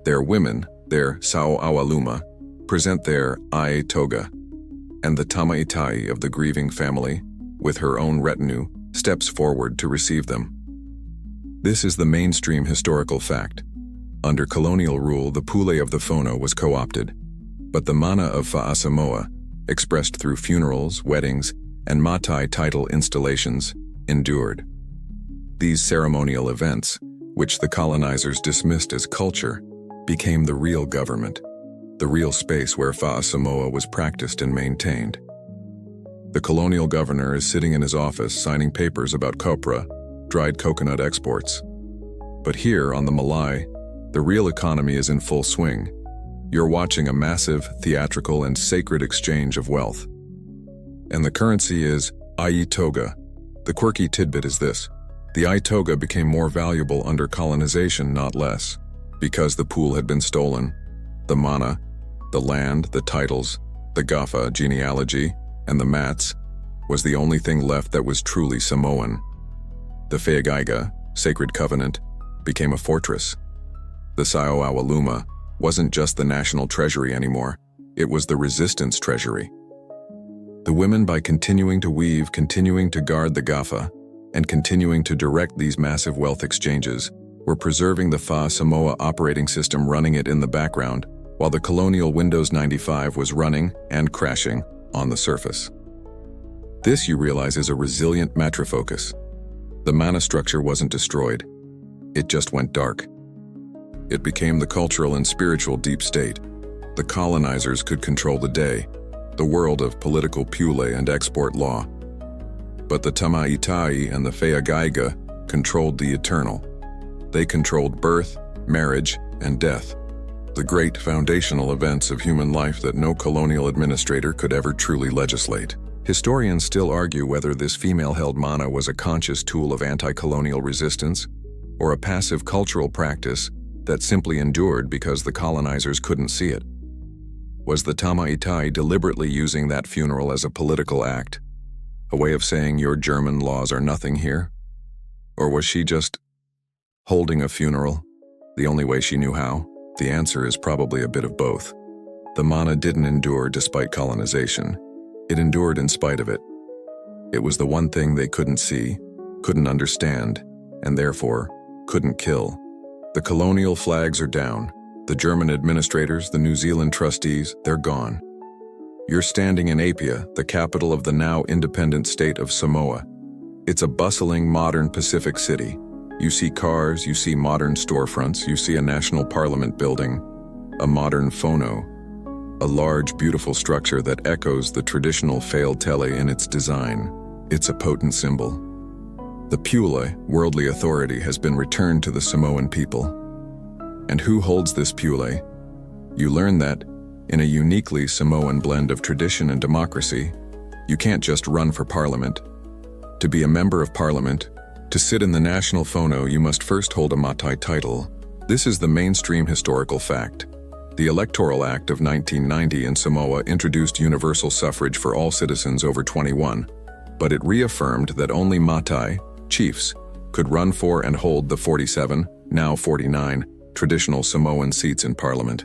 Speaker 1: Their women, their Sauawaluma, present their Ai Toga, and the Tamaitai of the grieving family, with her own retinue, steps forward to receive them. This is the mainstream historical fact. Under colonial rule, the pule of the fono was co-opted, but the mana of Fa'asamoa, expressed through funerals, weddings, and matai title installations, endured. These ceremonial events, which the colonizers dismissed as culture, became the real government, the real space where Fa'asamoa was practiced and maintained. The colonial governor is sitting in his office signing papers about copra, dried coconut exports. But here on the Malay, the real economy is in full swing. You're watching a massive, theatrical, and sacred exchange of wealth. And the currency is Ai Toga. The quirky tidbit is this: the Ai Toga became more valuable under colonization, not less, because the pool had been stolen. The mana, the land, the titles, the gafa, genealogy, and the mats, was the only thing left that was truly Samoan. The Feagaiga, sacred covenant, became a fortress. The Sauawaluma wasn't just the national treasury anymore, it was the resistance treasury. The women, by continuing to weave, continuing to guard the gafa, and continuing to direct these massive wealth exchanges, were preserving the Fa'asamoa operating system, running it in the background, while the colonial Windows 95 was running and crashing on the surface. This, you realize, is a resilient matrifocus. The mana structure wasn't destroyed. It just went dark. It became the cultural and spiritual deep state. The colonizers could control the day, the world of political pule and export law. But the Tamaitai and the Feagaiga controlled the eternal. They controlled birth, marriage, and death, the great foundational events of human life that no colonial administrator could ever truly legislate. Historians still argue whether this female-held mana was a conscious tool of anti-colonial resistance or a passive cultural practice that simply endured because the colonizers couldn't see it. Was the Tamaitai deliberately using that funeral as a political act, a way of saying your German laws are nothing here? Or was she just holding a funeral the only way she knew how? The answer is probably a bit of both. The mana didn't endure despite colonization. It endured in spite of it. It was the one thing they couldn't see, couldn't understand, and therefore couldn't kill. The colonial flags are down. The German administrators, the New Zealand trustees, they're gone. You're standing in Apia, the capital of the now independent state of Samoa. It's a bustling, modern Pacific city. You see cars, you see modern storefronts, you see a national parliament building, a modern phono, a large, beautiful structure that echoes the traditional failed tele in its design. It's a potent symbol. The Pule, worldly authority, has been returned to the Samoan people. And who holds this Pule? You learn that, in a uniquely Samoan blend of tradition and democracy, you can't just run for parliament. To be a member of parliament, to sit in the national phono, you must first hold a matai title. This is the mainstream historical fact. The Electoral Act of 1990 in Samoa introduced universal suffrage for all citizens over 21, but it reaffirmed that only matai, chiefs, could run for and hold the 47, now 49, traditional Samoan seats in parliament.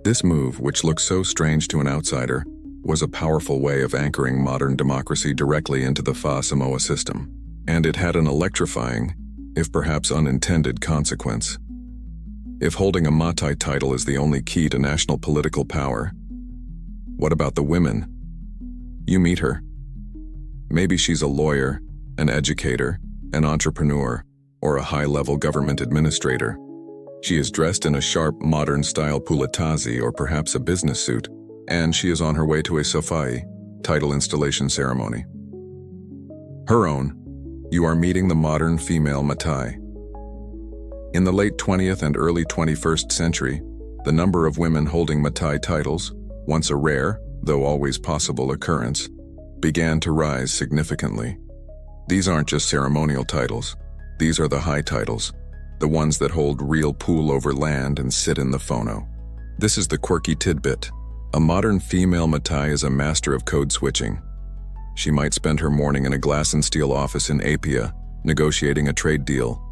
Speaker 1: This move, which looks so strange to an outsider, was a powerful way of anchoring modern democracy directly into the Fa'asamoa system. And it had an electrifying, if perhaps unintended, consequence. If holding a matai title is the only key to national political power, what about the women? You meet her. Maybe she's a lawyer, an educator, an entrepreneur, or a high-level government administrator. She is dressed in a sharp, modern-style pulatazi or perhaps a business suit, and she is on her way to a sofai, title installation ceremony. Her own, you are meeting the modern female matai. In the late 20th and early 21st century, the number of women holding matai titles, once a rare, though always possible occurrence, began to rise significantly. These aren't just ceremonial titles. These are the high titles, the ones that hold real pool over land and sit in the phono. This is the quirky tidbit. A modern female matai is a master of code switching. she might spend her morning in a glass and steel office in Apia, negotiating a trade deal.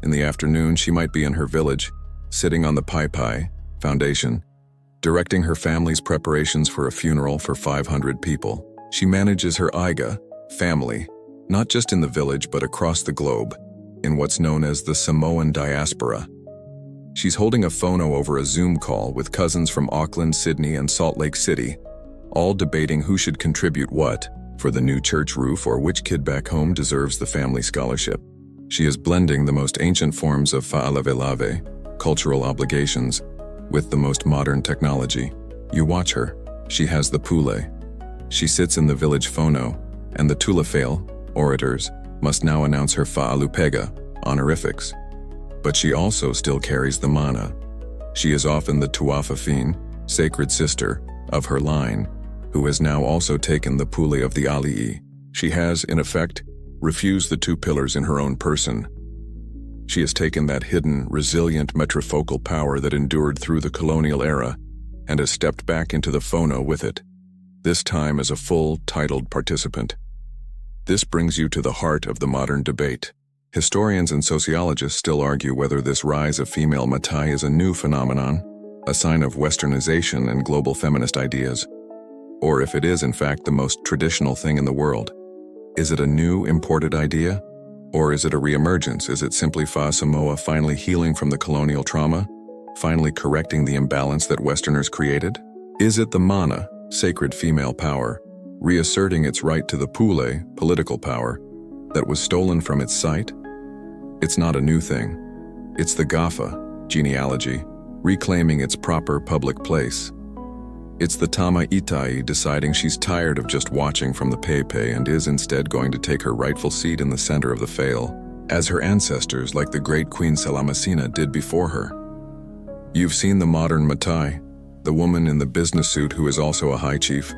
Speaker 1: In the afternoon, she might be in her village, sitting on the Pai Pai Foundation, directing her family's preparations for a funeral for 500 people. She manages her Aiga, family, not just in the village but across the globe, in what's known as the Samoan diaspora. She's holding a phono over a Zoom call with cousins from Auckland, Sydney, and Salt Lake City, all debating who should contribute what for the new church roof or which kid back home deserves the family scholarship. She is blending the most ancient forms of fa'alavelave, cultural obligations, with the most modern technology. You watch her. She has the pule. She sits in the village phono, and the tulafale, Orators, must now announce her fa'alupega, honorifics. But she also still carries the mana. She is often the tuafafine, sacred sister, of her line, who has now also taken the pule of the ali'i. She has, in effect, refused the two pillars in her own person. She has taken that hidden, resilient metrofocal power that endured through the colonial era and has stepped back into the phono with it, this time as a full, titled participant. This brings you to the heart of the modern debate. Historians and sociologists still argue whether this rise of female matai is a new phenomenon, a sign of westernization and global feminist ideas, or if it is in fact the most traditional thing in the world. Is it a new, imported idea? Or is it a reemergence? Is it simply Fa Samoa finally healing from the colonial trauma, finally correcting the imbalance that Westerners created? Is it the mana, sacred female power, reasserting its right to the pule, political power, that was stolen from its site? It's not a new thing. It's the Gafa, genealogy, reclaiming its proper public place. It's the Tama Itai deciding she's tired of just watching from the Pepe and is instead going to take her rightful seat in the center of the Fail, as her ancestors like the great Queen Salamasina did before her. You've seen the modern Matai, the woman in the business suit who is also a high chief,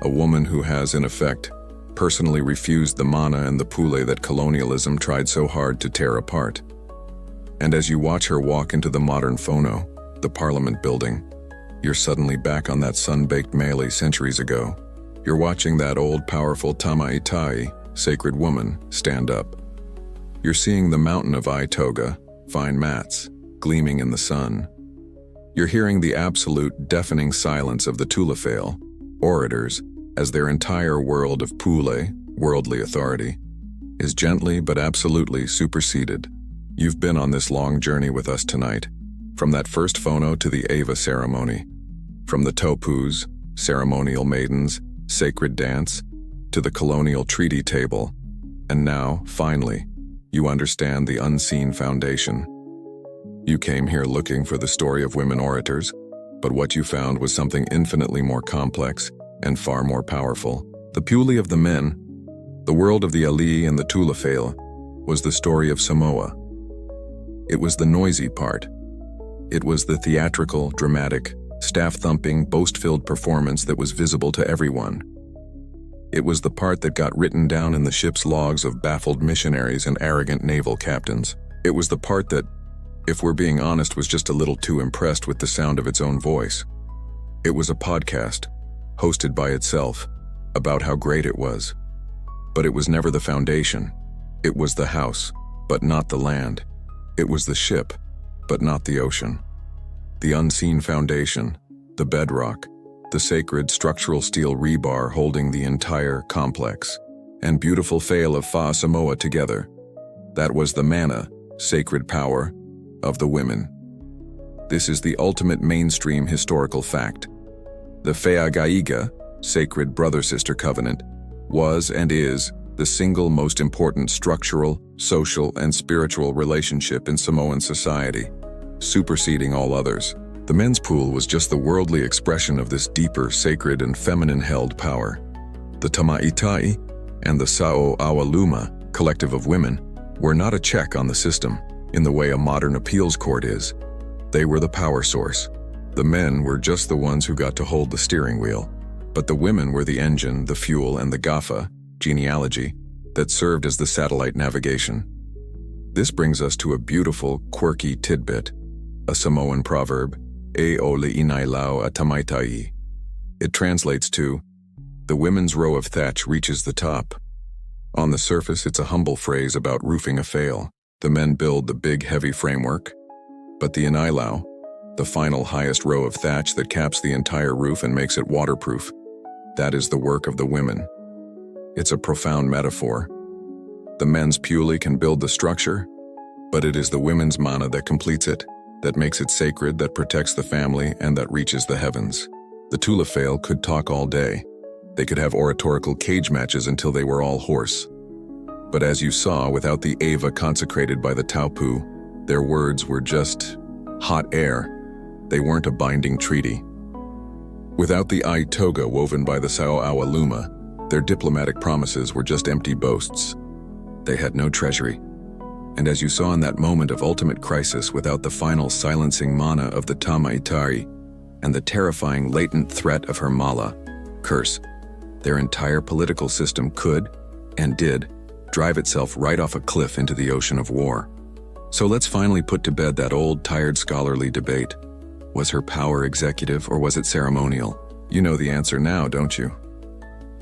Speaker 1: a woman who has, in effect, personally refused the mana and the pule that colonialism tried so hard to tear apart. And as you watch her walk into the modern phono, the parliament building, you're suddenly back on that sun-baked melee centuries ago. You're watching that old, powerful Tamaitai, sacred woman, stand up. You're seeing the mountain of Aitoga, fine mats, gleaming in the sun. You're hearing the absolute, deafening silence of the Tulafale, Orators, as their entire world of pule, worldly authority, is gently but absolutely superseded. You've been on this long journey with us tonight, from that first phono to the Ava ceremony, from the topus, ceremonial maidens, sacred dance, to the colonial treaty table, and now, finally, you understand the unseen foundation. You came here looking for the story of women orators, but what you found was something infinitely more complex and far more powerful. The pule of the men, the world of the Ali and the Tulafale, was the story of Samoa. It was the noisy part. It was the theatrical, dramatic, staff-thumping, boast-filled performance that was visible to everyone. It was the part that got written down in the ship's logs of baffled missionaries and arrogant naval captains. It was the part that, if we're being honest, was just a little too impressed with the sound of its own voice. It was a podcast, hosted by itself, about how great it was. But it was never the foundation. It was the house, but not the land. It was the ship, but not the ocean. The unseen foundation, the bedrock, the sacred structural steel rebar holding the entire complex and beautiful Fail of Fa Samoa together. That was the mana, sacred power, of the women. This is the ultimate mainstream historical fact. The Feagaiga, sacred brother-sister covenant, was and is the single most important structural, social, and spiritual relationship in Samoan society, superseding all others. The men's pool was just the worldly expression of this deeper, sacred, and feminine-held power. The Tamaitai and the Sao Awaluma, collective of women, were not a check on the system, in the way a modern appeals court is. They were the power source. The men were just the ones who got to hold the steering wheel, but the women were the engine, the fuel, and the gafa, genealogy, that served as the satellite navigation. This brings us to a beautiful, quirky tidbit, a Samoan proverb, E o le'inai lau a tamaitai. It translates to, The women's row of thatch reaches the top. On the surface, it's a humble phrase about roofing a fail. The men build the big, heavy framework. But the inilau, the final highest row of thatch that caps the entire roof and makes it waterproof, that is the work of the women. It's a profound metaphor. The men's puli can build the structure, but it is the women's mana that completes it, that makes it sacred, that protects the family, and that reaches the heavens. The Tulafale could talk all day. They could have oratorical cage matches until they were all hoarse. But as you saw, without the Ava consecrated by the Taupu, their words were just hot air. They weren't a binding treaty. Without the I toga woven by the Saoawa Luma, their diplomatic promises were just empty boasts. They had no treasury. And as you saw in that moment of ultimate crisis, without the final silencing mana of the Tamaitari and the terrifying latent threat of her mala, curse, their entire political system could, and did, drive itself right off a cliff into the ocean of war. So let's finally put to bed that old, tired scholarly debate. Was her power executive or was it ceremonial? You know the answer now, don't you?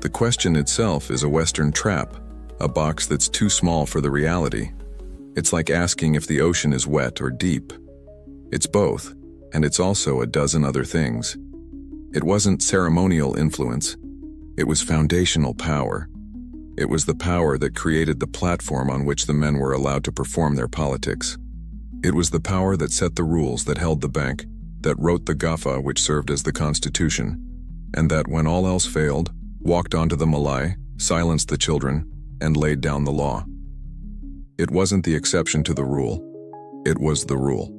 Speaker 1: The question itself is a Western trap, a box that's too small for the reality. It's like asking if the ocean is wet or deep. It's both, and it's also a dozen other things. It wasn't ceremonial influence. It was foundational power. It was the power that created the platform on which the men were allowed to perform their politics. It was the power that set the rules, that held the bank, that wrote the Gafa which served as the Constitution, and that, when all else failed, walked onto the Malay, silenced the children, and laid down the law. It wasn't the exception to the rule. It was the rule.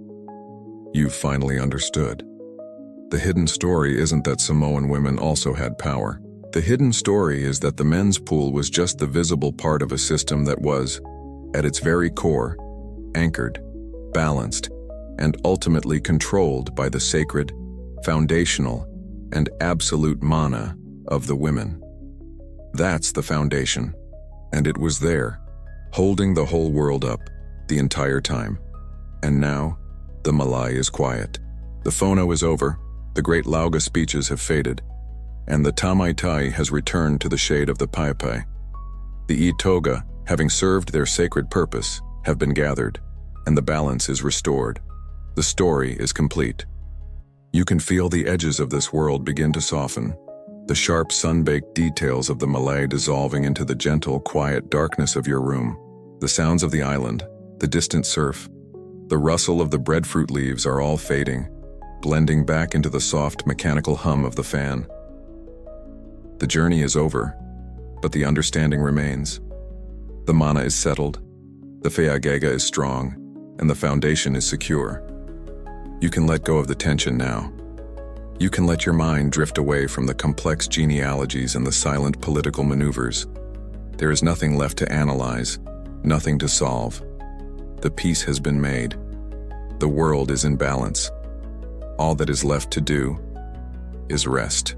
Speaker 1: You've finally understood. The hidden story isn't that Samoan women also had power. The hidden story is that the men's pool was just the visible part of a system that was, at its very core, anchored, balanced, and ultimately controlled by the sacred, foundational, and absolute mana of the women. That's the foundation, and it was there, holding the whole world up, the entire time. And now, the Malay is quiet. The Fono is over, the great Lauga speeches have faded, and the Tamaitai has returned to the shade of the Paipai. The Itoga, having served their sacred purpose, have been gathered, and the balance is restored. The story is complete. You can feel the edges of this world begin to soften, the sharp sun-baked details of the Malay dissolving into the gentle, quiet darkness of your room. The sounds of the island, the distant surf, the rustle of the breadfruit leaves are all fading, blending back into the soft, mechanical hum of the fan. The journey is over, but the understanding remains. The mana is settled, the Feagega is strong, and the foundation is secure. You can let go of the tension now. You can let your mind drift away from the complex genealogies and the silent political maneuvers. There is nothing left to analyze, nothing to solve. The peace has been made. The world is in balance. All that is left to do is rest.